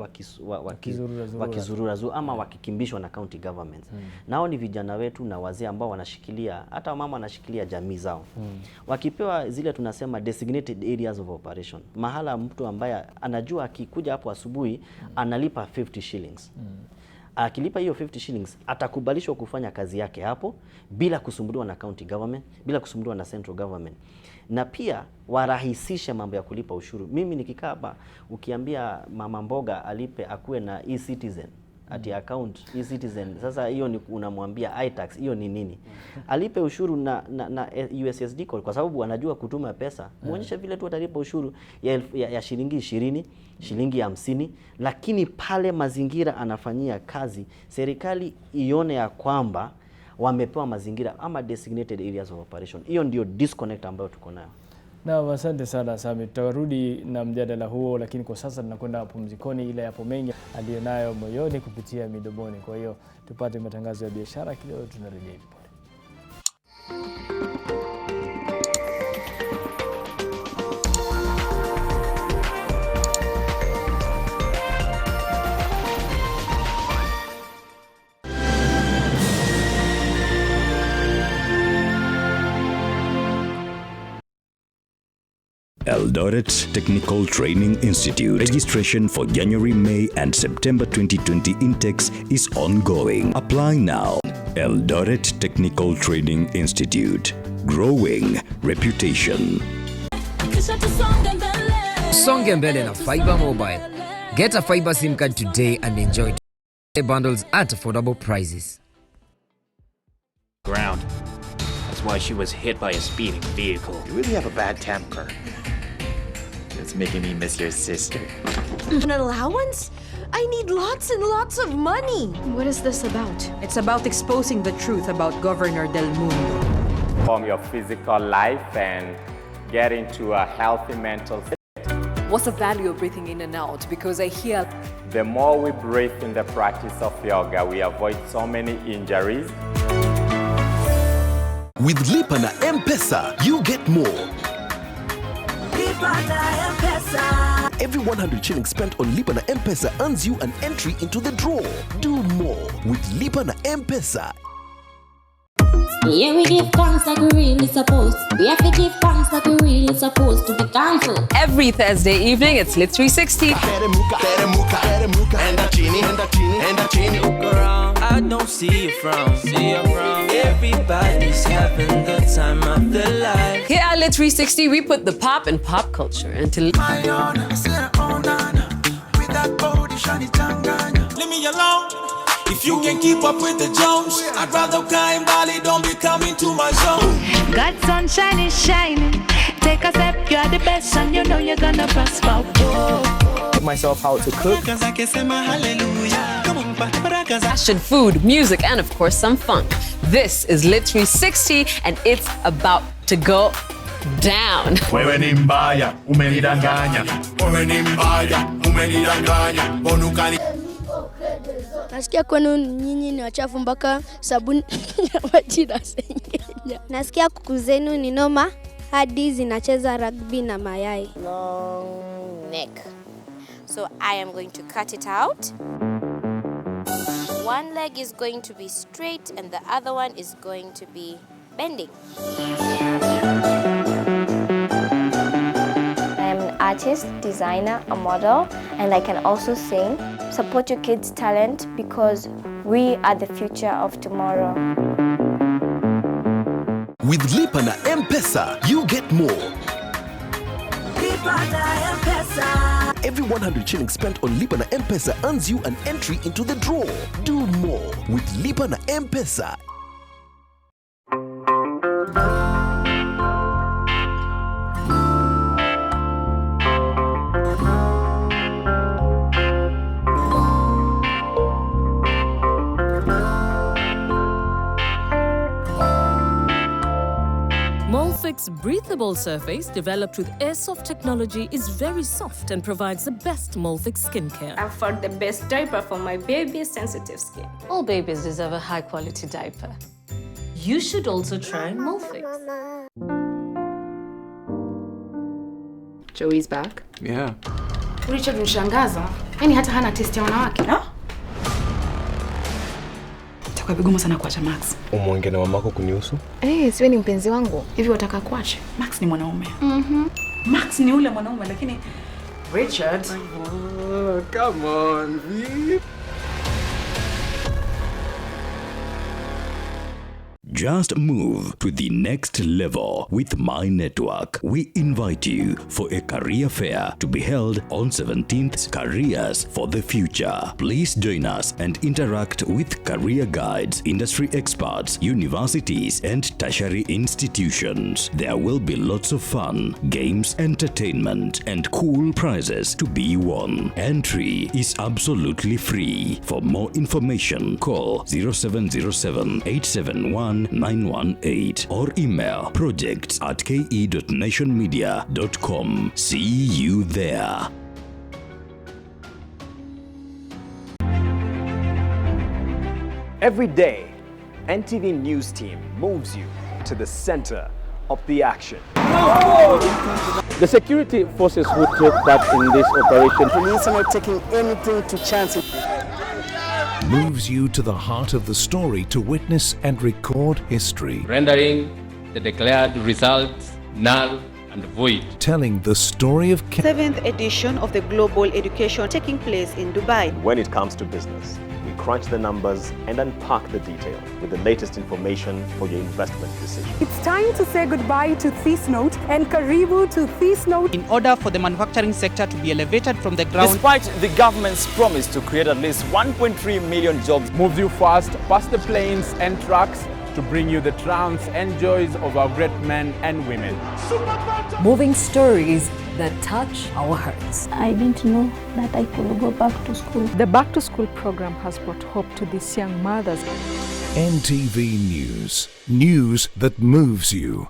wakizurura ama wakikimbishwa na county governments. Nao ni vijana wetu na wazee ambao wanashikilia, hata mama anashikilia jamii zao. Wakipewa zile tunasema designated areas of operation, mahala mtu ambaye anajua akikuja hapo asubuhi analipa 50 shillings. Akilipa hiyo 50 shillings atakubalishwa kufanya kazi yake hapo bila kusumbuliwa na county government, bila kusumbuliwa na central government. Na pia warahisishe mambo ya kulipa ushuru. Mimi nikikaa hapa ukiambia mama mboga alipe akuwe na e-citizen ati account e-citizen, sasa hiyo ni unamwambia iTax, hiyo ni nini? Alipe ushuru na USSD code kwa sababu anajua kutuma pesa. Muonyeshe vile tu atalipa ushuru ya shilingi 20, shilingi 50, lakini pale mazingira anafanyia kazi serikali ione ya kwamba wamepewa mazingira ama designated areas of operation. Hiyo ndio disconnect ambayo tuko nayo. Na asante sana Sami, tutarudi na mjadala huo, lakini kwa sasa tunakwenda mapumzikoni, ile yapo mengi aliyonayo moyoni kupitia midomoni. Kwa hiyo tupate matangazo ya biashara kidogo, tunarejea hivi punde. Eldoret Technical Training Institute. Registration for January, May and September 2020 intakes is ongoing. Apply now. Eldoret Technical Training Institute. Growing reputation. Songe mbele na Fiber Mobile. Get a Fiber SIM card today and enjoy bundles at affordable prices. Ground. That's why she was hit by a speeding vehicle. You really have a bad temper. It's making me miss your sister. An allowance? I need lots and lots of money. What is this about? It's about exposing the truth about Governor Del Mundo. From your physical life and get into a healthy mental state. What's the value of breathing in and out? Because I hear the more we breathe in the practice of yoga, we avoid so many injuries. With Lipa na M-Pesa, you get more. Every 100 shillings spent on Lipa na M-Pesa earns you an entry into the draw. Do more with Lipa na M-Pesa. Yeah, we give thanks like we really supposed. We have to give thanks like we really supposed to be thankful. Every Thursday evening, it's Lit 360. I don't see you from. Everybody's having the time of their life. Here at Lit 360, we put the pop in pop culture until Leave me alone. If you can keep up with the Jones, I'd rather climb Bali, don't be coming to my zone. God's sunshine is shining. Take a step, you're the best, and you know you're gonna prosper. Myself how to cook. fashion, food, music, and of course some fun. This is Lit 360, and it's about to go down. Wewe ni mbaya, umenidanganya. Wewe ni mbaya, umenidanganya. Bonukani. Nasikia kwenu nyinyi ni wachafu mpaka sabuni ya maji nasengenya. Nasikia kuku zenu ni noma hadi zinacheza rugby na mayai. Long neck. So I am going to cut it out. One leg is going to be straight and the other one is going to be bending. I am an artist, designer, a model, and I can also sing. Support your kids' talent because we are the future of tomorrow. With Lipa na M-Pesa, you get more. Lipa na M-Pesa. Every 100 shillings spent on Lipa na M-Pesa earns you an entry into the draw. Do more with Lipa na M-Pesa. Molfix breathable surface developed with Airsoft technology is very soft and provides the best Molfix skincare. I found the best diaper for my baby's sensitive skin. All babies deserve a high-quality diaper. You should also try Molfix. Joey's back. Yeah. Richard unishangaza. Yaani hata hana test ya wanawake. Itakuwa vigumu sana kuacha Max. Umwongea na mamako kunihusu? Siwe ni mpenzi wangu. Hivi wataka kuacha? Max ni mwanaume. Max ni ule mwanaume lakini Richard. Come on, V. Just move to the next level with My Network. We invite you for a career fair to be held on 17th, Careers for the Future. Please join us and interact with career guides, industry experts, universities, and tertiary institutions. There will be lots of fun, games, entertainment, and cool prizes to be won. Entry is absolutely free. For more information, call 0707 871 918 or email projects@ke.nationmedia.com. See you there. Every day, NTV News team moves you to the center of the action. The security forces who took part in this operation. Police are not taking anything to chance. Moves you to the heart of the story to witness and record history. Rendering the declared results null and void. Telling the story of 7th edition of the Global Education taking place in Dubai. When it comes to business, we crunch the numbers and unpack the detail with the latest information for your investment decision. It's time to say goodbye to this note and karibu to this note. In order for the manufacturing sector to be elevated from the ground. Despite the government's promise to create at least 1.3 million jobs. Moves you fast past the planes and trucks to bring you the triumphs and joys of our great men and women. Moving stories that touch our hearts. I didn't know that I could go back to school. The Back to School program has brought hope to these young mothers. NTV News. News that moves you.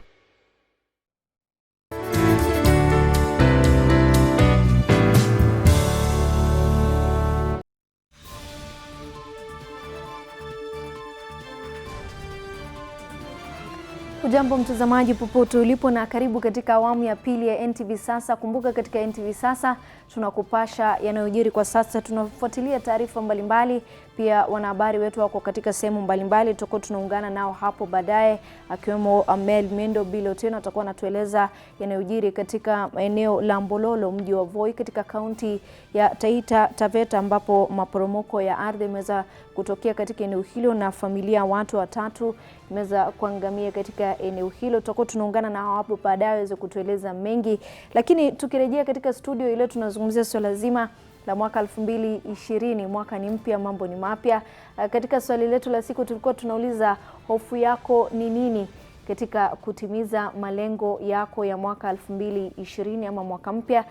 Ujambo mtazamaji popote ulipo na karibu katika awamu ya pili ya NTV Sasa. Kumbuka katika NTV Sasa tunakupasha yanayojiri kwa sasa, tunafuatilia taarifa mbalimbali, pia wanahabari wetu wako katika sehemu mbalimbali, tutakuwa tunaungana nao hapo baadaye, akiwemo Amel Mendo Biloteno atakuwa anatueleza yanayojiri katika eneo la Mbololo, mji wa Voi katika kaunti ya Taita Taveta, ambapo maporomoko ya ardhi yameweza kutokea katika eneo hilo na familia watu watatu imeweza kuangamia katika eneo hilo. Tutakuwa tunaungana na hapo baadaye waweze kutueleza mengi, lakini tukirejea katika studio ile tunazungumzia swala zima la mwaka 2020. Mwaka ni mpya, mambo ni mapya. Katika swali letu la siku tulikuwa tunauliza hofu yako ni nini katika kutimiza malengo yako ya mwaka 2020 ama mwaka mpya.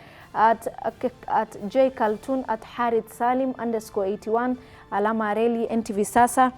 At J Kaltun at Harith Salim _81 alama reli NTV Sasa.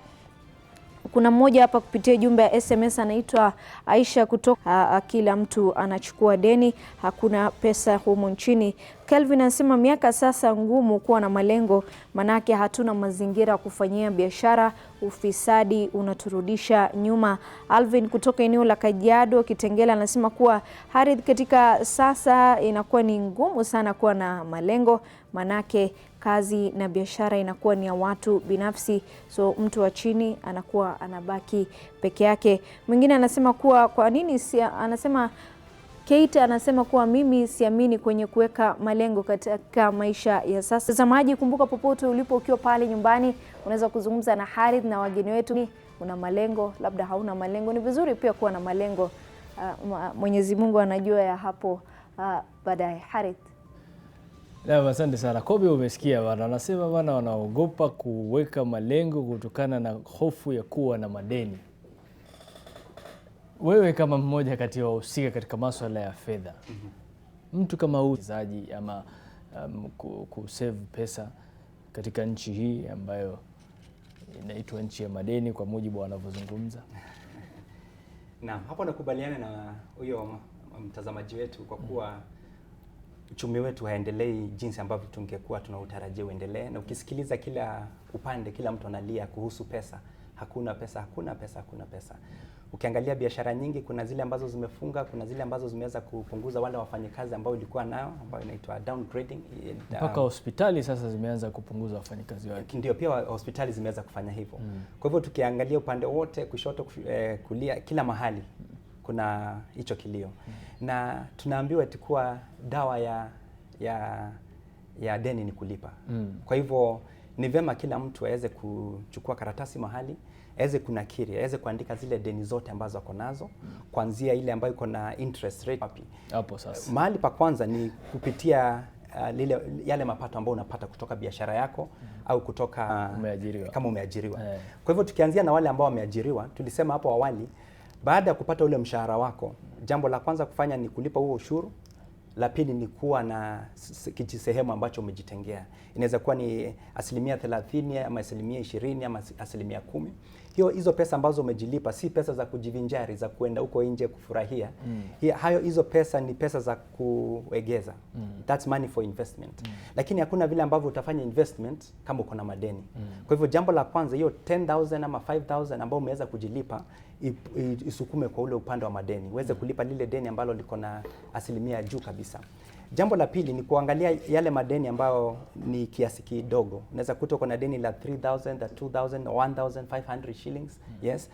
Kuna mmoja hapa kupitia jumbe ya SMS anaitwa Aisha kutoka kila mtu anachukua deni, hakuna pesa humu nchini. Kelvin anasema miaka sasa ngumu kuwa na malengo, manake hatuna mazingira kufanyia biashara, ufisadi unaturudisha nyuma. Alvin kutoka eneo la Kajiado Kitengela anasema kuwa Harith, katika sasa inakuwa ni ngumu sana kuwa na malengo, manake kazi na biashara inakuwa ni ya watu binafsi, so mtu wa chini anakuwa anabaki peke yake. Mwingine anasema kuwa kwa nini anasema Kate anasema kuwa mimi siamini kwenye kuweka malengo katika maisha ya sasa. Mtazamaji, kumbuka popote ulipo ukiwa pale nyumbani unaweza kuzungumza na Harith na wageni wetu. Una malengo, labda hauna malengo, ni vizuri pia kuwa na malengo. Mwenyezi Mungu anajua ya hapo baadaye. Harith. Na asante sana. Kobe, umesikia bwana, anasema bwana wanaogopa kuweka malengo kutokana na hofu ya kuwa na madeni. Wewe kama mmoja kati ya wahusika katika masuala ya fedha, mtu kama uwezaji ama kusave pesa katika nchi hii ambayo inaitwa nchi ya madeni kwa mujibu wanavyozungumza? Naam, hapo nakubaliana na huyo mtazamaji wetu kwa kuwa uchumi wetu haendelei jinsi ambavyo tungekuwa tunautarajia uendelee, na ukisikiliza kila upande, kila mtu analia kuhusu pesa, hakuna pesa. Ukiangalia biashara nyingi, kuna zile ambazo zimefunga, kuna zile ambazo zimeweza kupunguza wale wafanyikazi ambao ilikuwa nao, ambao inaitwa downgrading. Mpaka hospitali sasa zimeanza kupunguza wafanyikazi wake. Ndio, pia hospitali zimeweza kufanya hivyo. Kwa hivyo tukiangalia upande wote, kushoto, kulia, kila mahali kuna hicho kilio. Na tunaambiwa kuwa dawa ya deni ni kulipa. Kwa hivyo ni vema kila mtu aweze kuchukua karatasi mahali, aweze kunakiri, aweze kuandika zile deni zote ambazo ako nazo, kuanzia ile ambayo iko na interest rate wapi. Hapo sasa. Mahali pa kwanza ni kupitia yale mapato ambayo unapata kutoka biashara yako au kutoka kama umeajiriwa. Kwa hivyo tukianzia na wale ambao wameajiriwa, tulisema hapo awali, baada ya kupata ule mshahara wako, jambo la kwanza kufanya ni kulipa huo ushuru. La pili ni kuwa na kijisehemu ambacho umejitengea. Inaweza kuwa ni 30% ama 20% ama 10%. Hizo pesa ambazo umejilipa si pesa za kujivinjari, za kuenda huko nje kufurahia. Hizo pesa ni pesa za kuegeza. That's money for investment. Lakini hakuna vile ambavyo utafanya investment kama uko na madeni. Kwa hivyo jambo la kwanza, hiyo 10,000 ama 5,000 ambao umeweza kujilipa, isukume kwa ule upande wa madeni. Uweze kulipa lile deni ambalo liko na asilimia juu kabisa. Jambo la pili ni kuangalia yale madeni ambayo ni kiasi kidogo. Unaweza kuta uko na deni la 3,000, 2,000, 1,500 shillings. Yes.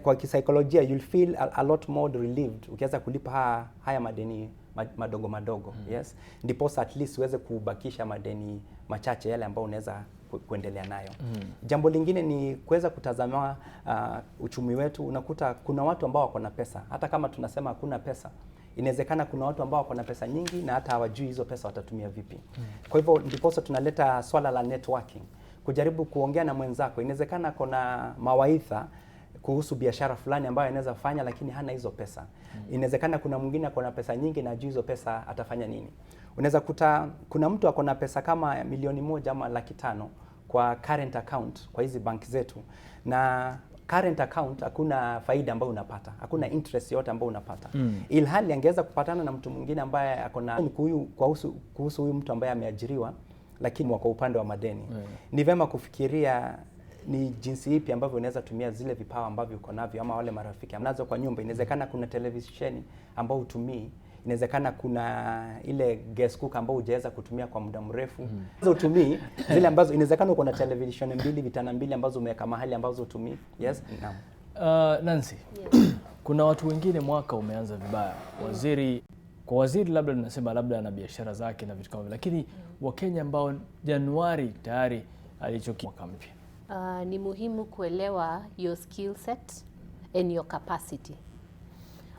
Kwa kisaikolojia you'll feel a lot more relieved ukiweza kulipa haya madeni madogo. Yes. Ndipo at least uweze kubakisha madeni machache yale ambayo unaweza kuendelea nayo. Jambo lingine ni kuweza kutazama uchumi wetu. Unakuta kuna watu ambao wako na pesa. Hata kama tunasema hakuna pesa, inawezekana kuna watu ambao wako na pesa nyingi na hata hawajui hizo pesa watatumia vipi. Kwa hivyo ndipo tunaleta swala la networking. Kujaribu kuongea na mwenzako. Inawezekana kuna mawaidha kuhusu biashara fulani ambayo anaweza fanya lakini hana hizo pesa. Inawezekana kuna mwingine ako na pesa nyingi na hajui hizo pesa atafanya nini. Unaweza kuta kuna mtu ako na pesa kama 1,000,000 ama 500,000 kwa current account kwa hizi banki zetu, na current account hakuna faida ambayo unapata, hakuna interest yote ambayo unapata. Ilhali angeweza kupatana na mtu mwingine ambaye ako na kuhusu huyu mtu ambaye ameajiriwa lakini kwa upande wa madeni. Ni vema kufikiria ni jinsi ipi ambavyo unaweza tumia zile vipawa ambavyo uko navyo ama wale marafiki mnazo kwa nyumba. Inawezekana kuna televisheni ambayo utumii, inawezekana kuna ile gas cooker ambayo hujaweza kutumia kwa muda mrefu. Utumii zile ambazo inawezekana uko na television 2, vitana 2 ambazo umeweka mahali ambazo utumii. Yes. Nancy. Yes. Kuna watu wengine mwaka umeanza vibaya. Waziri labda tunasema labda ana biashara zake na vitu kama hivyo, lakini Wakenya ambao Januari tayari alichokia mwaka mpya. Ni muhimu kuelewa your skill set and your capacity.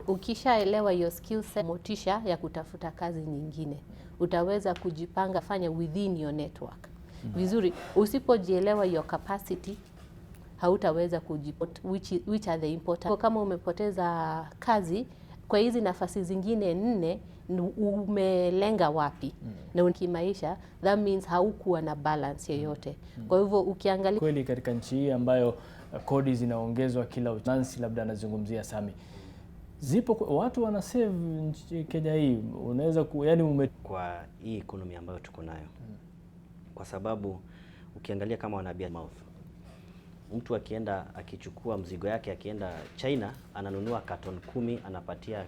Ukishaelewa your skill set, motisha ya kutafuta kazi nyingine, utaweza kujipanga fanya within your network. Vizuri, usipojielewa your capacity, hautaweza kujipot which are the important. Kama umepoteza kazi kwa hizi nafasi zingine 4, umelenga wapi? Na kimaisha, that means haukuwa na balance yoyote. Kwa hivyo ukiangalia kweli katika nchi hii ambayo kodi zinaongezwa kila Nancy labda anazungumzia Sami. Zipo watu wana save Kenya hii, unaweza kwa hii economy ambayo tuko nayo. Kwa sababu ukiangalia kama wanabia mouth, mtu akienda akichukua mzigo yake akienda China ananunua carton 10, anapatia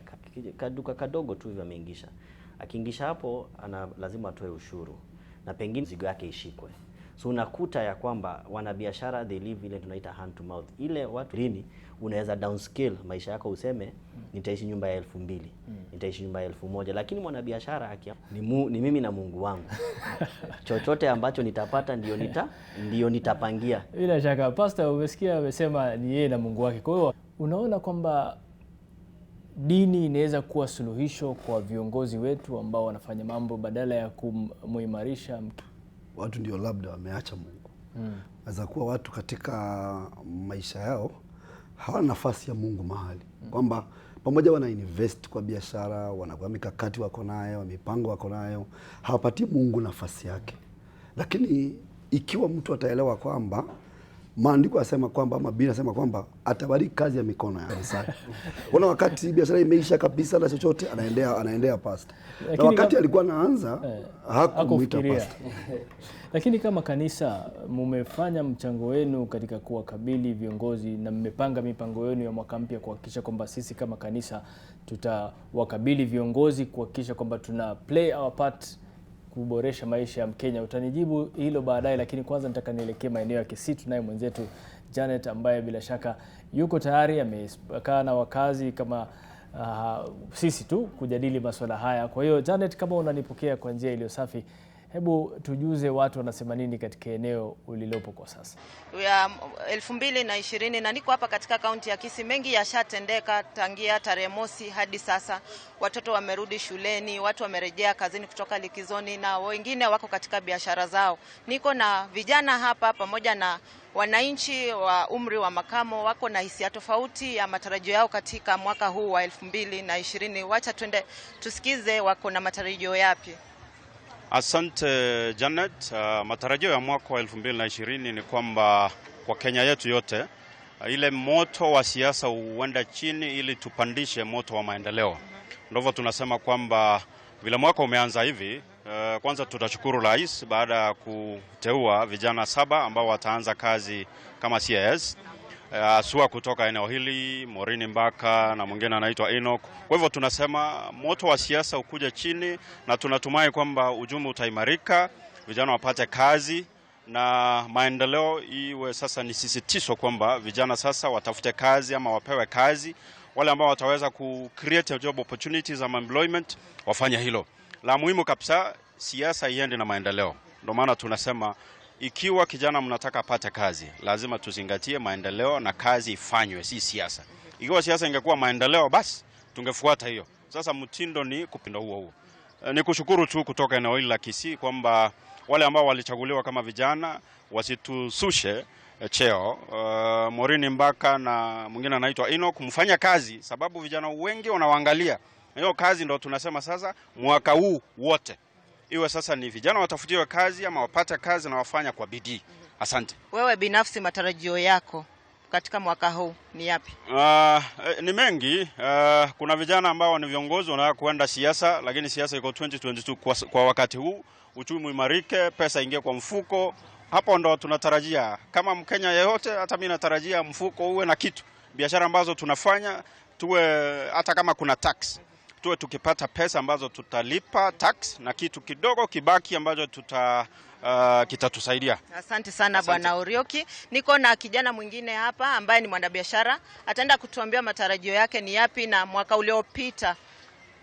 kaduka kadogo tu hivyo ameingisha. Akiingisha hapo lazima atoe ushuru na pengine mzigo yake ishikwe. So unakuta ya kwamba wanabiashara they live ile tunaita hand to mouth. Ile watu rini unaweza downscale maisha yako useme nitaishi nyumba ya 2,000, nitaishi nyumba ya 1,000, lakini mwanabiashara ni mimi na Mungu wangu. Chochote ambacho nitapata ndio nitapangia. Bila shaka pastor umesikia amesema ni yeye na Mungu wake. Kwa hiyo unaona kwamba dini inaweza kuwa suluhisho kwa viongozi wetu ambao wanafanya mambo badala ya kumuimarisha. Watu ndio labda wameacha Mungu. Naweza kuwa watu katika maisha yao hawana nafasi ya Mungu mahali. Kwamba pamoja wana invest kwa biashara, wanakuwa mikakati wako nayo, mipango wako nayo, hawapati Mungu nafasi yake. Lakini ikiwa mtu ataelewa kwamba maandiko yasema kwamba, ama Biblia inasema kwamba atabariki kazi ya mikono ya Isaya. Kuna wakati biashara imeisha kabisa na chochote anaendea pastor. Na wakati alikuwa anaanza hakumuita pastor. Lakini kama kanisa mmefanya mchango wenu katika kuwakabili viongozi na mmepanga mipango yenu ya mwaka mpya kuhakikisha kwamba sisi kama kanisa tutawakabili viongozi, kuhakikisha kwamba tuna play our part kuboresha maisha ya Mkenya. Utanijibu hilo baadaye, lakini kwanza nataka nielekee maeneo ya Kisii. Tunaye mwenzetu Janet ambaye bila shaka yuko tayari amekaa na wakazi kama sisi tu kujadili masuala haya. Kwa hiyo Janet, kama unanipokea kwa njia iliyo safi, hebu tujuze watu wanasema nini katika eneo ulilopo kwa sasa. Ya 2020 na niko hapa katika kaunti ya Kisii. Mengi yashatendeka tangia tarehe mosi hadi sasa. Watoto wamerudi shuleni, watu wamerejea kazini kutoka likizoni na wengine wako katika biashara zao. Niko na vijana hapa pamoja na wananchi wa umri wa makamo, wako na hisia tofauti ya matarajio yao katika mwaka huu wa 2020. Wacha twende tusikize wako na matarajio yapi. Asante Janet. Matarajio ya mwaka wa 2020 ni kwamba kwa Kenya yetu yote ile moto wa siasa uenda chini ili tupandishe moto wa maendeleo. Ndivyo tunasema kwamba vile mwaka umeanza hivi, kwanza tutashukuru rais baada ya kuteua vijana 7 ambao wataanza kazi kama CIS. Asua kutoka eneo hili, Morini Mbaka na mwingine anaitwa Enoch. Kwa hivyo tunasema moto wa siasa ukuje chini na tunatumai kwamba ujumbe utaimarika, vijana wapate kazi na maendeleo iwe sasa ni sisitizo kwamba vijana sasa watafute kazi ama wapewe kazi. Wale ambao wataweza ku create job opportunities and employment wafanye hilo. La muhimu kabisa, siasa iende na maendeleo. Ndio maana tunasema ikiwa kijana mnataka apate kazi, lazima tuzingatie maendeleo na kazi ifanywe, si siasa. Ikiwa siasa ingekuwa maendeleo, basi tungefuata hiyo. Sasa mtindo ni kupinda huo. Ni kushukuru tu kutoka eneo hili la Kisii kwamba wale ambao walichaguliwa kama vijana wasitusushe cheo. Morini Mbaka na mwingine anaitwa Enoch, mfanya kazi sababu vijana wengi wanawaangalia. Hiyo kazi ndio tunasema sasa mwaka huu wote iwe sasa ni vijana watafutiwe kazi ama wapate kazi na wafanya kwa bidii. Asante. Wewe binafsi matarajio yako katika mwaka huu ni yapi? Ni mengi. Kuna vijana ambao ni viongozi wanataka kuenda siasa, lakini siasa iko 2022 kwa wakati huu. Uchumi imarike, pesa ingie kwa mfuko. Hapo ndo tunatarajia kama Mkenya yeyote, hata mimi natarajia mfuko uwe na kitu. Biashara ambazo tunafanya tuwe, hata kama kuna tax, tuwe tukipata pesa ambazo tutalipa tax na kitu kidogo kibaki ambacho kitatusaidia. Asante sana Bwana Orioki. Niko na kijana mwingine hapa ambaye ni mwanabiashara. Ataenda kutuambia matarajio yake ni yapi na mwaka uliopita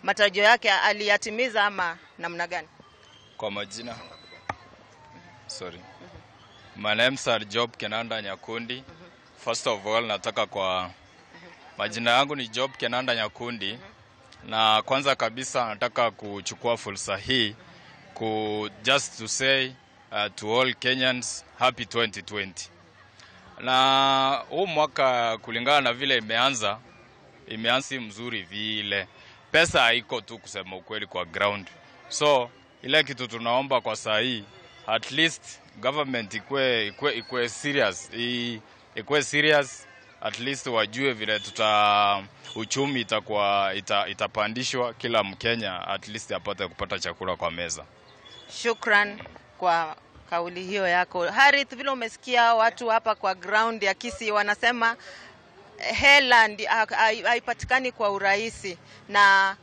matarajio yake aliyatimiza ama namna gani? Kwa majina. My name is Job Kenanda Nyakundi. First of all nataka kwa majina yangu ni Job Kenanda Nyakundi. Na kwanza kabisa nataka kuchukua fursa hii just to say to all Kenyans happy 2020. Na huu mwaka kulingana na vile imeanza mzuri vile. Pesa haiko tu kusema ukweli kwa ground. So ile kitu tunaomba kwa saa hii, at least government ikue serious. Ikue serious, at least wajue vile uchumi itapandishwa, kila Mkenya at least apate kupata chakula kwa meza. Shukran kwa kauli hiyo yako. Harith, vile umesikia watu hapa kwa ground ya Kisii wanasema hela haipatikani kwa urahisi, na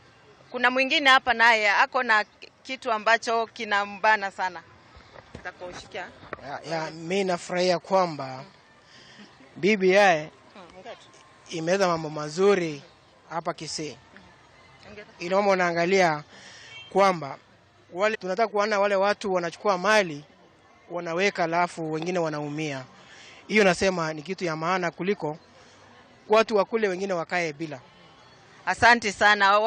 kuna mwingine hapa naye ako na kitu ambacho kinambana sana. Nitakushikia. Mimi nafurahia kwamba BBI imeweza mambo mazuri hapa Kisii. Inaomba naangalia kwamba wale tunataka kuona wale watu wanachukua mali wanaweka alafu wengine wanaumia. Hiyo nasema ni kitu ya maana kuliko watu wa kule wengine wakae bila. Asante sana.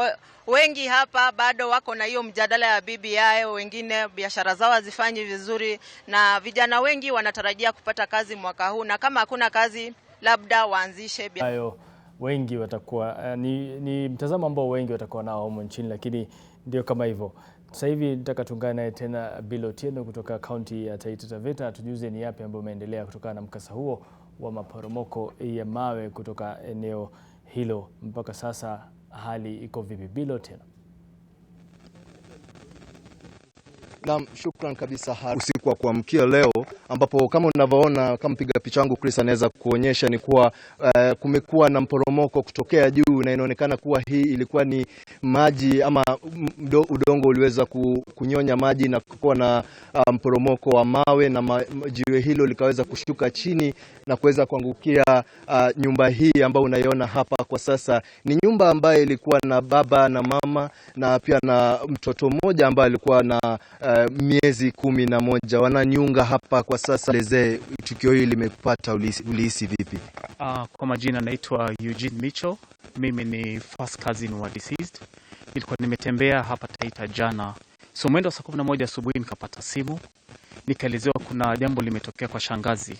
Wengi hapa bado wako na hiyo mjadala ya BBI, wengine biashara zao hazifanyi vizuri na vijana wengi wanatarajia kupata kazi mwaka huu, na kama hakuna kazi labda waanzishe hayo. Wengi watakuwa ni mtazamo ambao wengi watakuwa nao huko nchini, lakini ndio kama hivyo. Sasa hivi nataka tuungane naye tena Bill Otieno kutoka kaunti ya Taita Taveta, tujuze ni yapi ambayo umeendelea kutokana na mkasa huo wa maporomoko ya mawe kutoka eneo hilo. Mpaka sasa hali iko vipi, Bill Otieno? Naam, shukran kabisa. Usiku wa kuamkia leo, ambapo kama unavyoona, kama mpiga picha wangu Chris anaweza kuonyesha, ni kuwa kumekuwa na mporomoko kutokea juu, na inaonekana kuwa hii ilikuwa ni maji ama udongo uliweza kunyonya maji na kuwa na mporomoko wa mawe, na jiwe hilo likaweza kushuka chini na kuweza kuangukia nyumba hii ambayo unaiona hapa kwa sasa. Ni nyumba ambayo ilikuwa na baba na mama na pia na mtoto mmoja ambaye alikuwa na miezi 11. Wananyunga hapa kwa sasa. Leze, tukio hili limekupata, ulihisi vipi? Kwa majina naitwa Eugene Mitchell. Mimi ni first cousin wa deceased. Nilikuwa nimetembea hapa Taita jana. So mwendo saa 11 asubuhi nikapata simu. Nikaelezewa kuna jambo limetokea kwa shangazi.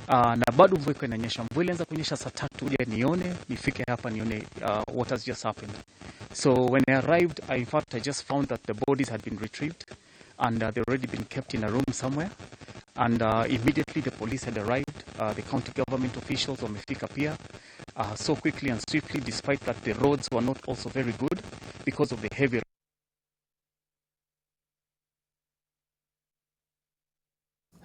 Na bado mvua inanyesha. Mvua ilianza kunyesha saa 3 uje nifike hapa nione what has just happened. So when I arrived, in fact I just found that the bodies had been retrieved and they've already been kept in a room somewhere. And immediately the police had arrived, the county government officials wamefika pia so quickly and swiftly, despite that the roads were not also very good because of the heavy.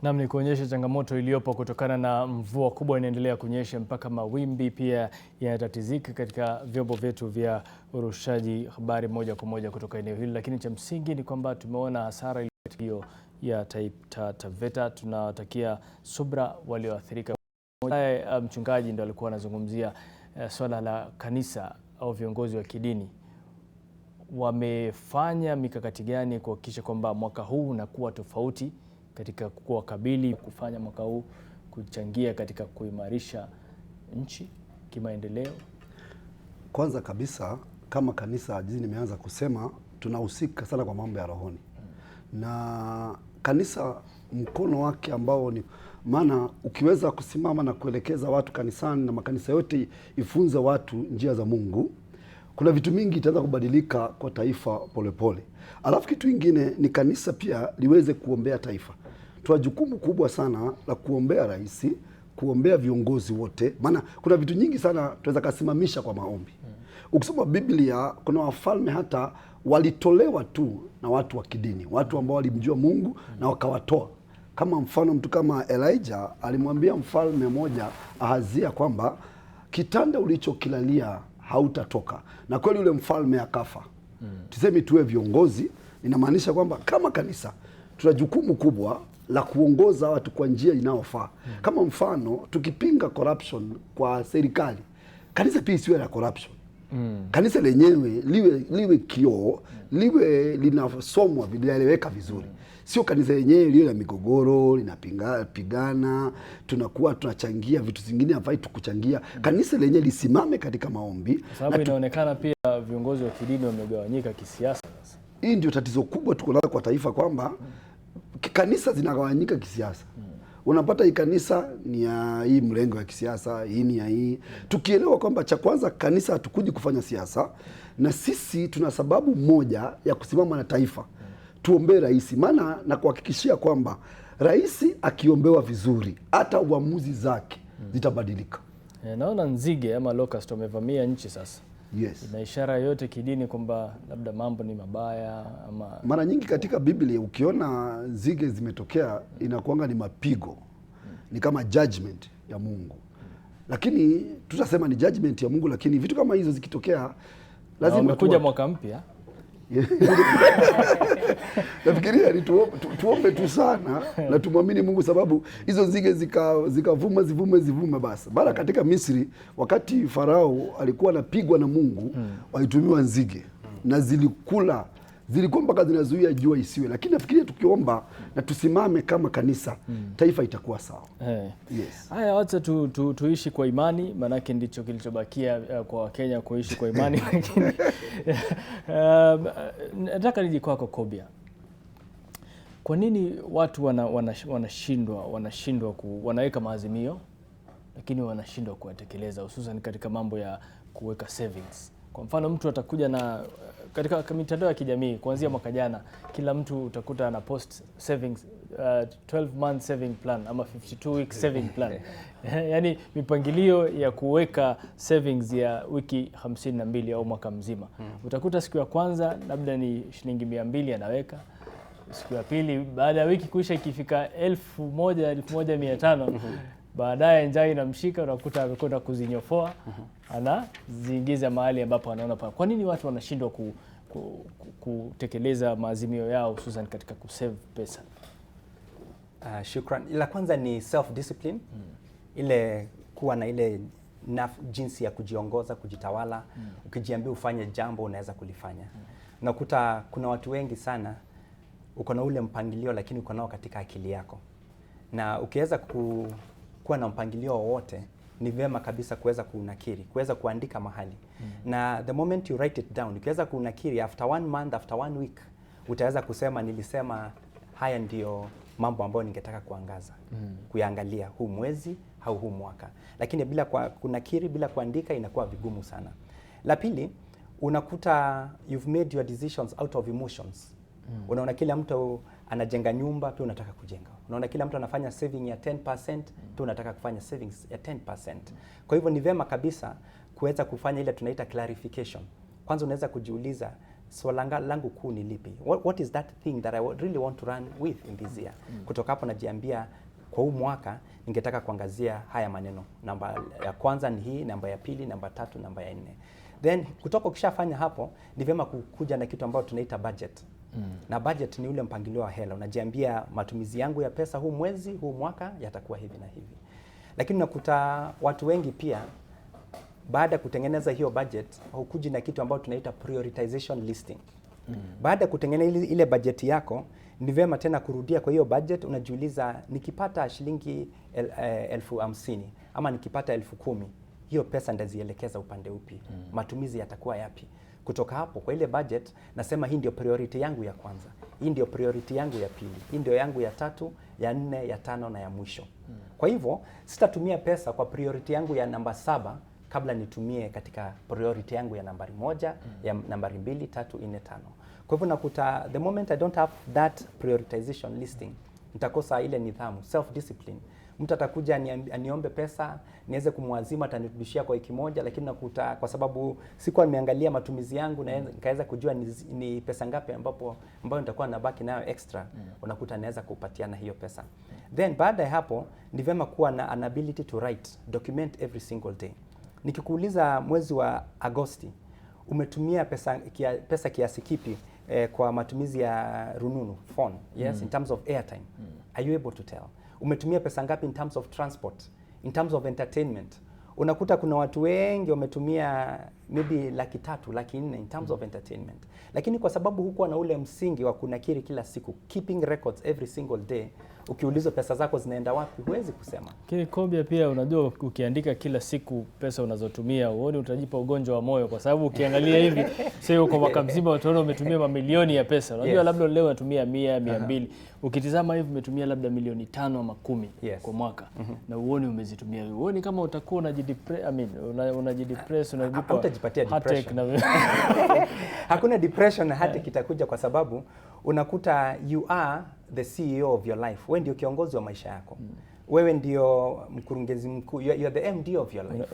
Naam, ni kuonyesha changamoto iliyopo kutokana na mvua kubwa inaendelea kunyesha, mpaka mawimbi pia yanatatizika katika vyombo vyetu vya urushaji habari moja kwa moja kutoka eneo hili. Lakini cha msingi ni kwamba tumeona hasara hiyo ya Taita Taveta. Tunawatakia subra walioathirika. Mchungaji ndo alikuwa anazungumzia swala la kanisa au viongozi wa kidini wamefanya mikakati gani kuhakikisha kwamba mwaka huu unakuwa tofauti katika kuwakabili, kufanya mwaka huu kuchangia katika kuimarisha nchi kimaendeleo? Kwanza kabisa, kama kanisa jinsi nimeanza kusema, tunahusika sana kwa mambo ya rohoni. Na kanisa mkono wake ambao ni maana, ukiweza kusimama na kuelekeza watu kanisani na makanisa yote ifunze watu njia za Mungu, kuna vitu mingi itaanza kubadilika kwa taifa polepole. Alafu kitu kingine ni kanisa pia liweze kuombea taifa. Tuna jukumu kubwa sana la kuombea rais, kuombea viongozi wote, maana kuna vitu nyingi sana tunaweza kusimamisha kwa maombi. Ukisoma Biblia, kuna wafalme hata walitolewa tu na watu wa kidini, watu ambao walimjua Mungu na wakawatoa. Kama mfano, mtu kama Elijah alimwambia mfalme moja Ahazia kwamba kitanda ulichokilalia hautatoka, na kweli yule mfalme akafa. Tuseme tuwe viongozi, inamaanisha kwamba kama kanisa tuna jukumu kubwa la kuongoza watu kwa njia inayofaa. Kama mfano, tukipinga corruption kwa serikali, kanisa pia isiwe na corruption. Kanisa lenyewe liwe kioo, liwe linasomwa, linaeleweka vizuri. Sio kanisa lenyewe liwe na migogoro, linapigana, tunakuwa tunachangia vitu zingine hafai tukuchangia. Kanisa lenyewe lisimame katika maombi. Sababu inaonekana pia viongozi wa kidini wamegawanyika kisiasa sasa. Hii ndio tatizo kubwa tuko nalo kwa taifa, kwamba kanisa zinagawanyika kisiasa. Unapata hii kanisa ni ya hii mrengo ya kisiasa, hii ni ya hii. Tukielewa kwamba cha kwanza, kanisa hatukuji kufanya siasa, na sisi tuna sababu moja ya kusimama na taifa. Tuombe rais, maana na kuhakikishia kwamba rais akiombewa vizuri, hata uamuzi zake zitabadilika. Naona nzige ama locust wamevamia nchi sasa. Yes. Ina ishara yote kidini kwamba labda mambo ni mabaya ama... Mara nyingi katika Biblia ukiona nzige zimetokea, inakuanga ni mapigo. Ni kama judgment ya Mungu. Lakini tutasema ni judgment ya Mungu, lakini vitu kama hizo zikitokea lazima kuja mwaka mpya. Nafikiria ni tuombe tu sana na tumwamini Mungu, sababu hizo nzige zikavuma zivume basi. Baada katika Misri, wakati Farao alikuwa anapigwa na Mungu, walitumiwa nzige na zilikuwa mpaka zinazuia jua isiwe. Lakini nafikiria tukiomba na tusimame kama kanisa, taifa itakuwa sawa. Yes. Haya, wacha tuishi kwa imani, manake ndicho kilichobakia kwa Wakenya, kuishi kwa imani. Lakini nataka niji kwako Kobia. Kwa nini watu wanashindwa wanaweka maazimio lakini wanashindwa kuyatekeleza, hususan katika mambo ya kuweka savings Kwa mfano mtu atakuja na katika mitandao ya kijamii kuanzia mwaka jana, kila mtu utakuta ana post savings 12 month saving plan ama 52 week saving plan. Yaani mipangilio ya kuweka savings ya wiki 52 au mwaka mzima. Utakuta siku ya kwanza labda ni shilingi 200 anaweka. Siku ya pili baada ya wiki kuisha ikifika 1,500 baadaye njaa inamshika, unakuta amekwenda kuzinyofoa, anaziingiza mahali ambapo anaona pa. Kwa nini watu wanashindwa kutekeleza maazimio yao hususan katika kusave pesa? Shukran. La kwanza ni self discipline. Ile kuwa na ile jinsi ya kujiongoza, kujitawala. Ukijiambia ufanye jambo unaweza kulifanya. Unakuta kuna watu wengi sana uko na ule mpangilio lakini uko nao katika akili yako. Na ukiweza kuwa na mpangilio wowote, ni vyema kabisa kuweza kunakiri, kuweza kuandika mahali. Na the moment you write it down, ukiweza kunakiri after 1 month, after 1 week, utaweza kusema nilisema haya ndio mambo ambayo ningetaka kuangaza, kuyaangalia huu mwezi au huu mwaka. Lakini bila kunakiri, bila kuandika inakuwa vigumu sana. La pili, unakuta you've made your decisions out of emotions. Unaona kila mtu anajenga nyumba, pia unataka kujenga. Unaona kila mtu anafanya saving ya 10%, pia unataka kufanya savings ya 10%. Kwa hivyo ni vyema kabisa kuweza kufanya ile tunaita clarification. Kwanza unaweza kujiuliza swala langu kuu ni lipi? What is that thing that I really want to run with in this year? Kutoka hapo najiambia kwa huu mwaka ningetaka kuangazia haya maneno. Namba ya kwanza ni hii, namba ya pili, namba 3, namba ya 4. Then kutoka ukishafanya hapo ni vyema kukuja na kitu ambacho tunaita budget. Na budget ni ule mpangilio wa hela. Unajiambia matumizi yangu ya pesa huu mwezi, huu mwaka yatakuwa hivi na hivi. Lakini unakuta watu wengi pia baada ya kutengeneza hiyo budget hukuji na kitu ambacho tunaita prioritization listing. Baada ya kutengeneza ile budget yako, ni vyema tena kurudia kwa hiyo budget. Unajiuliza nikipata shilingi 50,000 ama nikipata 10,000, hiyo pesa ndazielekeza upande upi? Matumizi yatakuwa yapi? Kutoka hapo kwa ile budget nasema hii ndio priority yangu ya kwanza, hii ndio priority yangu ya pili, hii ndio yangu ya 3, ya 4, ya 5 na ya mwisho. Kwa hivyo sitatumia pesa kwa priority yangu ya namba 7 kabla nitumie katika priority yangu ya nambari 1, ya nambari 2, 3, 4, 5. Kwa hivyo nakuta the moment I don't have that prioritization listing, nitakosa ile nidhamu, self discipline. Mtu atakuja aniombe pesa, niweze kumwazima, atanirudishia kwa wiki moja, lakini nakuta kwa sababu sikuwa nimeangalia matumizi yangu na nikaweza kujua ni pesa ngapi ambayo nitakuwa nabaki nayo extra, unakuta naweza kupatiana hiyo pesa. Then baada ya hapo ni vyema kuwa na an ability to write, document every single day. Nikikuuliza mwezi wa Agosti umetumia pesa kiasi kipi kwa matumizi ya rununu, phone, yes, in terms of airtime, are you able to tell? Umetumia pesa ngapi in terms of transport, in terms of entertainment? Unakuta kuna watu wengi wametumia maybe 300,000, 400,000 in terms of entertainment. Lakini kwa sababu hukuwa na ule msingi wa kunakiri kila siku, keeping records every single day, ukiulizwa pesa zako zinaenda wapi, huwezi kusema. Kile Kobia pia unajua ukiandika kila siku pesa unazotumia, uone utajipa ugonjwa wa moyo kwa sababu ukiangalia hivi sio kwa mwaka mzima utaona umetumia mamilioni ya pesa. Unajua labda leo unatumia 100, 200. Ukitizama hivi umetumia labda milioni 5 ama 10 kwa mwaka. Na uone umezitumia. Uone kama utakuwa unajidepress, unajipa utajipatia depression. Hakuna depression na hata kitakuja kwa sababu unakuta you are the CEO of your life. Wewe ndio kiongozi wa maisha yako. Wewe ndio mkurugenzi mkuu. You are the MD of your life.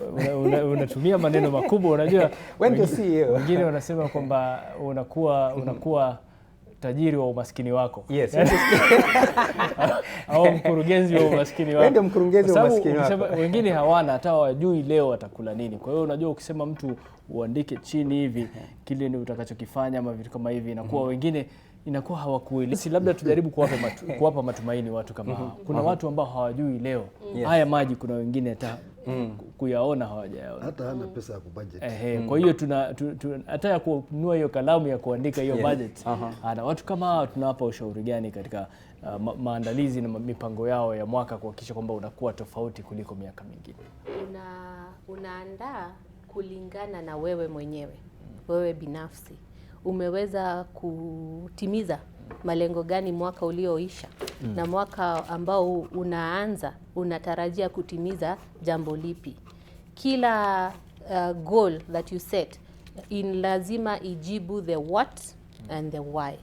Unatumia maneno makubwa, unajua. Wewe ndio CEO. Wengine wanasema kwamba unakuwa tajiri wa umaskini wako. Yes. Au mkurugenzi wa umaskini wako. Wewe ndio mkurugenzi wa umaskini wako. Wengine hawana hata hawajui leo watakula nini. Kwa hiyo unajua ukisema mtu uandike chini hivi kile ni utakachokifanya ama vitu kama hivi inakuwa wengine inakuwa hawakuelewi. Labda tujaribu kuwapa matumaini watu kama hao. Kuna watu ambao hawajui leo. Haya maji kuna wengine hata kuyaona hawajayaona. Hata hana pesa ya kubudget. Kwa hiyo hata ya kununua hiyo kalamu ya kuandika hiyo budget. Watu kama hao tunawapa ushauri gani katika maandalizi na mipango yao ya mwaka kuhakikisha kwamba unakuwa tofauti kuliko miaka mingine? Unaandaa kulingana na wewe mwenyewe. Wewe binafsi umeweza kutimiza malengo gani mwaka ulioisha, na mwaka ambao unaanza unatarajia kutimiza jambo lipi? Kila goal that you set in lazima ijibu the what and the why.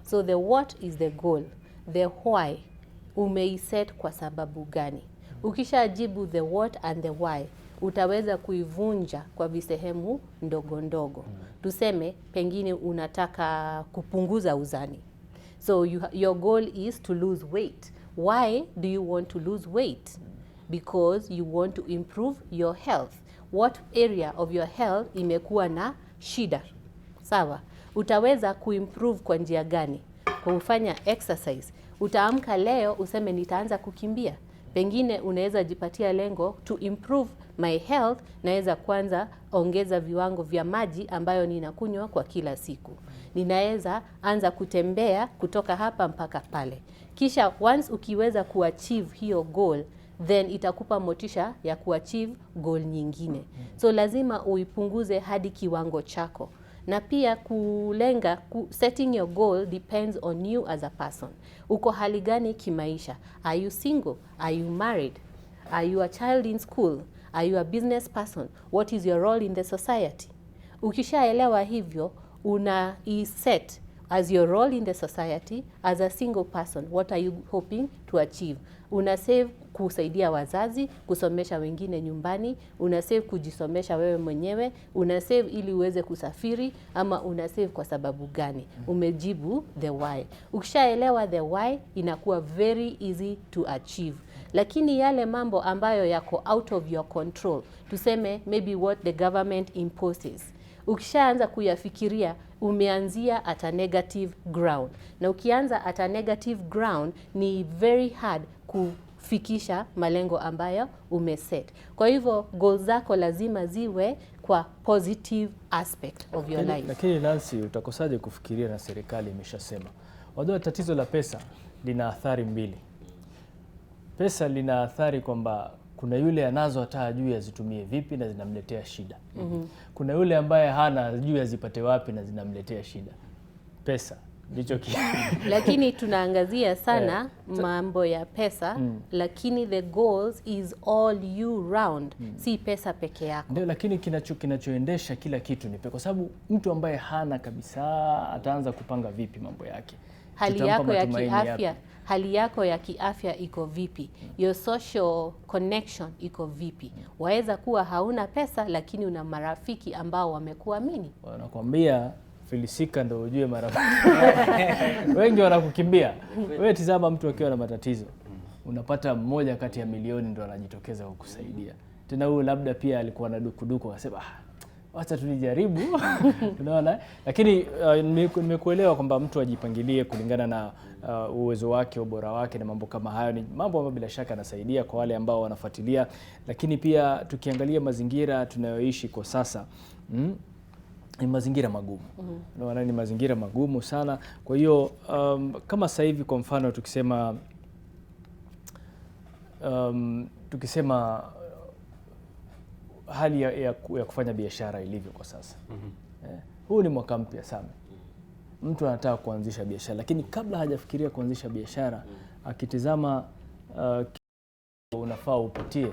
So the what is the goal, the why umeiset kwa sababu gani. Ukishajibu the what and the why, utaweza kuivunja kwa visehemu ndogo ndogo. Tuseme pengine unataka kupunguza uzani. So your goal is to lose weight. Why do you want to lose weight? Because you want to improve your health. What area of your health imekuwa na shida? Sawa. Utaweza kuimprove kwa njia gani? Kwa kufanya exercise. Utaamka leo useme nitaanza kukimbia. Pengine unaweza jipatia lengo to improve my health, naweza kwanza ongeza viwango vya maji ambayo ninakunywa kwa kila siku. Ninaweza anza kutembea kutoka hapa mpaka pale. Kisha once ukiweza kuachieve hiyo goal, then itakupa motisha ya kuachieve goal nyingine. So lazima uipunguze hadi kiwango chako. Na pia kulenga, setting your goal depends on you as a person. Uko hali gani kimaisha? Are you single? Are you married? Are you a child in school? Are you a business person? What is your role in the society? Ukishaelewa hivyo, set as your role in the society, as a single person, what are you hoping to achieve? Una save kusaidia wazazi, kusomesha wengine nyumbani, una save kujisomesha wewe mwenyewe, una save ili uweze kusafiri, ama una save kwa sababu gani? Umejibu the why. Ukishaelewa the why, inakuwa very easy to achieve. Lakini yale mambo ambayo yako out of your control, tuseme maybe what the government imposes, ukishaanza kuyafikiria, umeanzia at a negative ground. Na ukianza at a negative ground, ni very hard kufikisha malengo ambayo umeset. Kwa hivyo goals zako lazima ziwe kwa positive aspect of your life. Lakini Nancy, utakosaje kufikiria na serikali imeshasema? Wajua tatizo la pesa lina athari mbili. Pesa lina athari kwamba kuna yule anazo hata hajui azitumie vipi na zinamletea shida. Kuna yule ambaye hana hajui azipate wapi na zinamletea shida. Pesa ndicho lakini tunaangazia sana mambo ya pesa, lakini the goals is all you round, si pesa peke yako. Ndio, lakini kinachoendesha kila kitu ni pesa, kwa sababu mtu ambaye hana kabisa ataanza kupanga vipi mambo yake? Hali yako ya kiafya iko vipi? Your social connection iko vipi? Waweza kuwa hauna pesa lakini una marafiki ambao wamekuamini. Wanakuambia filisika ndio ujue marafiki. Wengi wanakukimbia. Wewe tizama mtu akiwa na matatizo, unapata mmoja kati ya milioni ndio anajitokeza kukusaidia. Tena huyo labda pia alikuwa na dukuduku, akasema wacha tulijaribu. Unaona? Lakini nimekuelewa kwamba mtu ajipangilie kulingana na uwezo wake, ubora wake na mambo kama hayo. Ni mambo ambayo bila shaka yanasaidia kwa wale ambao wanafuatilia. Lakini pia tukiangalia mazingira tunayoishi kwa sasa, ni mazingira magumu. Unaona, ni mazingira magumu sana. Kwa hiyo kama sasa hivi kwa mfano tukisema hali ya kufanya biashara ilivyo kwa sasa. Huu ni mwaka mpya sana. Mtu anataka kuanzisha biashara, lakini kabla hajafikiria kuanzisha biashara, akitizama unafaa upitie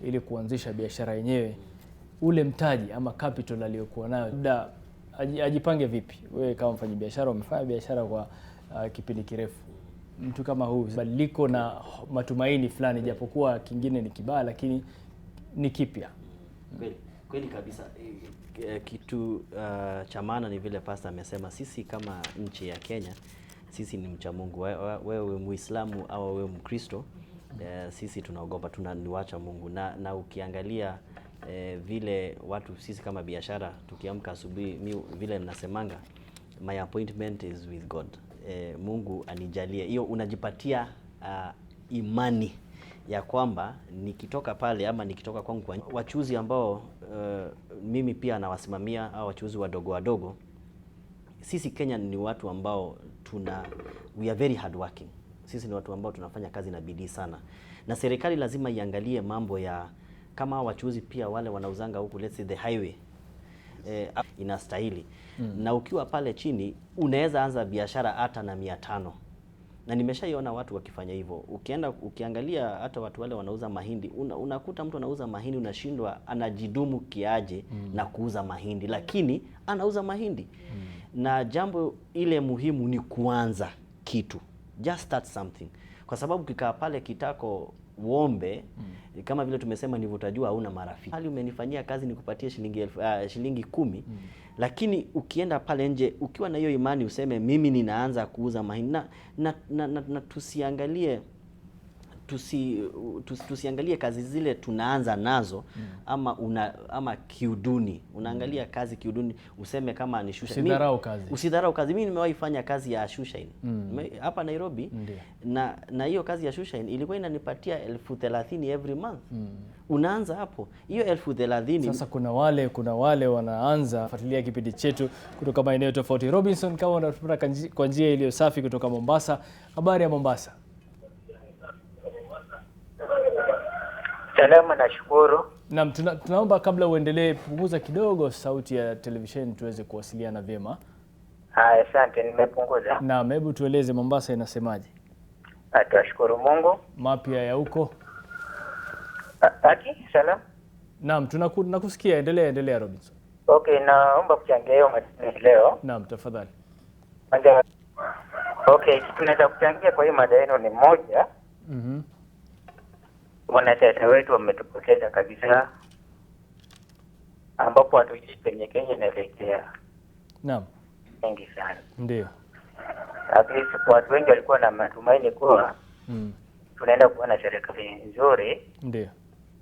ili kuanzisha biashara yenyewe, ule mtaji ama capital aliyokuwa nayo, labda ajipange vipi. Wewe kama mfanyabiashara umefanya biashara kwa kipindi kirefu, mtu kama huu badiliko na matumaini fulani, japokuwa kingine ni kibaya lakini ni kipya. Kweli kabisa. Kitu cha maana ni vile pastor amesema, sisi kama nchi ya Kenya, sisi ni mcha Mungu. Wewe Muislamu au wewe Mkristo, sisi tunaogopa, tunaniwacha Mungu. Na ukiangalia vile watu, sisi kama biashara, tukiamka asubuhi, vile ninasemanga, my appointment is with God. Mungu anijalie. Hiyo unajipatia imani ya kwamba nikitoka pale ama nikitoka kwangu kwa wachuzi ambao mimi pia nawasimamia, au wachuzi wadogo wadogo, sisi Kenya ni watu ambao we are very hard working. Sisi ni watu ambao tunafanya kazi na bidii sana, na serikali lazima iangalie mambo ya kama wachuzi pia wale wanauzanga huku, let's say the highway, inastahili. Na ukiwa pale chini unaweza anza biashara hata na 500. Na nimeshaiona watu wakifanya hivyo. Ukiangalia hata watu wale wanauza mahindi, unakuta mtu anauza mahindi unashindwa anajidumu kiaje na kuuza mahindi, lakini anauza mahindi. Na jambo ile muhimu ni kuanza kitu. Just start something. Kwa sababu kikaa pale kitako uombe, kama vile tumesema ndivyo utajua hauna marafiki. Hali umenifanyia kazi nikupatie shilingi 10, lakini ukienda pale nje ukiwa na hiyo imani useme mimi ninaanza kuuza mahindi, na tusiangalie kazi zile tunaanza nazo ama kiuduni. Unaangalia kazi kiuduni useme kama ni shusha. Usidharau kazi. Mimi nimewahi fanya kazi ya shushain hapa Nairobi. Na hiyo kazi ya shushain ilikuwa inanipatia 30,000 every month. Unaanza hapo. Hiyo 30,000. Sasa kuna wale wanaanza fuatilia kipindi chetu kutoka maeneo tofauti. Robinson, kama unatupata kwa njia iliyo safi kutoka Mombasa, habari ya Mombasa? Salama, nashukuru. Naam, tunaomba kabla uendelee punguza kidogo sauti ya televisheni tuweze kuwasiliana vyema. Haya, asante, nimepunguza. Naam, hebu tueleze Mombasa inasemaje? Tunashukuru Mungu. Mapya ya huko? Salam. Naam, tunakusikia, endelea Robinson. Okay, naomba kuchangia hiyo mada leo. Naam, tafadhali. Okay, tunaweza kuchangia kwa hiyo mada yenu ni moja. Wanasiasa wetu wametupoteza kabisa, ambapo hatujui penye Kenya inaelekea. Naam. Mengi sana. Ndio. At least watu wengi walikuwa na matumaini kuwa tunaenda kuwa na serikali nzuri. Ndio.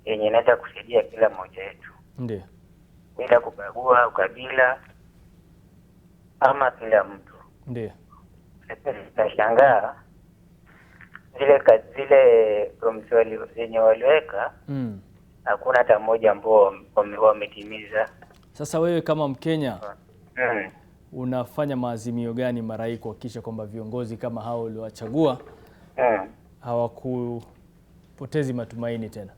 Yenye inaweza kusaidia kila mmoja wetu. Ndio. Bila kubagua ukabila ama kila mtu. Ndio. Nashangaa zile promisi zenye waliweka hakuna hata mmoja ambao wametimiza. Sasa wewe kama Mkenya unafanya maazimio gani mara hii kuhakikisha kwamba viongozi kama hao uliowachagua hawakupotezi matumaini tena?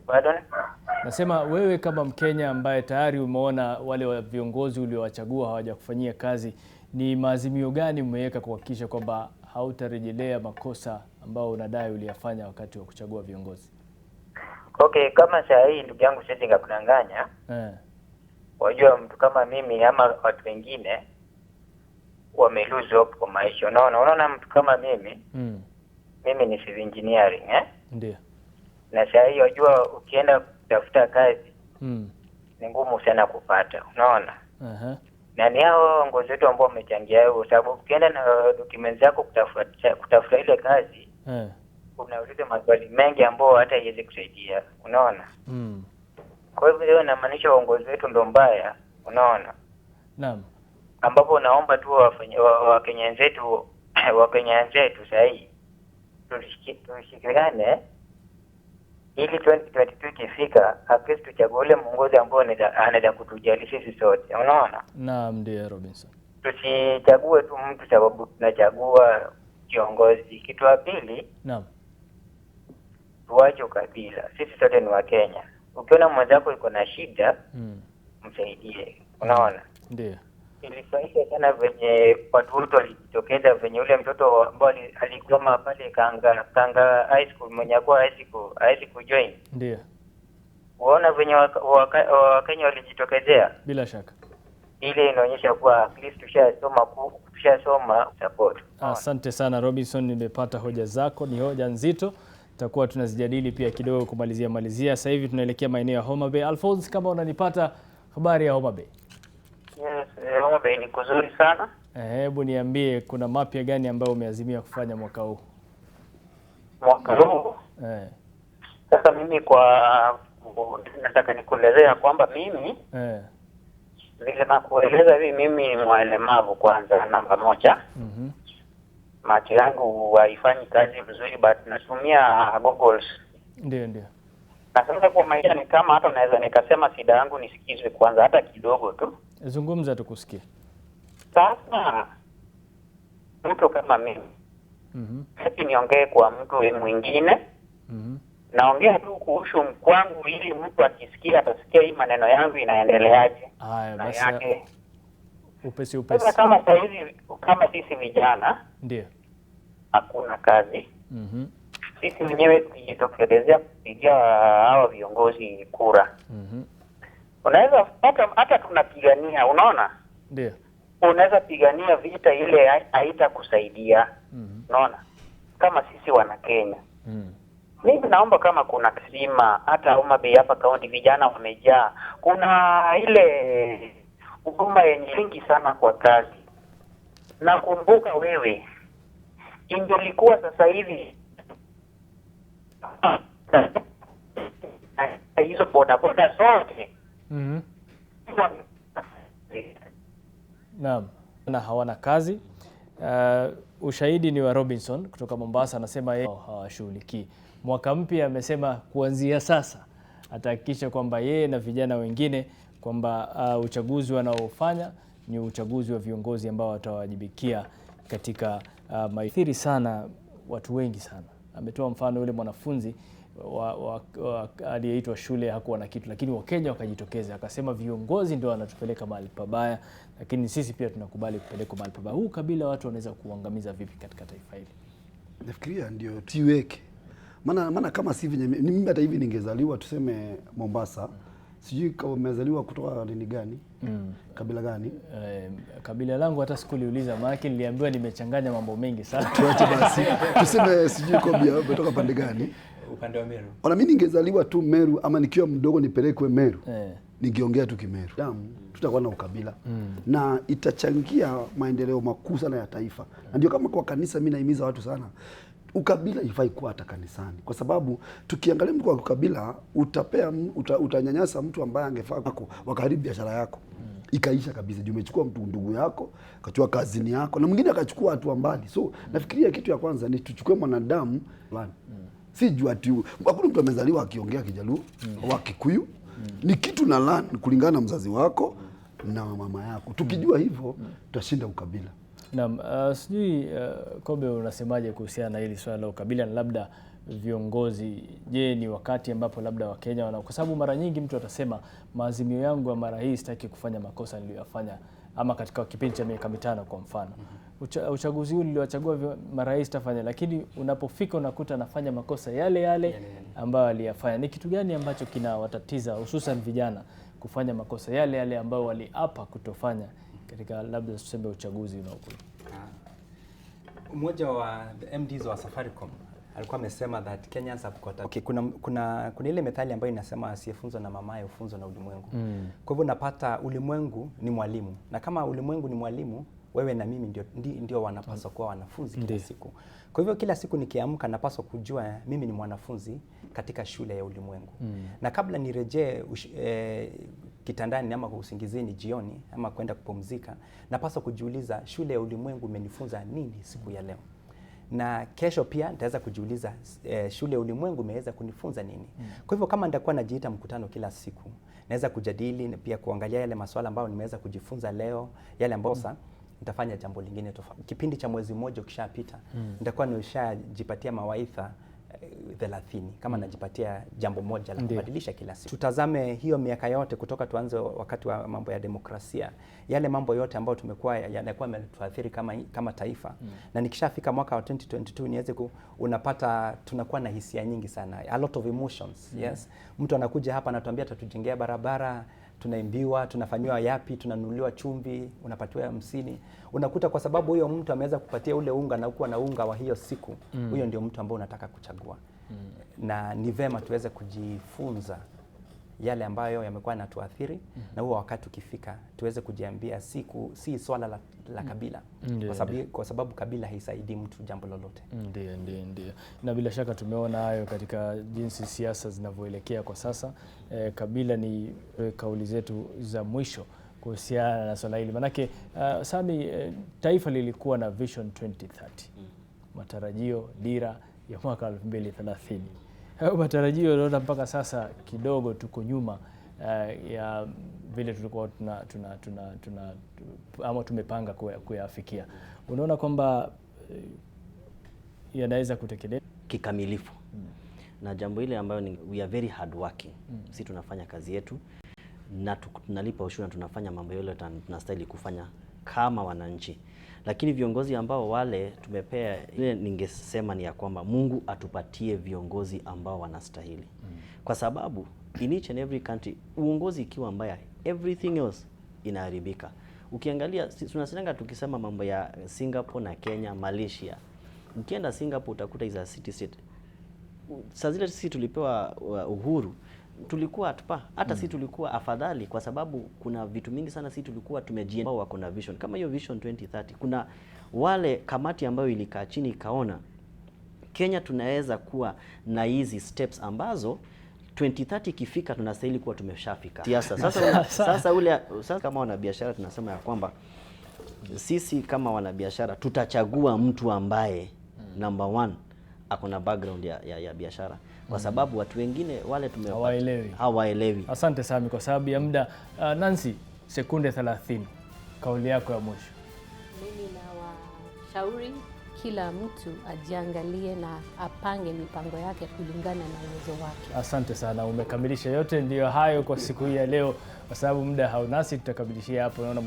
Pardon? Nasema wewe kama Mkenya ambaye tayari umeona wale wa viongozi uliowachagua hawajakufanyia kazi, ni maazimio gani umeweka kuhakikisha kwamba hautarejelea makosa ambao unadai uliyafanya wakati wa kuchagua viongozi? Okay, kama saa hii ndugu yangu siwezi ngakudanganya. Wajua mtu kama mimi ama watu wengine wamelose hope kwa maisha. Unaona mtu kama mimi mimi ni civil engineering Ndio. Na saa hii wajua ukienda kutafuta kazi ni ngumu sana kupata. Unaona? Na ni hao waongozi wetu ambao wamechangia hiyo, sababu ukienda na documents zako kutafuta ile kazi unauliza maswali mengi ambao hata haiwezi kusaidia. Unaona? Kwa hivyo hiyo inamaanisha uongozi wetu ndio mbaya. Unaona? Naam. Ambapo naomba tu Wakenya wenzetu sasa hii tushikane ili 2022 ikifika at least tuchague ule mwongozi ambao anaweza kutujali sisi sote. Unaona? Naam, ndio Robinson. Tusichague tu mtu sababu tunachagua kiongozi. Kitu ya pili, naam, tuache ukabila. Sisi sote ni Wakenya. Ukiona mwenzako yuko na shida, msaidie. Unaona? Ndio. Ilifurahisha sana venye watu wote walijitokeza, venye ule mtoto ambaye alikoma pale Kanga high school mwenye kwa high school join. Ndio. Unaona venye Wakenya walijitokezea. Bila shaka. Ile inaonyesha kuwa at least tushasoma support. Asante sana Robinson, nimepata hoja zako, ni hoja nzito. Tutakuwa tunazijadili pia kidogo kumalizia. Sasa hivi tunaelekea maeneo ya Homa Bay. Alphonse, kama unanipata, habari ya Homa Bay? Yes, Homa Bay ni kuzuri sana. Hebu niambie kuna mapya gani ambayo umeazimia kufanya mwaka huu? Mwaka huu? Sasa mimi nataka nikuelezea kwamba mimi vile nakueleza hivi, mimi ni mlemavu kwanza, namba moja. Macho yangu haifanyi kazi vizuri but natumia goggles. Ndio. Na sasa kwa maisha ni kama hata naweza nikasema shida yangu nisikizwe kwanza hata kidogo tu. Zungumza tukusikie. Sasa mtu kama mimi haki niongee kwa mtu mwingine. Naongea tu kuhusu mkwangu ili mtu akisikia atasikia hii maneno yangu inaendeleaje. Haya Upesi. Sasa kama sasa hivi kama sisi vijana ndio hakuna kazi. Sisi wenyewe tukijitokelezea kupigia hawa viongozi kura. Unaweza hata tunapigania, unaona? Ndio. Unaweza pigania vita ile haitakusaidia. Unaona? Kama sisi wana Kenya. Mimi naomba kama kuna kisima hata Homa Bay hapa kaunti vijana wamejaa. Kuna ile huduma yenye wingi sana kwa kazi. Nakumbuka wewe ingelikuwa sasa hivi hizo bodaboda zote. Naam, na hawana kazi. Ushahidi ni wa Robinson kutoka Mombasa, anasema yeye hawashughulikii. Mwaka mpya amesema kuanzia sasa atahakikisha kwamba yeye na vijana wengine kwamba uchaguzi wanaofanya ni uchaguzi wa viongozi ambao watawajibikia katika maithiri sana watu wengi sana. Ametoa mfano yule mwanafunzi aliyeitwa shule hakuwa na kitu, lakini Wakenya wakajitokeza, akasema viongozi ndio wanatupeleka mahali pabaya, lakini sisi pia tunakubali kupelekwa mahali pabaya. Huu kabila watu wanaweza kuangamiza vipi katika taifa hili? Nafikiria ndio tiweke. Maana kama si mimi hata hivi ningezaliwa tuseme Mombasa, sijui kama umezaliwa kutoka nini gani? Kabila gani? Kabila langu hata sikuliuliza, maana niliambiwa nimechanganya mambo mengi sana. Tuache basi. Tuseme sijui Kobia umetoka pande gani? Upande wa Meru. Ona mimi ningezaliwa tu Meru ama nikiwa mdogo nipelekwe Meru. Ningeongea tu Kimeru. Tutakuwa na ukabila. Na itachangia maendeleo makuu sana ya taifa. Na ndio kama kwa kanisa mimi naimiza watu sana. Ukabila ifai kuwa hata kanisani. Kwa sababu tukiangalia mtu kwa ukabila utanyanyasa mtu ambaye angefaa wakaribu biashara yako. Ikaisha kabisa. Juu umechukua mtu ndugu yako, akachukua kazini yako na mwingine akachukua watu mbali. So nafikiria kitu ya kwanza ni tuchukue mwanadamu fulani. Si juu ati hakuna mtu amezaliwa akiongea Kijaluo au Kikuyu. Ni kitu na learn kulingana na mzazi wako na mama yako. Tukijua hivyo tutashinda ukabila. Naam, sijui Kobe unasemaje kuhusiana na hili swala la ukabila na labda viongozi? Je, ni wakati ambapo labda Wakenya kwa sababu mara nyingi mtu atasema maazimio yangu ya mara hii sitaki kufanya makosa niliyofanya ama katika kipindi cha miaka 5 kwa mfano. Uchaguzi huu niliwachagua marais tafanya, lakini unapofika unakuta anafanya makosa yale ambayo aliyafanya. Ni kitu gani ambacho kinawatatiza hususan vijana kufanya makosa yale ambayo waliapa kutofanya katika labda tuseme uchaguzi unaokuja? Mmoja wa MDs wa Safaricom alikuwa amesema that Kenyans have got kuna ile methali ambayo inasema asiyefunzwa na mamaye hufunzwa na ulimwengu. Kwa hivyo napata ulimwengu ni mwalimu, na kama ulimwengu ni mwalimu, wewe na mimi ndio wanapaswa kuwa wanafunzi kila siku. Kwa hivyo kila siku nikiamka napaswa kujua mimi ni mwanafunzi katika shule ya ulimwengu. Na kabla nirejee kitandani ama usingizini jioni ama kwenda kupumzika, napaswa kujiuliza shule ya ulimwengu imenifunza nini siku ya leo. Na kesho pia nitaweza kujiuliza shule ya ulimwengu imeweza kunifunza nini. Kwa hivyo kama nitakuwa najiita mkutano kila siku, naweza kujadili na pia kuangalia yale masuala ambayo nimeweza kujifunza leo, yale ambayo nitafanya jambo lingine tofauti. Kipindi cha mwezi mmoja ukishapita, nitakuwa nimeshajipatia mawaidha 30 kama najipatia jambo moja la kubadilisha kila siku. Tutazame hiyo miaka yote kutoka tuanze wakati wa mambo ya demokrasia. Yale mambo yote ambayo tumekuwa yanakuwa yametuathiri kama taifa. Na nikishafika mwaka wa 2022 niweze unapata tunakuwa na hisia nyingi sana. A lot of emotions. Yes. Mtu anakuja hapa anatuambia atatujengea barabara, tunaimbiwa, tunafanywa yapi, tunanunuliwa chumvi, unapatiwa 50. Unakuta kwa sababu huyo mtu ameweza kupatia ule unga na kuwa na unga wa hiyo siku, huyo ndio mtu ambao unataka kuchagua. Na ni vema tuweze kujifunza yale ambayo yamekuwa yanatuathiri, na huo wakati ukifika tuweze kujiambia si swala la kabila. Kwa sababu kabila haisaidii mtu jambo lolote. Ndio. Na bila shaka tumeona hayo katika jinsi siasa zinavyoelekea kwa sasa. Kabila ni kauli zetu za mwisho kuhusiana na swala hili. Manake Sami, taifa lilikuwa na Vision 2030. Matarajio, dira ya mwaka 2030. Hayo matarajio naona mpaka sasa kidogo tuko nyuma ya vile tulikuwa ama tumepanga kuyafikia. Unaona kwamba yanaweza kutekelezwa kikamilifu? Na jambo ile ambayo we are very hard working. Sisi tunafanya kazi yetu na tunalipa ushuru na tunafanya mambo yote tunastahili kufanya kama wananchi. Lakini viongozi ambao wale tumepea, ile ningesema ni ya kwamba Mungu atupatie viongozi ambao wanastahili. Kwa sababu in each and every country uongozi ikiwa mbaya, everything else inaharibika. Ukiangalia tunasema tukisema mambo ya Singapore na Kenya, Malaysia. Ukienda Singapore utakuta is a city state. Saa zile sisi tulipewa uhuru, tulikuwa hata sisi tulikuwa afadhali kwa sababu kuna vitu mingi sana sisi tulikuwa tumejiandaa wako na vision. Kama hiyo vision 2030, kuna wale kamati ambayo ilikaa chini ikaona Kenya tunaweza kuwa na hizi steps ambazo 2030 ikifika tunastahili kuwa tumeshafika. Siasa sasa kama wanabiashara tunasema ya kwamba sisi kama wanabiashara tutachagua mtu ambaye number 1 akona background ya biashara, kwa sababu watu wengine wale hawaelewi. Asante Sami kwa sababu ya muda. Nancy, sekunde 30, kauli yako ya mwisho. Mimi nawashauri kila mtu ajiangalie na apange mipango yake kulingana na uwezo wake. Asante sana, umekamilisha yote. Ndio hayo kwa siku hii ya leo, kwa sababu muda haunasi, tutakamilishia hapo. Naona